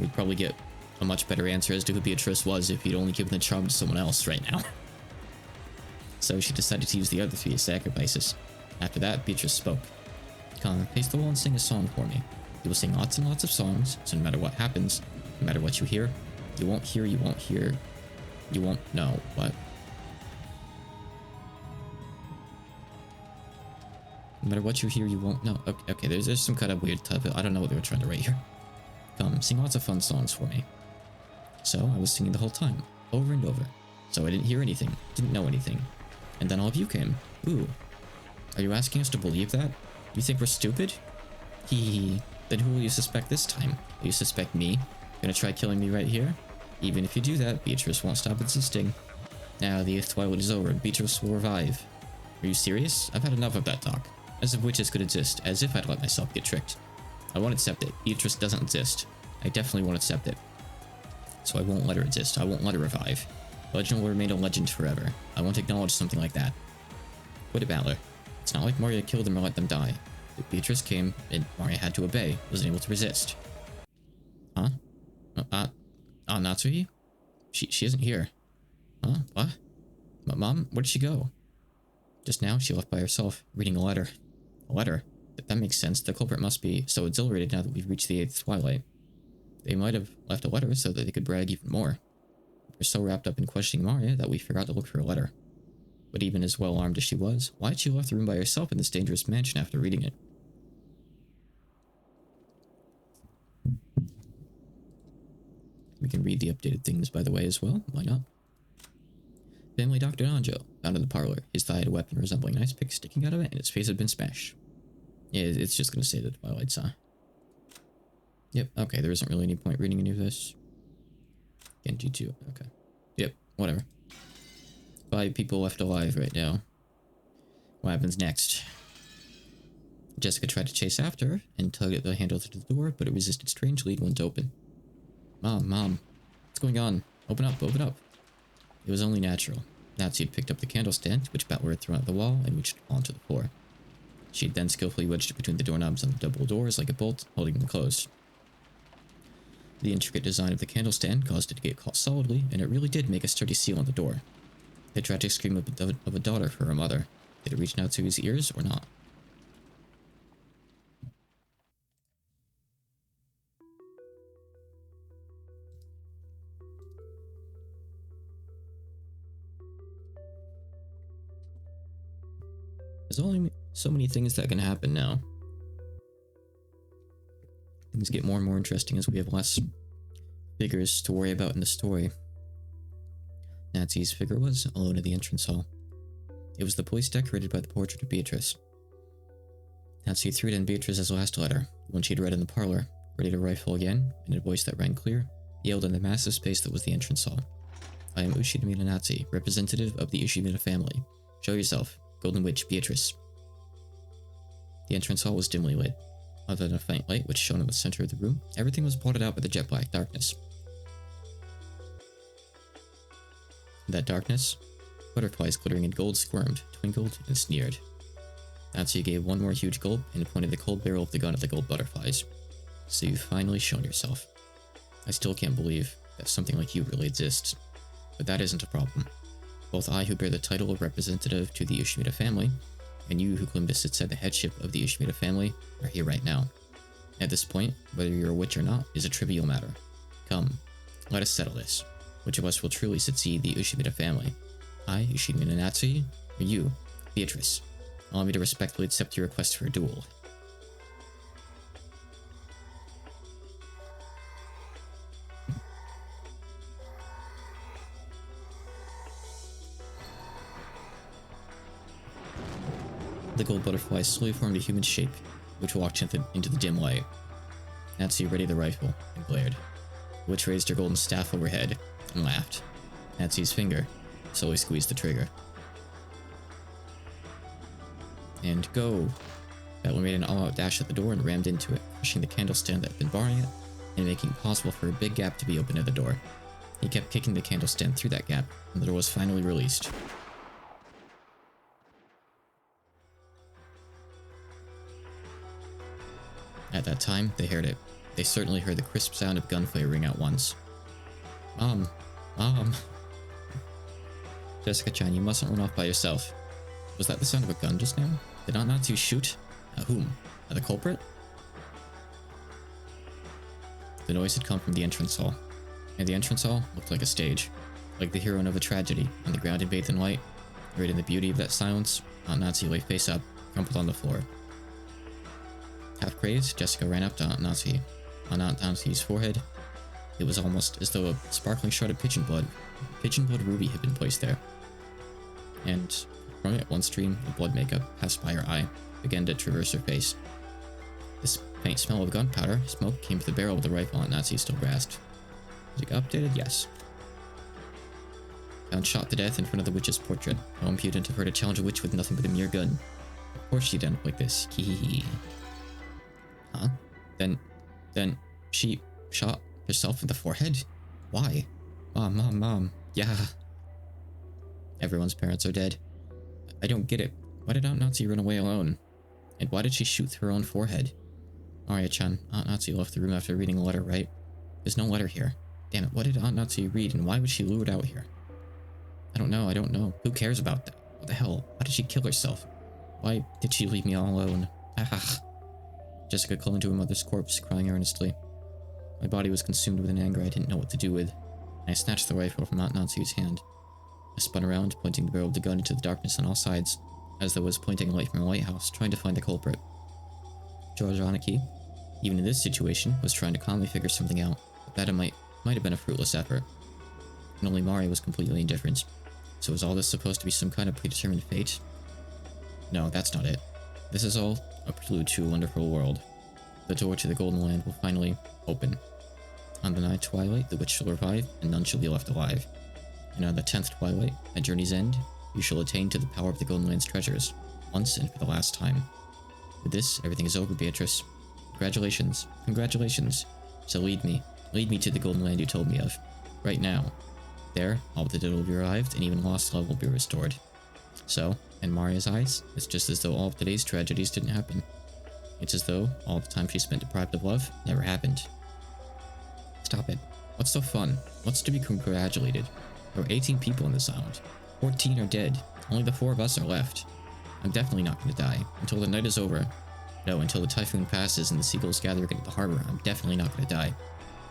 We'd probably get a much better answer as to who Beatrice was if he'd only given the charm to someone else right now. So she decided to use the other 3 as sacrifices. After that, Beatrice spoke. Come, face the wall and sing a song for me. You will sing lots and lots of songs, so no matter what happens, no matter what you hear, you won't know what. No matter what you hear, you won't know. Okay, there's some kind of weird type of, I don't know what they were trying to write here. Come, sing lots of fun songs for me. So I was singing the whole time, over and over. So I didn't hear anything, didn't know anything. And then all of you came. Ooh. Are you asking us to believe that? You think we're stupid? Hee. Then who will you suspect this time? Will you suspect me? Gonna try killing me right here? Even if you do that, Beatrice won't stop insisting. Now the 8th twilight is over, Beatrice will revive. Are you serious? I've had enough of that talk. As if witches could exist, as if I'd let myself get tricked. I won't accept it. Beatrice doesn't exist. I definitely won't accept it. So I won't let her exist. I won't let her revive. Legend will remain a legend forever. I won't acknowledge something like that. Quit it, Valor. It's not like Maria killed them or let them die. Beatrice came, and Maria had to obey, wasn't able to resist. Huh? Natsuhi? She isn't here. Huh? What? Mom? Where did she go? Just now, she left by herself, reading a letter. A letter? That makes sense. The culprit must be so exhilarated now that we've reached the 8th twilight. They might have left a letter so that they could brag even more. We're so wrapped up in questioning Maria that we forgot to look for a letter. But even as well armed as she was, why had she left the room by herself in this dangerous mansion after reading it? We can read the updated things, by the way, as well. Why not? Family Dr. Nanjo, found in the parlor. His thigh had a weapon resembling an ice pick sticking out of it, and his face had been smashed. Yeah, it's just going to say the Twilight Saw. Yep, okay, there isn't really any point reading any of this. Genji 2, okay. Yep, whatever. 5 people left alive right now. What happens next? Jessica tried to chase after her and tug at the handle to the door, but it resisted strangely and went open. Mom, what's going on? Open up, open up. It was only natural. Natsu had picked up the candle stand, which Battler had thrown at the wall, and reached onto the floor. She had then skillfully wedged it between the doorknobs on the double doors like a bolt, holding them closed. The intricate design of the candle stand caused it to get caught solidly, and it really did make a sturdy seal on the door. The tragic scream of a daughter for her mother. Did it reach Natsu's ears or not? There's only so many things that can happen now. Things get more and more interesting as we have less figures to worry about in the story. Natsu's figure was alone in the entrance hall. It was the place decorated by the portrait of Beatrice. Natsu threw it in Beatrice's last letter, one she'd read in the parlor, ready to rifle again, in a voice that rang clear, yelled in the massive space that was the entrance hall. I am Ushimina Natsu, representative of the Ushimina family. Show yourself, Golden Witch Beatrice. The entrance hall was dimly lit. Other than a faint light which shone in the center of the room, everything was blotted out by the jet black darkness. In that darkness, butterflies glittering in gold squirmed, twinkled, and sneered. Natsu gave one more huge gulp and pointed the cold barrel of the gun at the gold butterflies. So you've finally shown yourself. I still can't believe that something like you really exists. But that isn't a problem. Both I, who bear the title of representative to the Ushimita family, and you, who claim to sit at the headship of the Ushimita family, are here right now. At this point, whether you're a witch or not is a trivial matter. Come, let us settle this. Which of us will truly succeed the Ushimita family? I, Ushimina Natsu, or you, Beatrice? Allow me to respectfully accept your request for a duel. The gold butterfly slowly formed a human shape, which walked into the dim light. Natsu readied the rifle and glared. The witch raised her golden staff overhead and laughed. Natsu's finger slowly squeezed the trigger. And go! Battler made an all-out dash at the door and rammed into it, crushing the candle stand that had been barring it, and making it possible for a big gap to be opened at the door. He kept kicking the candle stand through that gap, and the door was finally released. At that time, they heard it. They certainly heard the crisp sound of gunfire ring out once. Mom. Mom. Jessica-chan, you mustn't run off by yourself. Was that the sound of a gun just now? Did Aunt Natsu shoot? At whom? At the culprit? The noise had come from the entrance hall. And the entrance hall looked like a stage. Like the heroine of a tragedy, on the ground and bathed in light. Right in the beauty of that silence, Aunt Natsu lay face up, crumpled on the floor. Half crazed, Jessica ran up to Aunt Natsu. On Aunt Natsu's forehead, it was almost as though a sparkling shard of pigeon blood ruby had been placed there. And from it, one stream of blood makeup passed by her eye, began to traverse her face. This faint smell of gunpowder smoke came from the barrel of the rifle Aunt Natsu still grasped. Was it updated? Yes. Found shot to death in front of the witch's portrait. How impudent of her to challenge a witch with nothing but a mere gun. Of course she'd end up like this. Hehehe. Huh? Then she shot herself in the forehead? Why? Mom. Yeah. Everyone's parents are dead. I don't get it. Why did Aunt Natsu run away alone? And why did she shoot through her own forehead? Maria-chan, Aunt Natsu left the room after reading a letter, right? There's no letter here. Damn it, what did Aunt Natsu read and why was she lured out here? I don't know. Who cares about that? What the hell? Why did she kill herself? Why did she leave me all alone? Ah. Jessica clung to her mother's corpse, crying earnestly. My body was consumed with an anger I didn't know what to do with, and I snatched the rifle from Aunt Natsu's hand. I spun around, pointing the barrel of the gun into the darkness on all sides, as though I was pointing a light from a lighthouse, trying to find the culprit. George Aniki, even in this situation, was trying to calmly figure something out, but that it might have been a fruitless effort. And only Mari was completely indifferent. So was all this supposed to be some kind of predetermined fate? No, that's not it. This is all a prelude to a wonderful world. The door to the Golden Land will finally open. On the 9th twilight, the witch shall revive, and none shall be left alive. And on the 10th twilight, at journey's end, you shall attain to the power of the Golden Land's treasures, once and for the last time. With this, everything is over, Beatrice. Congratulations. So lead me to the Golden Land you told me of. Right now. There, all but the dead will be revived, and even lost love will be restored. So, in Maria's eyes, it's just as though all of today's tragedies didn't happen. It's as though all the time she spent deprived of love never happened. Stop it. What's so fun? What's to be congratulated? There are 18 people in this island. 14 are dead. Only the 4 of us are left. I'm definitely not going to die. Until the night is over. No, until the typhoon passes and the seagulls gather again at the harbor, I'm definitely not going to die.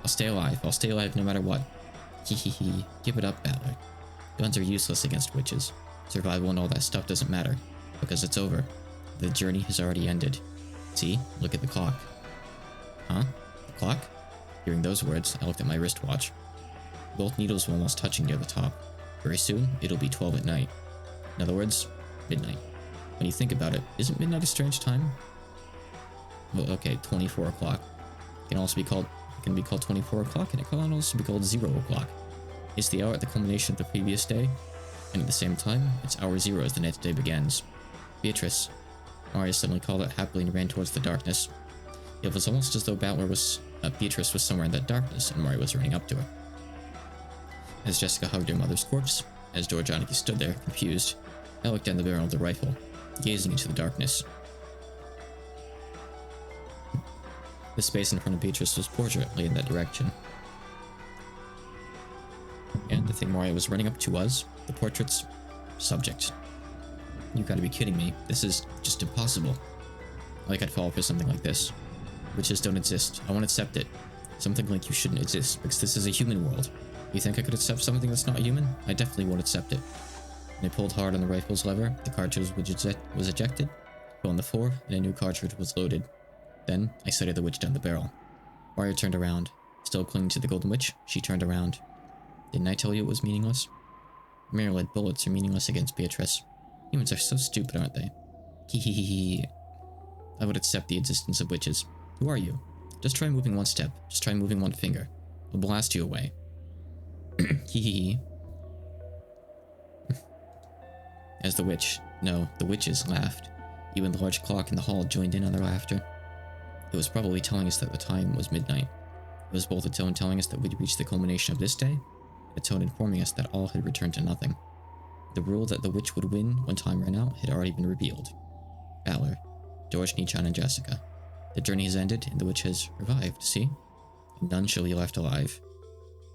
I'll stay alive no matter what. Hehehe. Give it up, Battler. Guns are useless against witches. Survival and all that stuff doesn't matter. Because it's over. The journey has already ended. See? Look at the clock. Huh? The clock? Hearing those words, I looked at my wristwatch. Both needles were almost touching near the top. Very soon, it'll be 12 at night. In other words, midnight. When you think about it, isn't midnight a strange time? Well, okay, 24 o'clock. It can be called 24 o'clock, and it can also be called 0 o'clock. It's the hour at the culmination of the previous day, and at the same time, it's hour 0 as the next day begins. Beatrice. Maria suddenly called out happily and ran towards the darkness. It was almost as though Beatrice was somewhere in that darkness, and Maria was running up to her. As Jessica hugged her mother's corpse, as George Aniki stood there, confused, I looked down the barrel of the rifle, gazing into the darkness. The space in front of Beatrice's portrait lay in that direction. And the thing Maria was running up to was the portrait's subject. You gotta be kidding me. This is just impossible. Like I'd fall for something like this. Witches don't exist. I won't accept it. Something like you shouldn't exist, because this is a human world. You think I could accept something that's not human? I definitely won't accept it. When I pulled hard on the rifle's lever, the cartridge was ejected, fell on the floor, and a new cartridge was loaded. Then, I sighted the witch down the barrel. Maria turned around. Still clinging to the golden witch, she turned around. Didn't I tell you it was meaningless? Mere lead bullets are meaningless against Beatrice. Humans are so stupid, aren't they? Hehehe. I would accept the existence of witches. Who are you? Just try moving one step. Just try moving one finger. I'll blast you away. Hehehe. As the witches laughed. Even the large clock in the hall joined in on their laughter. It was probably telling us that the time was midnight. It was both a tone telling us that we'd reached the culmination of this day, and a tone informing us that all had returned to nothing. The rule that the witch would win when time ran out had already been revealed. Battler, George, Nichan, and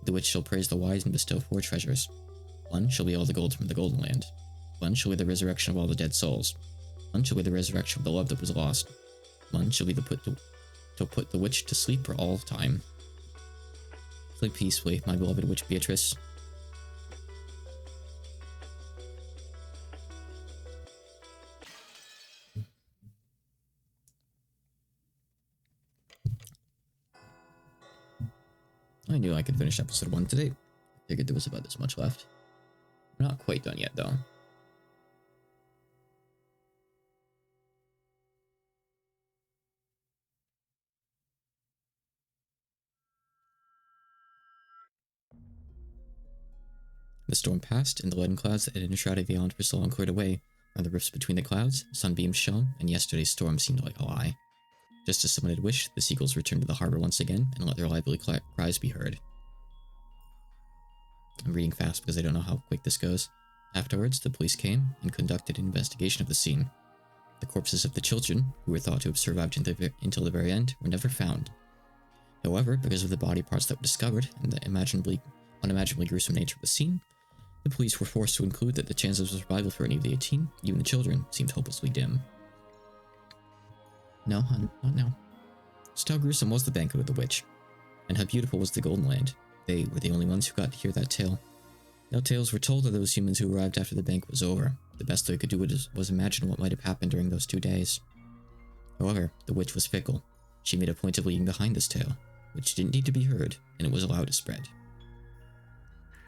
The witch shall praise the wise and bestow 4 treasures. 1 shall be all the gold from the Golden Land. 1 shall be the resurrection of all the dead souls. 1 shall be the resurrection of the love that was lost. 1 shall be to put the witch to sleep for all time. Sleep peacefully, my beloved witch Beatrice. I knew I could finish episode 1 today. Figured there was about this much left. We're not quite done yet, though. The storm passed, and the leaden clouds that had enshrouded the island for so long cleared away. On the rifts between the clouds, sunbeams shone, and yesterday's storm seemed like a lie. Just as someone had wished, the seagulls returned to the harbor once again and let their lively cries be heard. I'm reading fast because I don't know how quick this goes. Afterwards, the police came and conducted an investigation of the scene. The corpses of the children, who were thought to have survived until the very end, were never found. However, because of the body parts that were discovered and the unimaginably gruesome nature of the scene, the police were forced to conclude that the chances of survival for any of the 18, even the children, seemed hopelessly dim. No, hon, not now. Just how gruesome was the banquet of the witch, and how beautiful was the Golden Land. They were the only ones who got to hear that tale. No tales were told of those humans who arrived after the banquet was over. The best they could do was imagine what might have happened during those 2 days. However, the witch was fickle. She made a point of leaving behind this tale, which didn't need to be heard, and it was allowed to spread.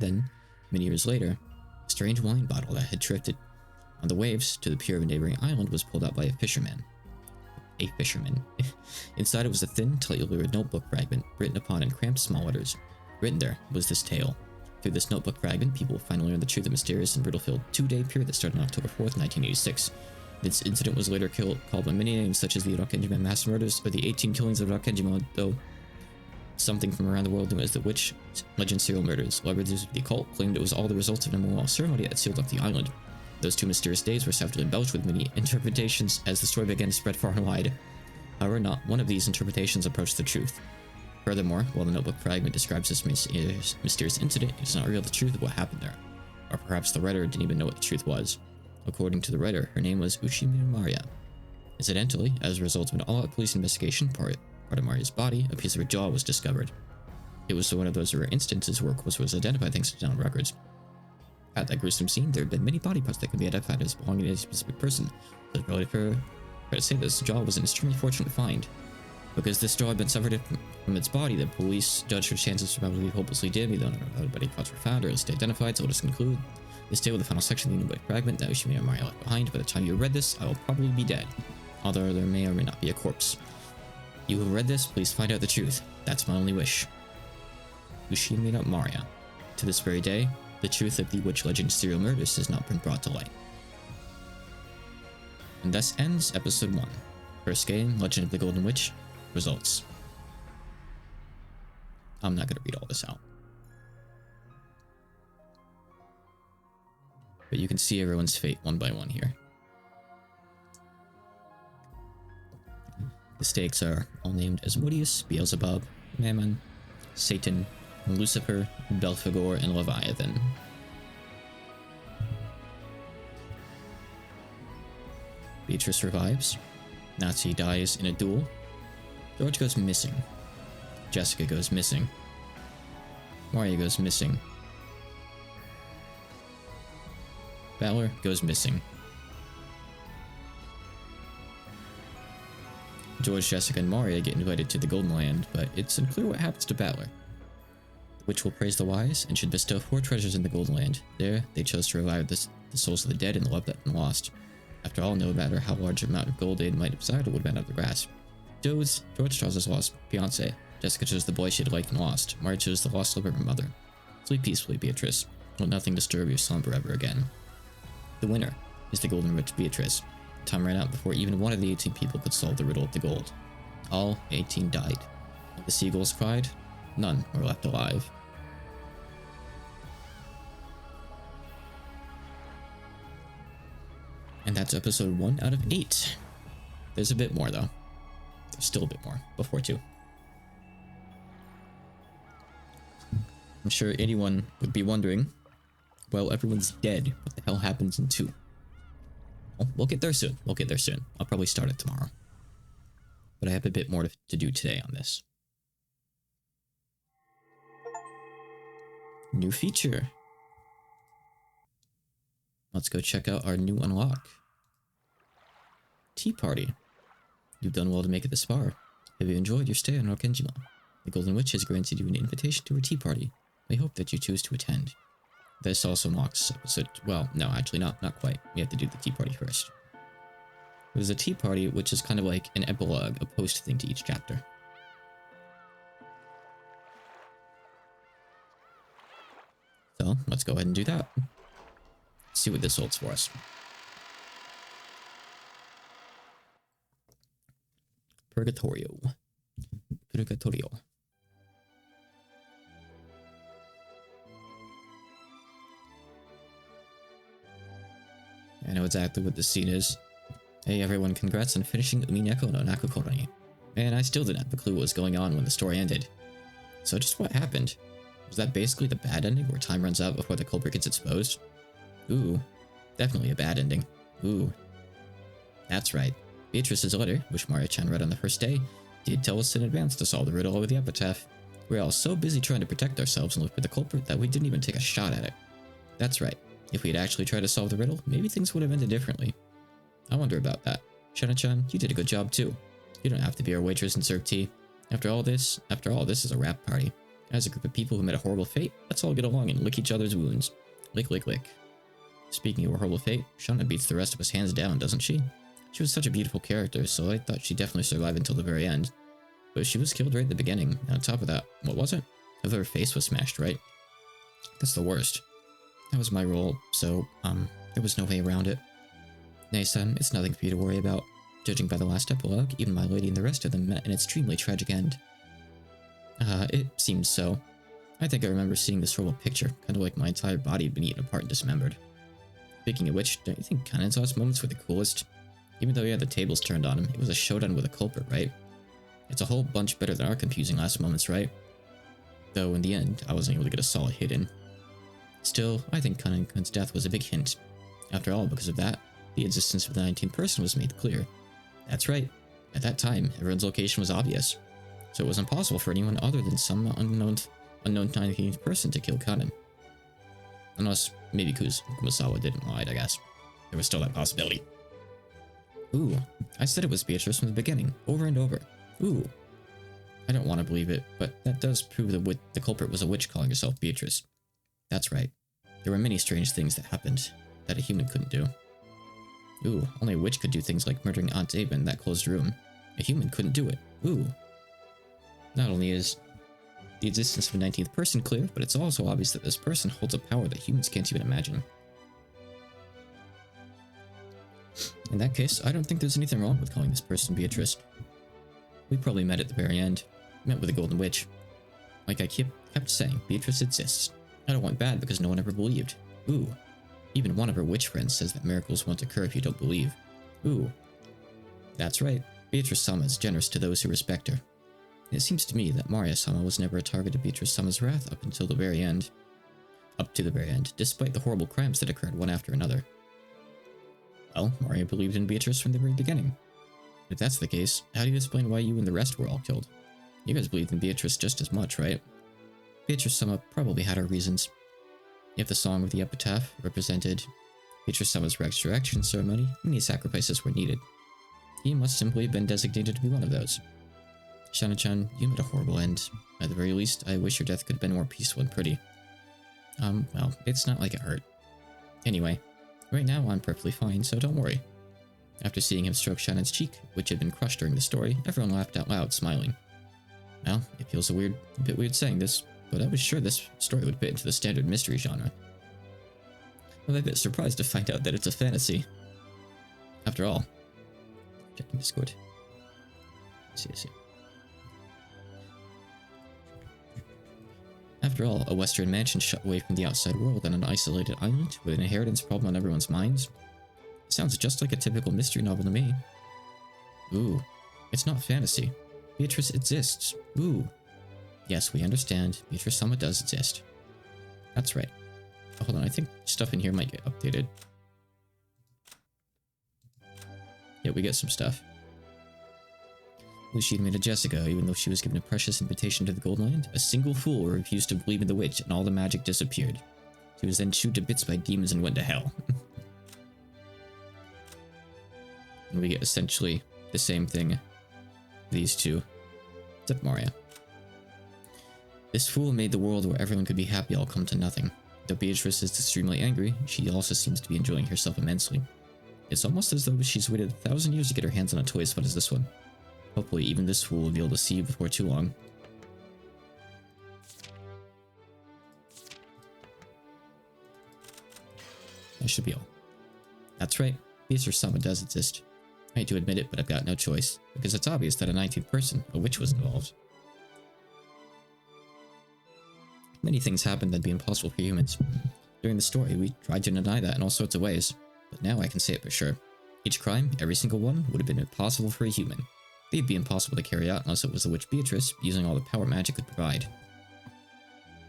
Then, many years later, a strange wine bottle that had drifted on the waves to the pier of a neighboring island was pulled out by a fisherman. Inside it was a thin, tightly lured notebook fragment, written upon in cramped small letters. Written there was this tale. Through this notebook fragment, people finally learned the truth of the mysterious and riddle-filled 2-day pier that started on October 4th, 1986. This incident was later called by many names, such as the Urakenjima mass murders or the 18 killings of Urakenjima, though something from around the world knew as the witch legend serial murders. Celebrities of the occult claimed it was all the result of an immoral ceremony that sealed off the island. Those 2 mysterious days were savagely embellished with many interpretations as the story began to spread far and wide. However, not one of these interpretations approached the truth. Furthermore, while the notebook fragment describes this mysterious incident, it does not reveal the truth of what happened there. Or perhaps the writer didn't even know what the truth was. According to the writer, her name was Ushimi Maria. Incidentally, as a result of an all-out police investigation, part of Maria's body, a piece of her jaw was discovered. It was one of those rare instances where Quos was identified thanks to town records. At that gruesome scene, there had been many body parts that could be identified as belonging to a specific person, so it's really fair to say this jaw was an extremely fortunate find. Because this jaw had been severed from its body, the police judged her chances of survival to be hopelessly dim, even though no body parts were found or at least identified, so let us conclude. This tale with the final section of the notebook fragment that Ushimi and Maria left behind. By the time you read this, I will probably be dead, although there may or may not be a corpse. You who read this, please find out the truth. That's my only wish. Ushimi no Maria. To this very day, the truth of the witch legend serial murders has not been brought to light. And thus ends episode 1. First game, Legend of the Golden Witch, results. I'm not going to read all this out. But you can see everyone's fate one by one here. The stakes are all named Asmodeus, Beelzebub, Mammon, Satan, Lucifer, Belphegor, and Leviathan. Beatrice survives. Nazi dies in a duel. George goes missing. Jessica goes missing. Maria goes missing. Balor goes missing. George, Jessica, and Maria get invited to the Golden Land, but it's unclear what happens to Balor. The witch will praise the wise and should bestow 4 treasures in the Golden Land. There, they chose to revive the souls of the dead and the love that had been lost. After all, no matter how large amount of gold they might have desired, it would have been out of their grasp. George chose his lost fiancé. Jessica chose the boy she had liked and lost. Maria chose the lost love of her mother. Sleep peacefully, Beatrice. Let nothing disturb your slumber ever again. The winner is the Golden Witch Beatrice. Time ran out before even one of the 18 people could solve the riddle of the gold. All 18 died. The seagulls cried. None were left alive. And that's episode 1 out of 8. There's a bit more though. There's still a bit more before 2. I'm sure anyone would be wondering, well, everyone's dead. What the hell happens in 2? Well, we'll get there soon. We'll get there soon. I'll probably start it tomorrow. But I have a bit more to do today on this. New feature. Let's go check out our new unlock. Tea party. You've done well to make it this far. Have you enjoyed your stay on Rokenjima? The Golden Witch has granted you an invitation to her tea party. We hope that you choose to attend. This also marks episode... Well, no, actually not quite. We have to do the tea party first. There's a tea party, which is kind of like an epilogue, a post thing to each chapter. So, let's go ahead and do that. See what this holds for us. Purgatorio. Purgatorio. I know exactly what this scene is. Hey everyone, congrats on finishing Umineko no Naku Koro. Man, I still didn't have a clue what was going on when the story ended. So just what happened? Was that basically the bad ending where time runs out before the culprit gets exposed? Ooh, definitely a bad ending. Ooh. That's right. Beatrice's letter, which Maria-chan read on the first day, did tell us in advance to solve the riddle of the epitaph. We were all so busy trying to protect ourselves and look for the culprit that we didn't even take a shot at it. That's right. If we had actually tried to solve the riddle, maybe things would have ended differently. I wonder about that. Shana-chan, you did a good job too. You don't have to be our waitress and serve tea. After all, this is a rap party. As a group of people who met a horrible fate, let's all get along and lick each other's wounds. Lick, lick, lick. Speaking of a horrible fate, Shana beats the rest of us hands down, doesn't she? She was such a beautiful character, so I thought she'd definitely survive until the very end. But she was killed right at the beginning, and on top of that, what was it? Her face was smashed, right? That's the worst. That was my role, so, there was no way around it. Nay-san, it's nothing for you to worry about. Judging by the last epilogue, even my lady and the rest of them met an extremely tragic end. It seems so. I think I remember seeing this horrible picture, kind of like my entire body had been eaten apart and dismembered. Speaking of which, don't you think Kanen's last moments were the coolest? Even though he had the tables turned on him, it was a showdown with a culprit, right? It's a whole bunch better than our confusing last moments, right? Though in the end, I wasn't able to get a solid hit in. Still, I think Kanen's death was a big hint. After all, because of that, the existence of the 19th person was made clear. That's right. At that time, everyone's location was obvious. So it was impossible for anyone other than some unknown 19th person to kill Kanen. Unless maybe Kumasawa didn't lie, I guess. There was still that possibility. Ooh, I said it was Beatrice from the beginning, over and over. Ooh. I don't want to believe it, but that does prove that the culprit was a witch calling herself Beatrice. That's right. There were many strange things that happened that a human couldn't do. Ooh, only a witch could do things like murdering Aunt Ava in that closed room. A human couldn't do it. Ooh. Not only is the existence of a 19th person clear, but it's also obvious that this person holds a power that humans can't even imagine. In that case, I don't think there's anything wrong with calling this person Beatrice. We probably met at the very end. Met with the Golden Witch. Like I kept saying, Beatrice exists. I don't want bad because no one ever believed. Ooh. Even one of her witch friends says that miracles won't occur if you don't believe. Ooh. That's right. Beatrice-sama is generous to those who respect her. It seems to me that Maria-sama was never a target of Beatrice-sama's wrath up until the very end. Up to the very end, despite the horrible crimes that occurred one after another. Well, Maria believed in Beatrice from the very beginning. If that's the case, how do you explain why you and the rest were all killed? You guys believed in Beatrice just as much, right? Beatrice-sama probably had her reasons. If the song of the epitaph represented Beatrice-sama's resurrection ceremony, many sacrifices were needed. He must simply have been designated to be one of those. Shana-chan, you met a horrible end. At the very least, I wish your death could have been more peaceful and pretty. Well, it's not like it hurt. Anyway, right now I'm perfectly fine, so don't worry. After seeing him stroke Shannon's cheek, which had been crushed during the story, everyone laughed out loud, smiling. Well, it feels a bit weird saying this, but I was sure this story would fit into the standard mystery genre. I'm a bit surprised to find out that it's a fantasy. After all, checking Discord. I see. After all, a Western mansion shut away from the outside world on an isolated island with an inheritance problem on everyone's minds. Sounds just like a typical mystery novel to me. Ooh, it's not fantasy. Beatrice exists. Ooh. Yes, we understand. Beatrice-sama does exist. That's right. Oh, hold on, I think stuff in here might get updated. Yeah, we get some stuff. She admitted Jessica, even though she was given a precious invitation to the Golden Land. A single fool refused to believe in the witch, and all the magic disappeared. She was then chewed to bits by demons and went to hell. And we get essentially the same thing. These two. Except Maria. This fool made the world where everyone could be happy all come to nothing. Though Beatrice is extremely angry, she also seems to be enjoying herself immensely. It's almost as though she's waited 1,000 years to get her hands on a toy as fun as this one. Hopefully even this fool will be able to see before too long. That should be all. That's right, Beatrice Sama does exist. I hate to admit it, but I've got no choice, because it's obvious that a 19th person, a witch, was involved. Many things happened that'd be impossible for humans. During the story, we tried to deny that in all sorts of ways, but now I can say it for sure. Each crime, every single one, would have been impossible for a human. They'd be impossible to carry out unless it was the witch Beatrice, using all the power magic could provide.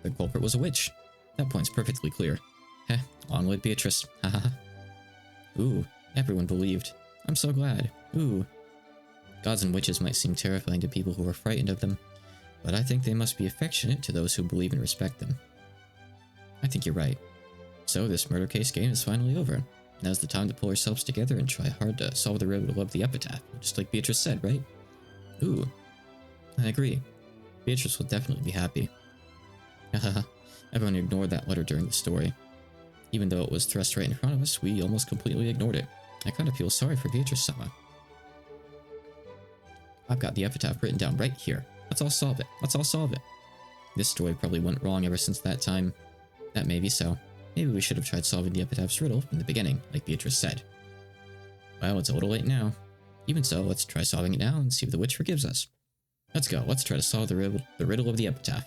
The culprit was a witch. That point's perfectly clear. Heh, long live Beatrice, haha. Ooh, everyone believed. I'm so glad. Ooh. Gods and witches might seem terrifying to people who are frightened of them, but I think they must be affectionate to those who believe and respect them. I think you're right. So this murder case game is finally over. Now's the time to pull ourselves together and try hard to solve the riddle of the epitaph, just like Beatrice said, right? Ooh, I agree. Beatrice will definitely be happy. Haha, everyone ignored that letter during the story. Even though it was thrust right in front of us, we almost completely ignored it. I kind of feel sorry for Beatrice-sama. I've got the epitaph written down right here. Let's all solve it. Let's all solve it. This story probably went wrong ever since that time. That may be so. Maybe we should have tried solving the epitaph's riddle from the beginning, like Beatrice said. Well, it's a little late now. Even so, let's try solving it now and see if the witch forgives us. Let's go. Let's try to solve the riddle of the epitaph.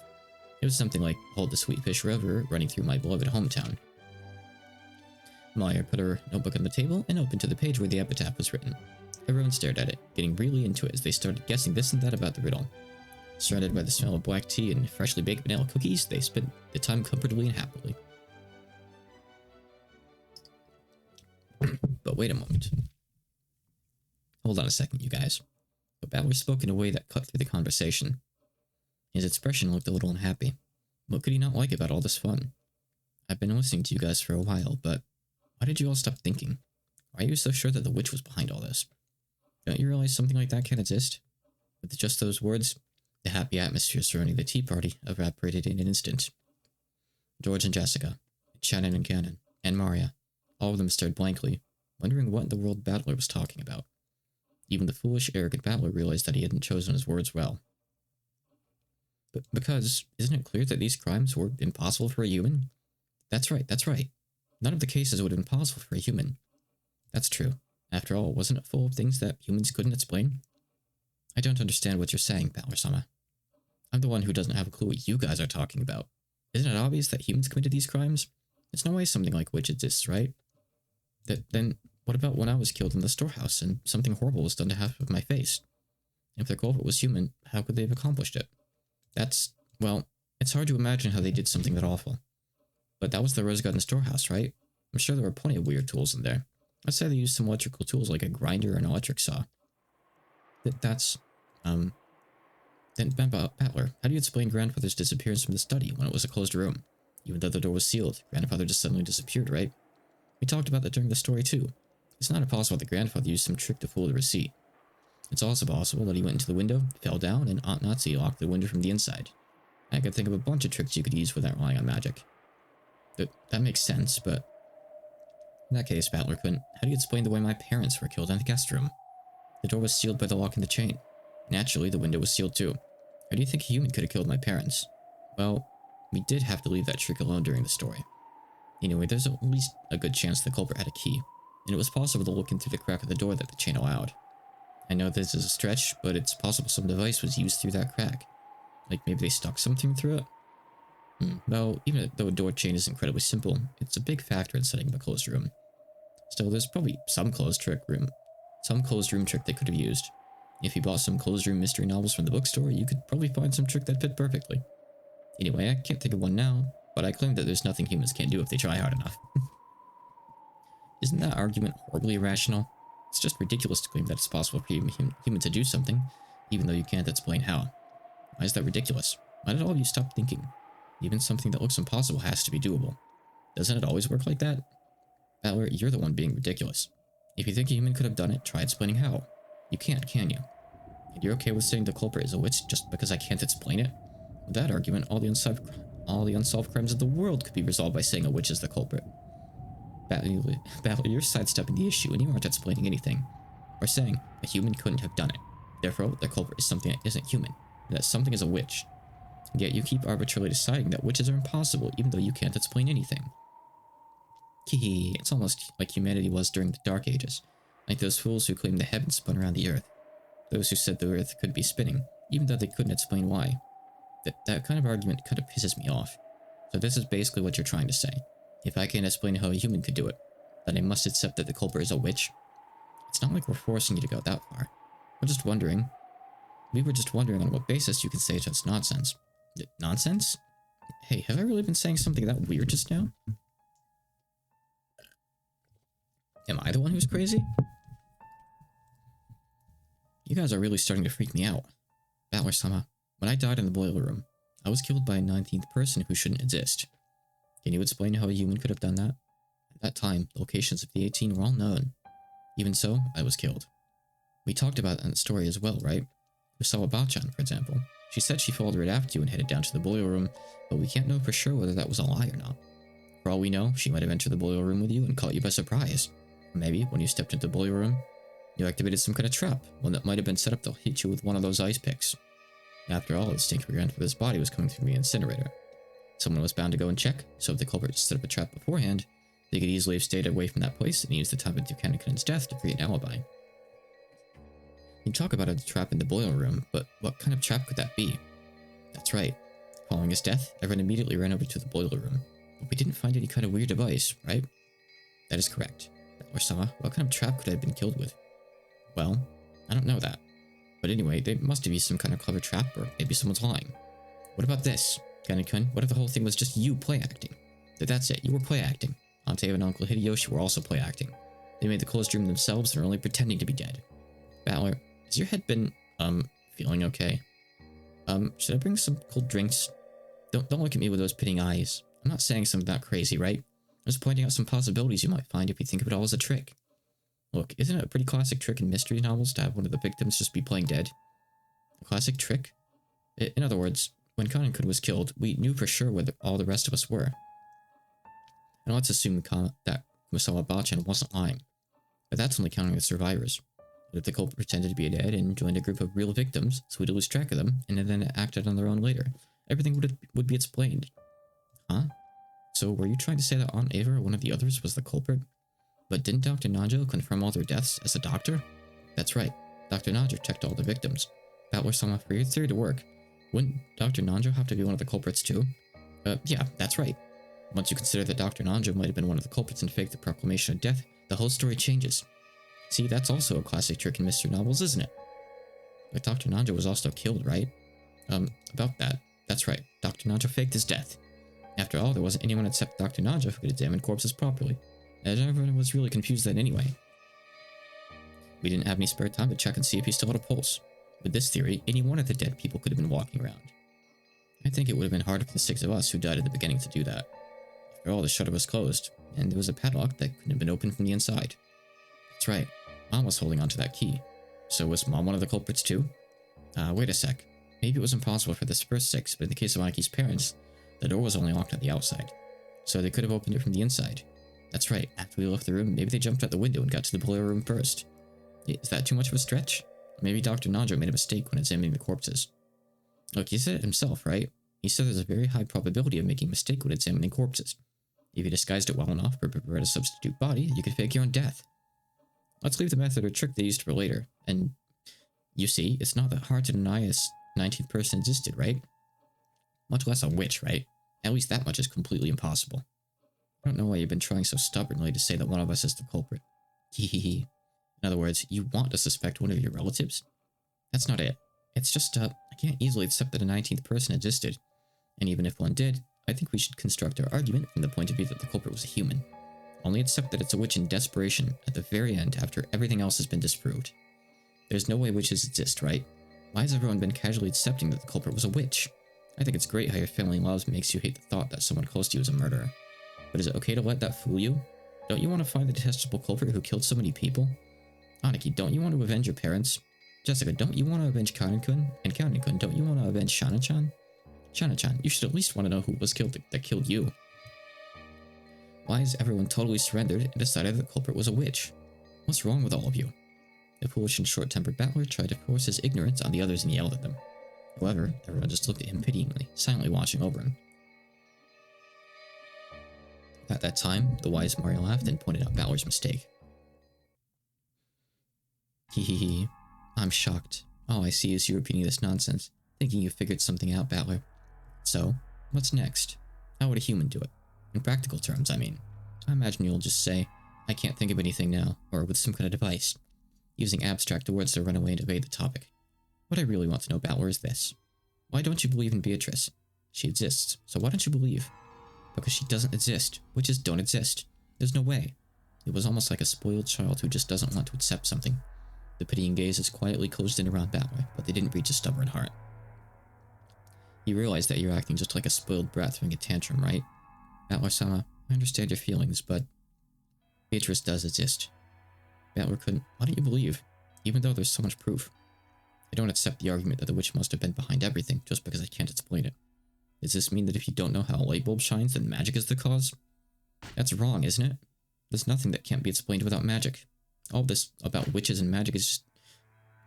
It was something like, hold the sweet fish river running through my beloved hometown. Maya put her notebook on the table and opened to the page where the epitaph was written. Everyone stared at it, getting really into it as they started guessing this and that about the riddle. Surrounded by the smell of black tea and freshly baked vanilla cookies, they spent the time comfortably and happily. But wait a moment. Hold on a second, you guys. But Ballard spoke in a way that cut through the conversation. His expression looked a little unhappy. What could he not like about all this fun? I've been listening to you guys for a while, but why did you all stop thinking? Why are you so sure that the witch was behind all this? Don't you realize something like that can't exist? With just those words, the happy atmosphere surrounding the tea party evaporated in an instant. George and Jessica, Shannon and Cannon, and Maria, all of them stared blankly, wondering what in the world Battler was talking about. Even the foolish, arrogant Battler realized that he hadn't chosen his words well. But because, isn't it clear that these crimes were impossible for a human? That's right, that's right. None of the cases would have been possible for a human. That's true. After all, wasn't it full of things that humans couldn't explain? I don't understand what you're saying, Battler-sama. I'm the one who doesn't have a clue what you guys are talking about. Isn't it obvious that humans committed these crimes? There's no way something like witch exists, right? Then, what about when I was killed in the storehouse and something horrible was done to half of my face? If the culprit was human, how could they have accomplished it? Well, it's hard to imagine how they did something that awful. But that was the Rose Garden storehouse, right? I'm sure there were plenty of weird tools in there. I'd say they used some electrical tools like a grinder or an electric saw. Then Battler, how do you explain Grandfather's disappearance from the study when it was a closed room? Even though the door was sealed, Grandfather just suddenly disappeared, right? We talked about that during the story too. It's not impossible that Grandfather used some trick to fool the receipt. It's also possible that he went into the window, fell down, and Aunt Nazi locked the window from the inside. I could think of a bunch of tricks you could use without relying on magic. That makes sense, but in that case, Battler couldn't. How do you explain the way my parents were killed in the guest room? The door was sealed by the lock and the chain. Naturally, the window was sealed too. How do you think a human could have killed my parents? Well, we did have to leave that trick alone during the story. Anyway, there's at least a good chance the culprit had a key, and it was possible to look in through the crack of the door that the chain allowed. I know this is a stretch, but it's possible some device was used through that crack. Like maybe they stuck something through it? Well, even though a door chain is incredibly simple, it's a big factor in setting up a closed room. Still, there's probably some closed room trick they could have used. If you bought some closed room mystery novels from the bookstore, you could probably find some trick that fit perfectly. Anyway, I can't think of one now, but I claim that there's nothing humans can't do if they try hard enough. Isn't that argument horribly irrational? It's just ridiculous to claim that it's possible for human to do something, even though you can't explain how. Why is that ridiculous? Why did all of you stop thinking? Even something that looks impossible has to be doable. Doesn't it always work like that? Battler, you're the one being ridiculous. If you think a human could have done it, try explaining how. You can't, can you? And you're okay with saying the culprit is a witch just because I can't explain it? With that argument, all the unsolved crimes of the world could be resolved by saying a witch is the culprit. Battler, you're sidestepping the issue and you aren't explaining anything. Or saying a human couldn't have done it. Therefore, the culprit is something that isn't human, and that something is a witch. And yet you keep arbitrarily deciding that witches are impossible even though you can't explain anything. Hehe, it's almost like humanity was during the Dark Ages. Like those fools who claimed the heavens spun around the earth. Those who said the earth could be spinning, even though they couldn't explain why. That kind of argument kind of pisses me off. So this is basically what you're trying to say. If I can't explain how a human could do it, then I must accept that the culprit is a witch? It's not like we're forcing you to go that far. We're just wondering. We were just wondering on what basis you could say such nonsense. Nonsense? Hey, have I really been saying something that weird just now? Am I the one who's crazy? You guys are really starting to freak me out. Battler-sama, when I died in the boiler room, I was killed by a 19th person who shouldn't exist. Can you explain how a human could have done that? At that time, the locations of the 18 were all known. Even so, I was killed. We talked about that in the story as well, right? Usawa-bachan, for example. She said she followed right after you and headed down to the boiler room, but we can't know for sure whether that was a lie or not. For all we know, she might have entered the boiler room with you and caught you by surprise. Or maybe, when you stepped into the boiler room, you activated some kind of trap, one that might have been set up to hit you with one of those ice picks. After all, the stink we ran for this body was coming through the incinerator. Someone was bound to go and check, so if the culprit set up a trap beforehand, they could easily have stayed away from that place and used the time of Dukanukun's death to create an alibi. You talk about a trap in the boiler room, but what kind of trap could that be? That's right. Following his death, everyone immediately ran over to the boiler room, but we didn't find any kind of weird device, right? That is correct. Battler-sama, what kind of trap could I have been killed with? Well, I don't know that. But anyway, there must be some kind of clever trap, or maybe someone's lying. What about this? Kanekun, what if the whole thing was just you play acting? That's it, you were play acting. Ante and Uncle Hideyoshi were also play acting. They made the closed room themselves and are only pretending to be dead. Battler, has your head been, feeling okay? Should I bring some cold drinks? Don't look at me with those pitying eyes. I'm not saying something that crazy, right? I'm just pointing out some possibilities you might find if you think of it all as a trick. Look, isn't it a pretty classic trick in mystery novels to have one of the victims just be playing dead? A classic trick? In other words, when Kanekun was killed, we knew for sure where all the rest of us were. And let's assume that Usawa-bachan wasn't lying. But that's only counting the survivors. What if the culprit pretended to be dead and joined a group of real victims, so we'd lose track of them, and then acted on their own later? Everything would be explained. Huh? So were you trying to say that Aunt Ava or one of the others was the culprit? But didn't Dr. Nanjo confirm all their deaths as a doctor? That's right. Dr. Nanjo checked all the victims. Battler-sama, for your theory to work, wouldn't Dr. Nanjo have to be one of the culprits too? Yeah, that's right. Once you consider that Dr. Nanjo might have been one of the culprits and faked the proclamation of death, the whole story changes. See, that's also a classic trick in mystery novels, isn't it? But Dr. Nanjo was also killed, right? About that. That's right. Dr. Nanjo faked his death. After all, there wasn't anyone except Dr. Nanjo who could examine corpses properly. And everyone was really confused then anyway. We didn't have any spare time to check and see if he still had a pulse. With this theory, any one of the dead people could have been walking around. I think it would have been harder for the 6 of us who died at the beginning to do that. After all, the shutter was closed, and there was a padlock that couldn't have been opened from the inside. That's right. Mom was holding onto that key. So was Mom one of the culprits too? Wait a sec. Maybe it was impossible for this first 6, but in the case of Anaki's parents, the door was only locked on the outside. So they could have opened it from the inside. That's right. After we left the room, maybe they jumped out the window and got to the boiler room first. Is that too much of a stretch? Maybe Dr. Nanjo made a mistake when examining the corpses. Look, he said it himself, right? He said there's a very high probability of making a mistake when examining corpses. If you disguised it well enough or prepared a substitute body, you could fake your own death. Let's leave the method or trick they used for later. And you see, it's not that hard to deny a 19th person existed, right? Much less a witch, right? At least that much is completely impossible. I don't know why you've been trying so stubbornly to say that one of us is the culprit. Hehehe. In other words, you want to suspect one of your relatives? That's not it. It's just, I can't easily accept that a 19th person existed. And even if one did, I think we should construct our argument from the point of view that the culprit was a human. Only accept that it's a witch in desperation at the very end after everything else has been disproved. There's no way witches exist, right? Why has everyone been casually accepting that the culprit was a witch? I think it's great how your family laws makes you hate the thought that someone close to you is a murderer. But is it okay to let that fool you? Don't you want to find the detestable culprit who killed so many people? Aniki, don't you want to avenge your parents? Jessica, don't you want to avenge Karin-kun? And Karin-kun, don't you want to avenge Shana-chan? Shana-chan, you should at least want to know who was killed that killed you. Why has everyone totally surrendered and decided that the culprit was a witch? What's wrong with all of you? The foolish and short-tempered battler tried to force his ignorance on the others and yelled at them. However, everyone just looked at him pityingly, silently watching over him. At that time, the wise Mario laughed and pointed out Battler's mistake. Hehehe. I'm shocked. All I see is you repeating this nonsense, thinking you figured something out, Battler. So, what's next? How would a human do it? In practical terms, I mean. I imagine you'll just say, I can't think of anything now, or with some kind of device, using abstract words to run away and evade the topic. What I really want to know, Battler, is this. Why don't you believe in Beatrice? She exists, so why don't you believe? Because she doesn't exist. Witches don't exist. There's no way. It was almost like a spoiled child who just doesn't want to accept something. The pitying gazes quietly closed in around Battler, but they didn't reach his stubborn heart. You realize that you're acting just like a spoiled brat throwing a tantrum, right? Battler-sama, I understand your feelings, but Beatrice does exist. Battler couldn't. Why don't you believe? Even though there's so much proof. I don't accept the argument that the witch must have been behind everything just because I can't explain it. Does this mean that if you don't know how a light bulb shines, then magic is the cause? That's wrong, isn't it? There's nothing that can't be explained without magic. All this about witches and magic is just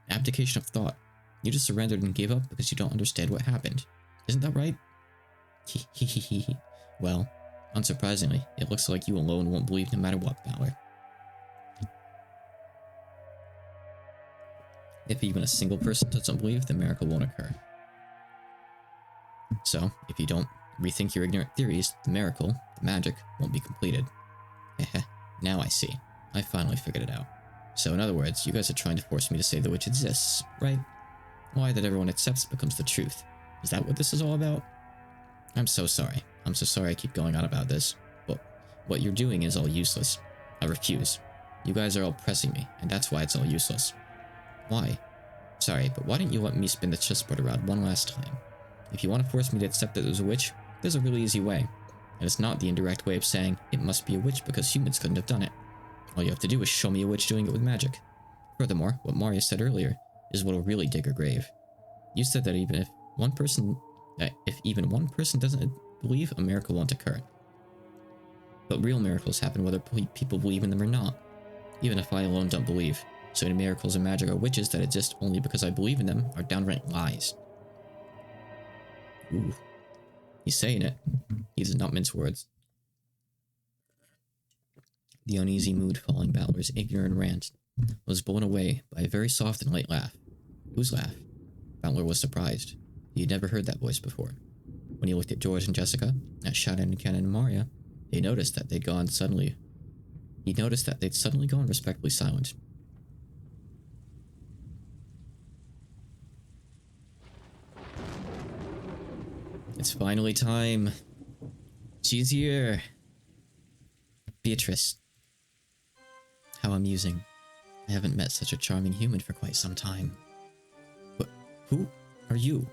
abdication of thought. You just surrendered and gave up because you don't understand what happened. Isn't that right? Hehehehe. Well, unsurprisingly, it looks like you alone won't believe no matter what, Battler. If even a single person doesn't believe, the miracle won't occur. So, if you don't rethink your ignorant theories, the miracle, the magic, won't be completed. Heh, now I see. I finally figured it out. So in other words, you guys are trying to force me to say the witch exists, right? Why that everyone accepts becomes the truth. Is that what this is all about? I'm so sorry. I'm so sorry I keep going on about this. But what you're doing is all useless. I refuse. You guys are all pressing me, and that's why it's all useless. Why? Sorry, but why don't you let me spin the chessboard around one last time? If you want to force me to accept that there's a witch, there's a really easy way. And it's not the indirect way of saying it must be a witch because humans couldn't have done it. All you have to do is show me a witch doing it with magic. Furthermore, what Mario said earlier is what'll really dig her grave. You said that even if even one person doesn't believe, a miracle won't occur. But real miracles happen whether people believe in them or not. Even if I alone don't believe. So many miracles and magic or witches that exist only because I believe in them are downright lies. Ooh. He's saying it. He does not mince words. The uneasy mood following Battler's ignorant rant was blown away by a very soft and light laugh. Whose laugh? Battler was surprised. He had never heard that voice before. When he looked at George and Jessica, at Shadow and Ken and Maria, he noticed that they'd suddenly gone respectfully silent. It's finally time. She's here. Beatrice. How amusing. I haven't met such a charming human for quite some time. But who are you?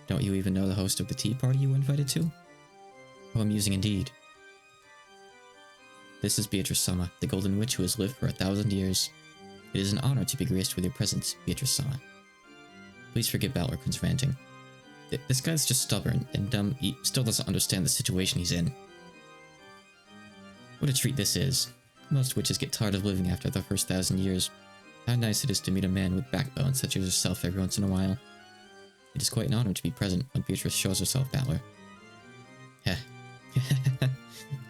Don't you even know the host of the tea party you were invited to? How amusing indeed. This is Beatrice-sama, the golden witch who has lived for 1,000 years. It is an honor to be graced with your presence, Beatrice-sama. Please forgive Battler-kun's ranting. This guy's just stubborn, and he still doesn't understand the situation he's in. What a treat this is. Most witches get tired of living after the first 1,000 years. How nice it is to meet a man with backbone such as yourself every once in a while. It is quite an honor to be present when Beatrice shows herself, Battler. Heh.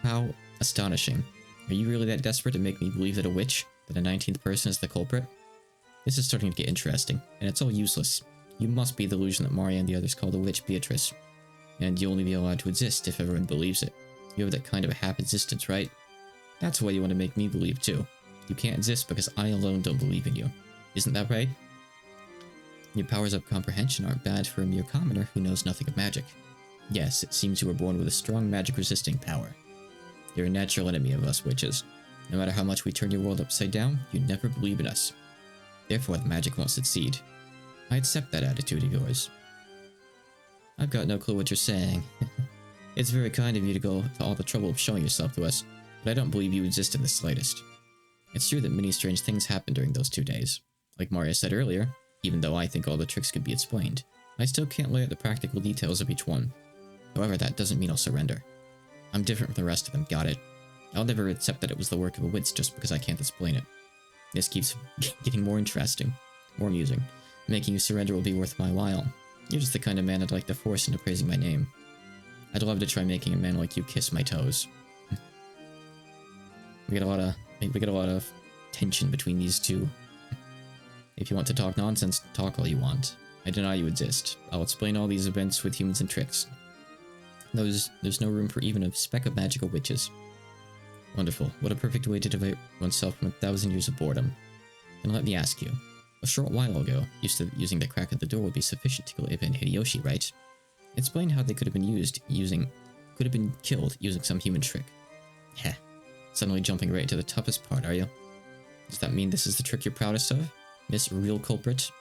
How astonishing. Are you really that desperate to make me believe that a witch, that a 19th person is the culprit? This is starting to get interesting, and it's all useless. You must be the illusion that Maria and the others call the witch Beatrice. And you'll only be allowed to exist if everyone believes it. You have that kind of a half-existence, right? That's why you want to make me believe, too. You can't exist because I alone don't believe in you. Isn't that right? Your powers of comprehension aren't bad for a mere commoner who knows nothing of magic. Yes, it seems you were born with a strong magic-resisting power. You're a natural enemy of us witches. No matter how much we turn your world upside down, you never believe in us. Therefore, the magic won't succeed. I accept that attitude of yours. I've got no clue what you're saying. It's very kind of you to go to all the trouble of showing yourself to us, but I don't believe you exist in the slightest. It's true that many strange things happened during those 2 days. Like Maria said earlier, even though I think all the tricks could be explained, I still can't lay out the practical details of each one. However, that doesn't mean I'll surrender. I'm different from the rest of them, got it? I'll never accept that it was the work of a witch just because I can't explain it. This keeps getting more interesting, more amusing. Making you surrender will be worth my while. You're just the kind of man I'd like to force into praising my name. I'd love to try making a man like you kiss my toes. we get a lot of tension between these two. If you want to talk nonsense, talk all you want. I deny you exist. I'll explain all these events with humans and tricks. There's no room for even a speck of magical witches. Wonderful. What a perfect way to divert oneself from 1,000 years of boredom. And let me ask you. A short while ago, you said that using the crack of the door would be sufficient to kill Eva and Hideyoshi, right? Explain how they could have been killed using some human trick. Heh. Suddenly jumping right to the toughest part, are you? Does that mean this is the trick you're proudest of, Miss Real Culprit?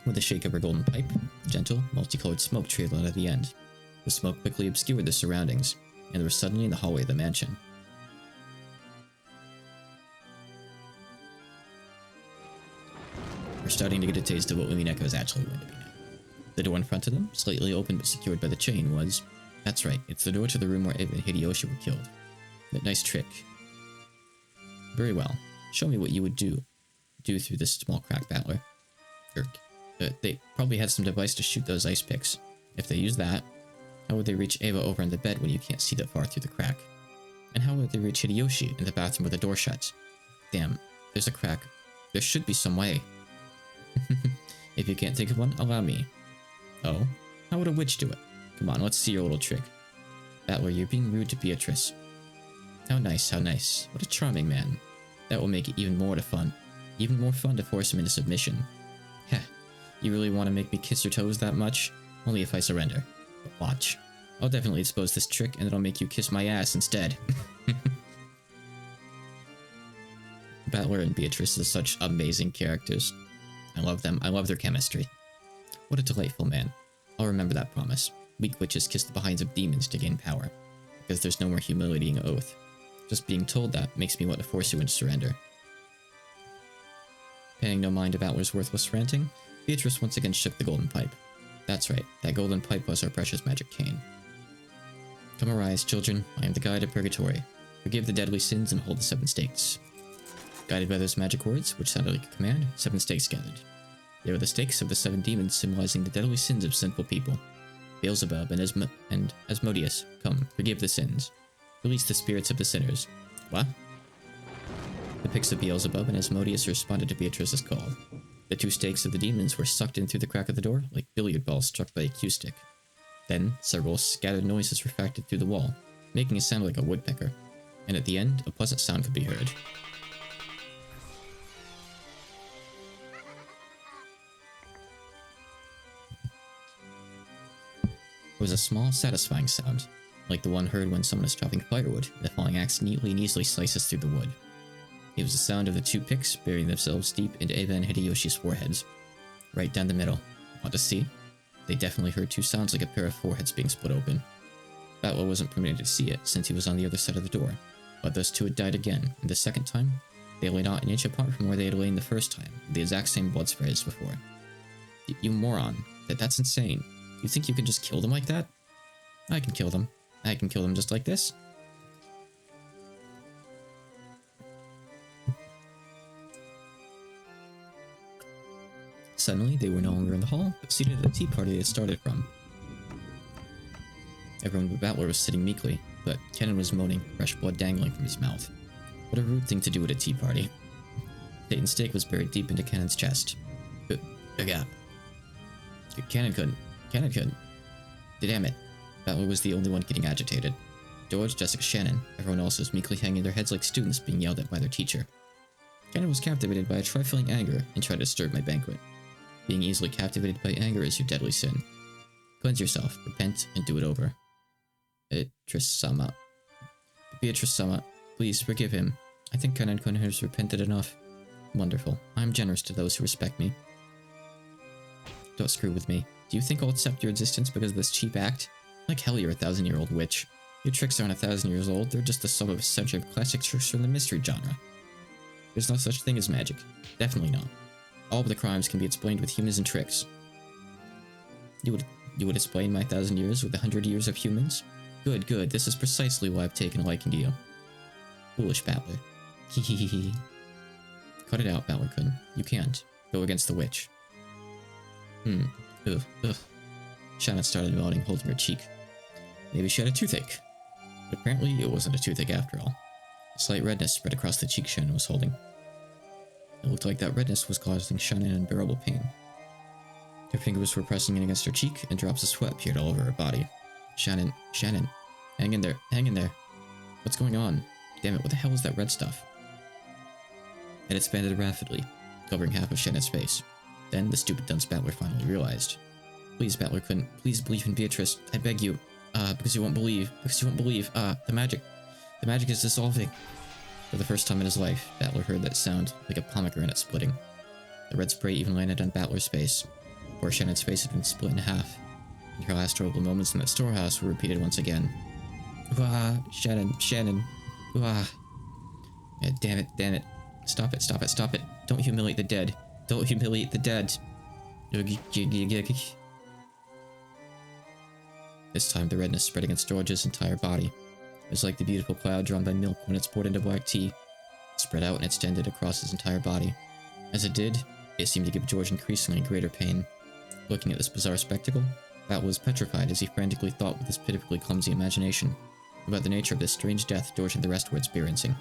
With a shake of her golden pipe, gentle, multicolored smoke trailed out of the end. The smoke quickly obscured the surroundings, and they were suddenly in the hallway of the mansion. We're starting to get a taste of what Umineko is actually going to be now. The door in front of them, slightly open but secured by the chain, was... That's right, it's the door to the room where Eva and Hideyoshi were killed. That nice trick. Very well. Show me what you would do through this small crack, Battler. They probably had some device to shoot those ice picks. If they use that, how would they reach Eva over in the bed when you can't see that far through the crack? And how would they reach Hideyoshi in the bathroom with the door shut? Damn, there's a crack. There should be some way. If you can't think of one, allow me. Oh? How would a witch do it? Come on, let's see your little trick. Battler, you're being rude to Beatrice. How nice, how nice. What a charming man. That will make it even more fun. Even more fun to force him into submission. Heh. You really want to make me kiss your toes that much? Only if I surrender. But watch. I'll definitely expose this trick, and then I'll make you kiss my ass instead. Battler and Beatrice are such amazing characters. I love them. I love their chemistry. What a delightful man. I'll remember that promise. Weak witches kiss the behinds of demons to gain power. Because there's no more humiliating oath. Just being told that makes me want to force you into surrender. Paying no mind to Battler's worthless ranting, Beatrice once again shook the golden pipe. That's right, that golden pipe was our precious magic cane. Come arise, children. I am the guide of purgatory. Forgive the deadly sins and hold the 7 stakes. Guided by those magic words, which sounded like a command, 7 stakes gathered. They were the stakes of the 7 demons symbolizing the deadly sins of sinful people. Beelzebub and Asmodeus, come, forgive the sins. Release the spirits of the sinners. What? The picks of Beelzebub and Asmodeus responded to Beatrice's call. The 2 stakes of the demons were sucked in through the crack of the door, like billiard balls struck by a cue stick. Then, several scattered noises refracted through the wall, making a sound like a woodpecker. And at the end, a pleasant sound could be heard. It was a small, satisfying sound, like the one heard when someone is chopping firewood, and the falling axe neatly and easily slices through the wood. It was the sound of the 2 picks burying themselves deep into Eva and Hideyoshi's foreheads. Right down the middle. Want to see? They definitely heard 2 sounds like a pair of foreheads being split open. Battler wasn't permitted to see it, since he was on the other side of the door, but those 2 had died again, and the second time, they lay not an inch apart from where they had lain the first time, with the exact same blood spray as before. You moron. That's insane. You think you can just kill them like that? I can kill them. I can kill them just like this. Suddenly, they were no longer in the hall, but seated at the tea party they had started from. Everyone but Battler was sitting meekly, but Kennen was moaning, fresh blood dangling from his mouth. What a rude thing to do at a tea party. Satan's stake was buried deep into Kennen's chest. A gap. Kennen couldn't. Damn it. Battler was the only one getting agitated. George, Jessica, Shannon, everyone else was meekly hanging their heads like students being yelled at by their teacher. Kennen was captivated by a trifling anger and tried to disturb my banquet. Being easily captivated by anger is your deadly sin. Cleanse yourself, repent, and do it over. Beatrice-sama. Beatrice-sama, please forgive him. I think Kanan-kun has repented enough. Wonderful. I am generous to those who respect me. Don't screw with me. Do you think I'll accept your existence because of this cheap act? Like hell you're a 1,000-year-old witch. Your tricks aren't 1,000 years old, they're just the sum of a century of classic tricks from the mystery genre. There's no such thing as magic. Definitely not. All of the crimes can be explained with humans and tricks. You would explain my 1,000 years with 100 years of humans? Good, good. This is precisely why I've taken a liking to you. Foolish battler. Hehehehe. Cut it out, Battler-kun. You can't. Go against the witch. Ugh. Shannon started nodding, holding her cheek. Maybe she had a toothache. But apparently it wasn't a toothache after all. A slight redness spread across the cheek Shannon was holding. It looked like that redness was causing Shannon unbearable pain. Her fingers were pressing in against her cheek, and drops of sweat appeared all over her body. Shannon, hang in there. What's going on? Damn it, what the hell is that red stuff? It expanded rapidly, covering half of Shannon's face. Then the stupid dunce battler finally realized. Please, Battler-kun, please believe in Beatrice. I beg you. Because you won't believe. The magic is dissolving. For the first time in his life, Battler heard that sound like a pomegranate splitting. The red spray even landed on Battler's face, where Shannon's face had been split in half, and her last horrible moments in that storehouse were repeated once again. Shannon. Yeah, damn it. Stop it. Don't humiliate the dead. This time the redness spread against George's entire body. It was like the beautiful cloud drawn by milk when it's poured into black tea. It spread out and extended across his entire body. As it did, it seemed to give George increasingly greater pain. Looking at this bizarre spectacle, Bat was petrified as he frantically thought with his pitifully clumsy imagination about the nature of this strange death George and the rest were experiencing.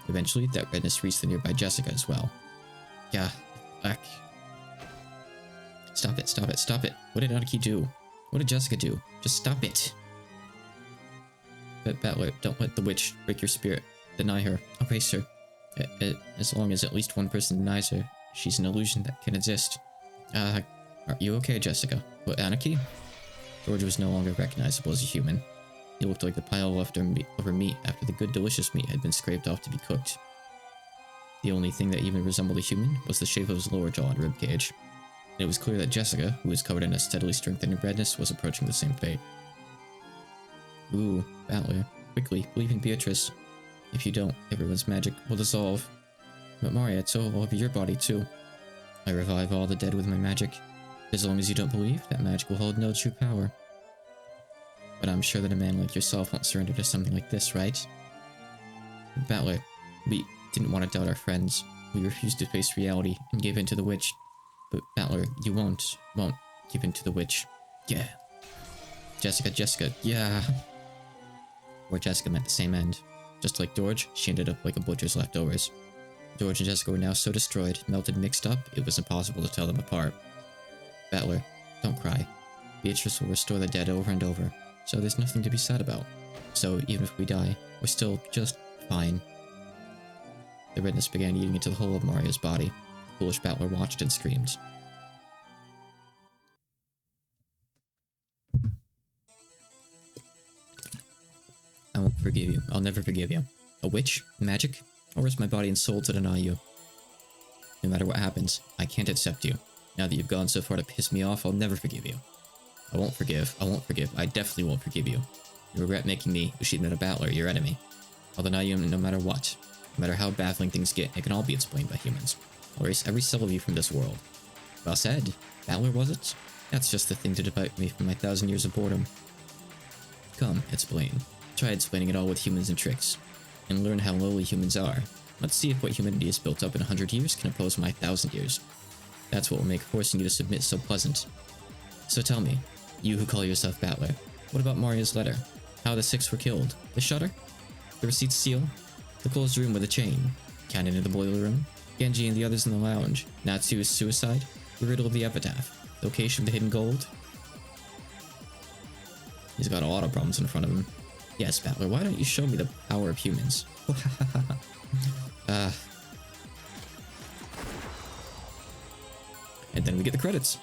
Eventually, that redness reached the nearby Jessica as well. Yeah, Stop it. What did Naku do? What did Jessica do? Just stop it. But Battler, don't let the witch break your spirit. Deny her. Erase her. As long as at least one person denies her, she's an illusion that can exist. Are you okay, Jessica? What, Anarchy? George was no longer recognizable as a human. He looked like the pile of leftover meat after the good delicious meat had been scraped off to be cooked. The only thing that even resembled a human was the shape of his lower jaw and ribcage. It was clear that Jessica, who was covered in a steadily strengthening redness, was approaching the same fate. Ooh, Battler, quickly, believe in Beatrice. If you don't, everyone's magic will dissolve. But Maria, it's all over your body too. I revive all the dead with my magic. As long as you don't believe, that magic will hold no true power. But I'm sure that a man like yourself won't surrender to something like this, right? Battler, we didn't want to doubt our friends. We refused to face reality and gave in to the witch. But Battler, you won't give in to the witch. Yeah. Jessica, yeah. Where Jessica met the same end. Just like George, she ended up like a butcher's leftovers. George and Jessica were now so destroyed, melted, mixed up, it was impossible to tell them apart. Battler, don't cry. Beatrice will restore the dead over and over, so there's nothing to be sad about. So even if we die, we're still just fine. The redness began eating into the whole of Maria's body. The foolish Battler watched and screamed. I won't forgive you. I'll never forgive you. A witch? Magic? I'll risk my body and soul to deny you. No matter what happens, I can't accept you. Now that you've gone so far to piss me off, I'll never forgive you. I won't forgive. I definitely won't forgive you. You regret making me, Ushidna Battler, your enemy. I'll deny you no matter what. No matter how baffling things get, it can all be explained by humans. I'll erase every cell of you from this world. Well said. Battler, was it? That's just the thing to divide me from my 1,000 years of boredom. Come, explain. Try explaining it all with humans and tricks. And learn how lowly humans are. Let's see if what humanity has built up in 100 years can oppose my 1,000 years. That's what will make forcing you to submit so pleasant. So tell me, you who call yourself Battler, what about Maria's letter? How the 6 were killed? The shutter? The receipt seal? The closed room with a chain? Cannon in the boiler room? Genji and the others in the lounge? Natsu's suicide? The riddle of the epitaph? The location of the hidden gold? He's got a lot of problems in front of him. Yes, Battler, why don't you show me the power of humans? And then we get the credits.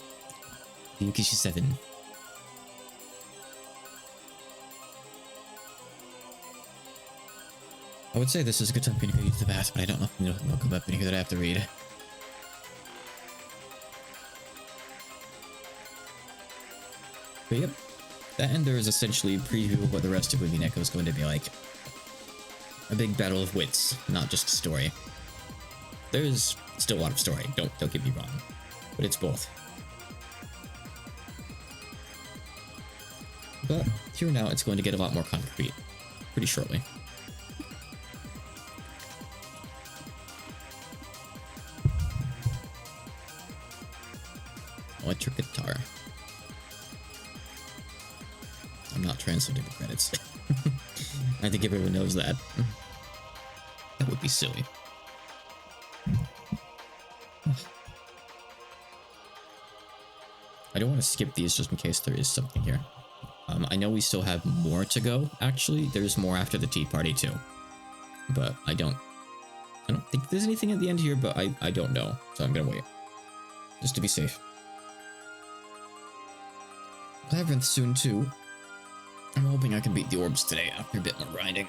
Yukishi 7. I would say this is a good time for me to go use the bath, but I don't know if they'll come up in here that I have to read. But yep, that ender is essentially a preview of what the rest of Umineko is going to be like. A big battle of wits, not just a story. There's still a lot of story, don't get me wrong, but it's both. But here now, it's going to get a lot more concrete pretty shortly. Electric guitar. I'm not translating the credits. I think everyone knows that. That would be silly. I don't want to skip these just in case there is something here. I know we still have more to go, actually. There's more after the tea party too. But I don't think there's anything at the end here, but I don't know. So I'm gonna wait. Just to be safe. Labyrinth soon too. I'm hoping I can beat the orbs today after a bit more grinding.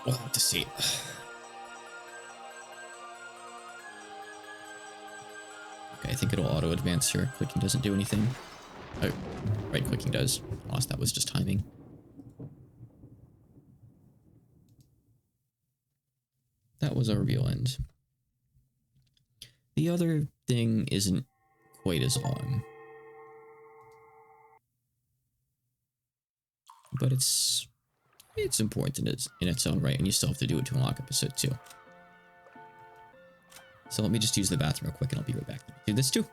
We'll have to see. Okay, I think it'll auto-advance here. Clicking doesn't do anything. Oh, right, clicking does. Unless that was just timing. That was our real end. The other thing isn't quite as long. But it's important in its own right, and you still have to do it to unlock episode 2. So let me just use the bathroom real quick, and I'll be right back. Do this too.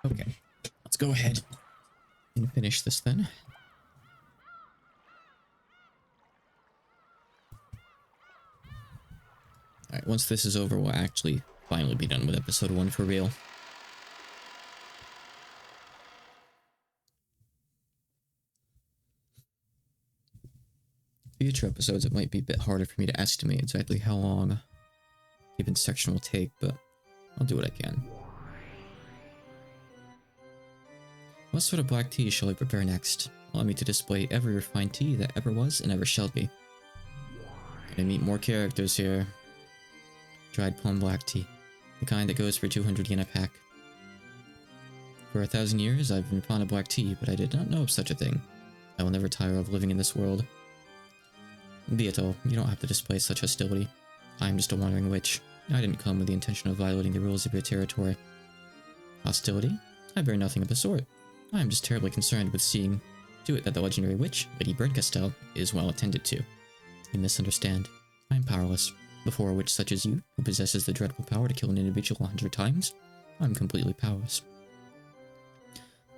Okay, let's go ahead and finish this then. Alright, once this is over, we'll actually finally be done with episode 1 for real. Future episodes, it might be a bit harder for me to estimate exactly how long a given section will take, but I'll do what I can. What sort of black tea shall I prepare next? Allow me to display every refined tea that ever was and ever shall be. Gonna meet more characters here. Dried plum black tea. The kind that goes for 200 yen a pack. For 1,000 years, I've been fond of black tea, but I did not know of such a thing. I will never tire of living in this world. Be it all, you don't have to display such hostility. I am just a wandering witch. I didn't come with the intention of violating the rules of your territory. Hostility? I bear nothing of the sort. I am just terribly concerned with seeing to it that the legendary witch, Lady Berncastello, is well attended to. You misunderstand. I am powerless. Before a witch such as you, who possesses the dreadful power to kill an individual 100 times, I am completely powerless.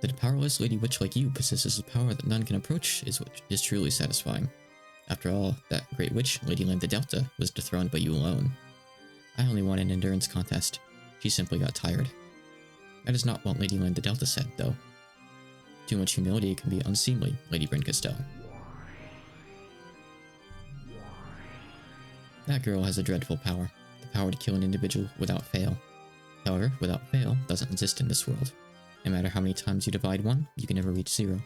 That a powerless lady witch like you possesses a power that none can approach is truly satisfying. After all, that great witch, Lady Land the Delta, was dethroned by you alone. I only won an endurance contest. She simply got tired. That is not what Lady Land the Delta said, though. Too much humility can be unseemly, Lady Berncastello. That girl has a dreadful power. The power to kill an individual without fail. However, without fail doesn't exist in this world. No matter how many times you divide 1, you can never reach 0.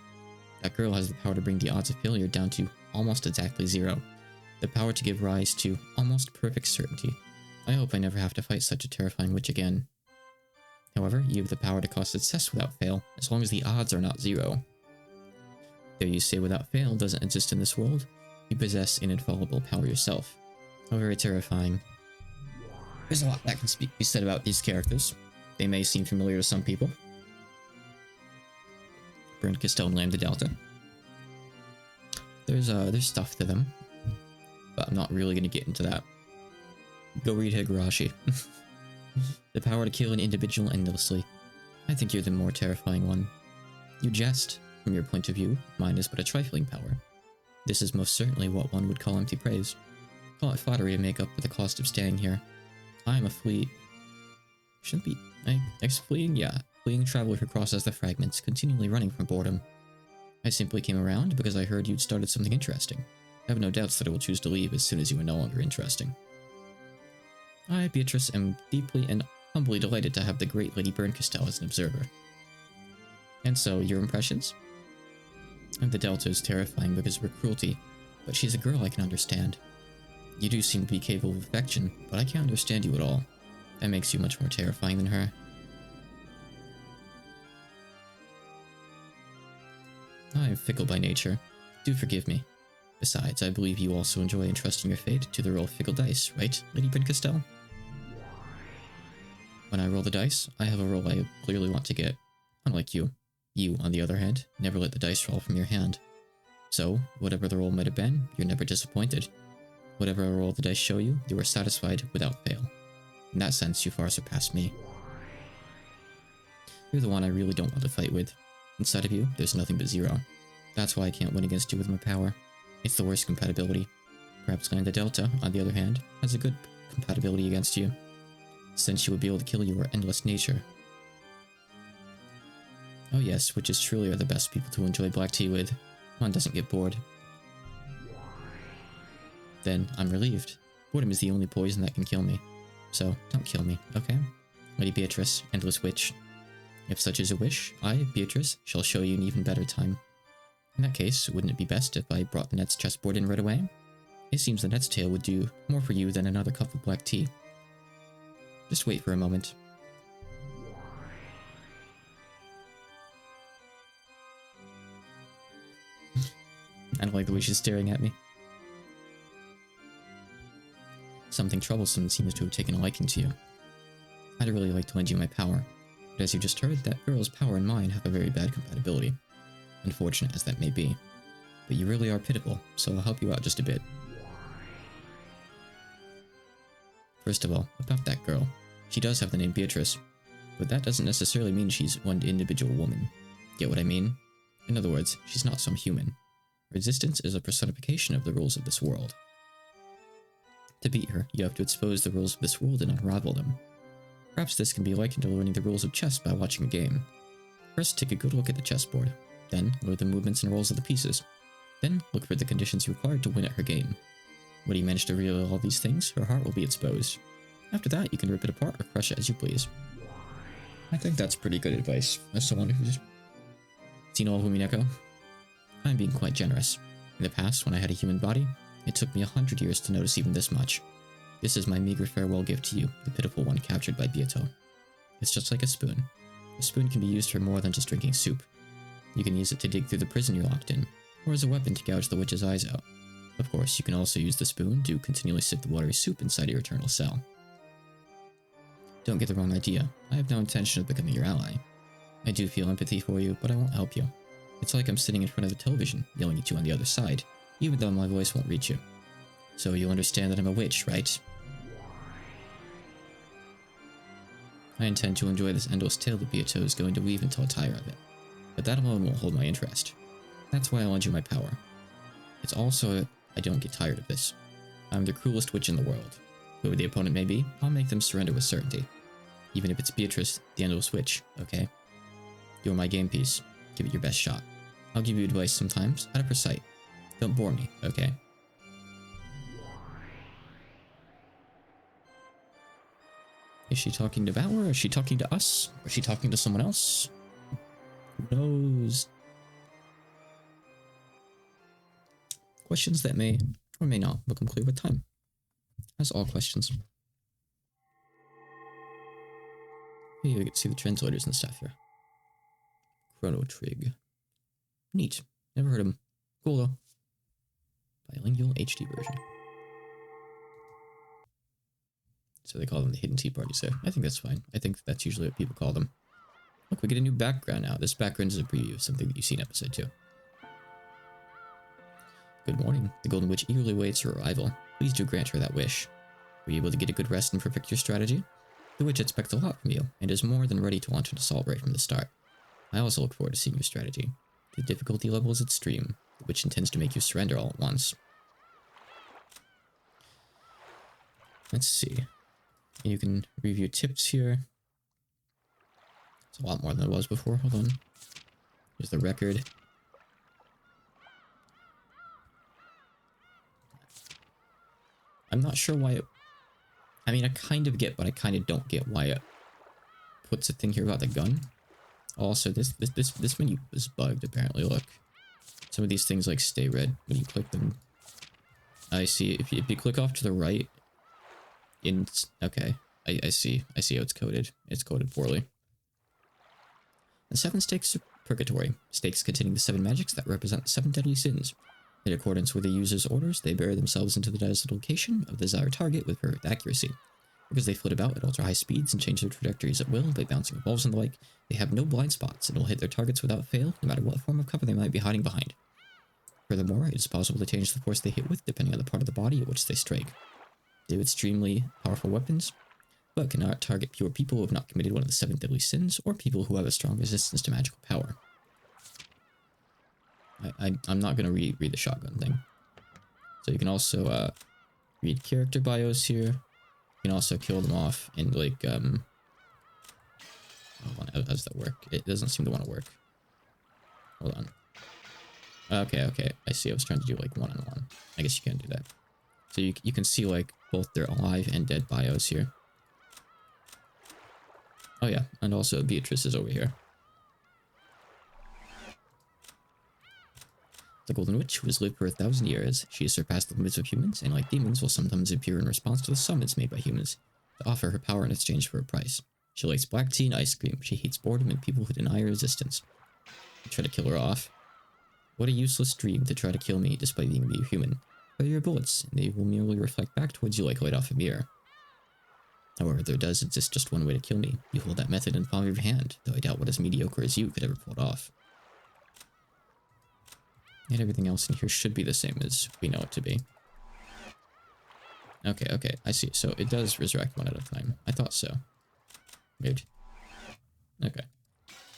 That girl has the power to bring the odds of failure down to almost exactly 0. The power to give rise to almost perfect certainty. I hope I never have to fight such a terrifying witch again. However, you have the power to cause success without fail, as long as the odds are not 0. Though you say without fail doesn't exist in this world, you possess an infallible power yourself. How very terrifying. There's a lot that can be said about these characters. They may seem familiar to some people. Berncastello and Land the Delta. There's stuff to them, but I'm not really going to get into that. Go read Higurashi. The power to kill an individual endlessly. I think you're the more terrifying one. You jest. From your point of view, mine is but a trifling power. This is most certainly what one would call empty praise. Call it flattery to make up for the cost of staying here. I am a Shouldn't be... fleeing traveler who crosses the fragments, continually running from boredom. I simply came around because I heard you'd started something interesting. I have no doubts that I will choose to leave as soon as you are no longer interesting. I, Beatrice, am deeply and humbly delighted to have the great Lady Berncastello as an observer. And so, your impressions? And the Delta is terrifying because of her cruelty, but she's a girl I can understand. You do seem to be capable of affection, but I can't understand you at all. That makes you much more terrifying than her. I am fickle by nature. Do forgive me. Besides, I believe you also enjoy entrusting your fate to the roll of fickle dice, right, Lady Berncastello? When I roll the dice, I have a roll I clearly want to get. Unlike you. You, on the other hand, never let the dice fall from your hand. So, whatever the roll might have been, you're never disappointed. Whatever a roll the dice show you, you are satisfied without fail. In that sense, you far surpass me. You're the one I really don't want to fight with. Inside of you, there's nothing but 0. That's why I can't win against you with my power. It's the worst compatibility. Perhaps Land the Delta, on the other hand, has a good compatibility against you, since she would be able to kill your endless nature. Oh yes, witches truly are the best people to enjoy black tea with. One doesn't get bored. Then, I'm relieved. Boredom is the only poison that can kill me. So, don't kill me, okay? Lady Beatrice, Endless Witch. If such is a wish, I, Beatrice, shall show you an even better time. In that case, wouldn't it be best if I brought the Net's chessboard in right away? It seems the Net's tale would do more for you than another cup of black tea. Just wait for a moment. I don't like the way she's staring at me. Something troublesome seems to have taken a liking to you. I'd really like to lend you my power, but as you just heard, that girl's power and mine have a very bad compatibility. Unfortunate as that may be. But you really are pitiful, so I'll help you out just a bit. First of all, about that girl. She does have the name Beatrice, but that doesn't necessarily mean she's one individual woman. Get what I mean? In other words, she's not some human. Her existence is a personification of the rules of this world. To beat her, you have to expose the rules of this world and unravel them. Perhaps this can be likened to learning the rules of chess by watching a game. First, take a good look at the chessboard. Then, learn the movements and rolls of the pieces. Then, look for the conditions required to win at her game. When you manage to reveal all these things, her heart will be exposed. After that, you can rip it apart or crush it as you please. I think that's pretty good advice as someone who's Seen all of Umineko? I'm being quite generous. In the past, when I had a human body, it took me 100 years to notice even this much. This is my meager farewell gift to you, the pitiful one captured by Byato. It's just like a spoon. A spoon can be used for more than just drinking soup. You can use it to dig through the prison you're locked in, or as a weapon to gouge the witch's eyes out. Of course, you can also use the spoon to continually sip the watery soup inside your eternal cell. Don't get the wrong idea. I have no intention of becoming your ally. I do feel empathy for you, but I won't help you. It's like I'm sitting in front of the television, yelling at you on the other side, even though my voice won't reach you. So you'll understand that I'm a witch, right? I intend to enjoy this endless tale that Byato is going to weave until I tire of it. But that alone won't hold my interest. That's why I lend you my power. It's also I don't get tired of this. I'm the cruelest witch in the world. Whoever the opponent may be, I'll make them surrender with certainty. Even if it's Beatrice, the endless witch, okay? You're my game piece. Give it your best shot. I'll give you advice sometimes, out of her sight. Don't bore me, okay? Is she talking to Valor? Is she talking to us? Or is she talking to someone else? Who knows? Questions that may or may not become clear with time. As all questions. Hey, we get to see the translators and stuff here. Chrono Trig. Neat. Never heard of him. Cool though. Bilingual HD version. So they call them the hidden tea parties there. I think that's fine. I think that's usually what people call them. Look, we get a new background now. This background is a preview of something that you see in episode 2. Good morning. The Golden Witch eagerly waits your arrival. Please do grant her that wish. Were you able to get a good rest and perfect your strategy? The witch expects a lot from you, and is more than ready to launch an assault right from the start. I also look forward to seeing your strategy. The difficulty level is extreme, the witch intends to make you surrender all at once. Let's see. You can review tips here. It's a lot more than it was before. Hold on. Here's the record. I'm not sure why it... I mean, I kind of get, but I kind of don't get why it puts a thing here about the gun. Also, this menu is bugged, apparently. Look. Some of these things, like, stay red when you click them. I see. If you click off to the right... Okay. I see. I see how it's coded. It's coded poorly. The 7 stakes of purgatory. Stakes containing the 7 magics that represent the 7 deadly sins. In accordance with the user's orders, they bury themselves into the desired location of the desired target with perfect accuracy. Because they flit about at ultra-high speeds and change their trajectories at will by bouncing off walls and the like, they have no blind spots and will hit their targets without fail, no matter what form of cover they might be hiding behind. Furthermore, it is possible to change the force they hit with depending on the part of the body at which they strike. They have extremely powerful weapons, but cannot target pure people who have not committed one of the 7 deadly sins, or people who have a strong resistance to magical power. I'm not going to read the shotgun thing. So you can also read character bios here. You can also kill them off in, like, hold on, how does that work? It doesn't seem to want to work. Hold on. Okay, I see. I was trying to do, like, one-on-one. I guess you can't do that. So you can see, like, both their alive and dead bios here. Oh yeah, and also Beatrice is over here. The Golden Witch, who has lived for 1,000 years, she has surpassed the limits of humans, and like demons, will sometimes appear in response to the summons made by humans, to offer her power in exchange for a price. She likes black tea and ice cream. She hates boredom and people who deny her resistance. I try to kill her off. What a useless dream to try to kill me despite being a human. Fire your bullets, and they will merely reflect back towards you like light off a mirror. However, there does exist just one way to kill me. You hold that method in the palm of your hand, though I doubt what as mediocre as you could ever pull it off. And everything else in here should be the same as we know it to be. Okay, I see. So it does resurrect one at a time. I thought so. Weird. Okay.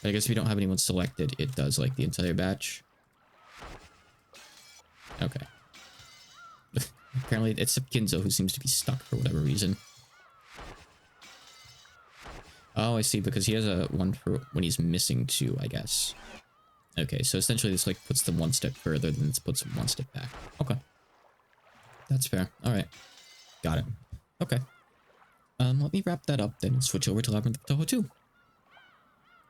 But I guess if you don't have anyone selected, it does, like, the entire batch. Okay. Apparently, it's Kinzo who seems to be stuck for whatever reason. Oh, I see, because he has a one for when he's missing 2, I guess. Okay, so essentially this, like, puts them one step further than this puts them one step back. Okay. That's fair. Alright. Got it. Okay. Let me wrap that up then and switch over to Labyrinth of Toho 2.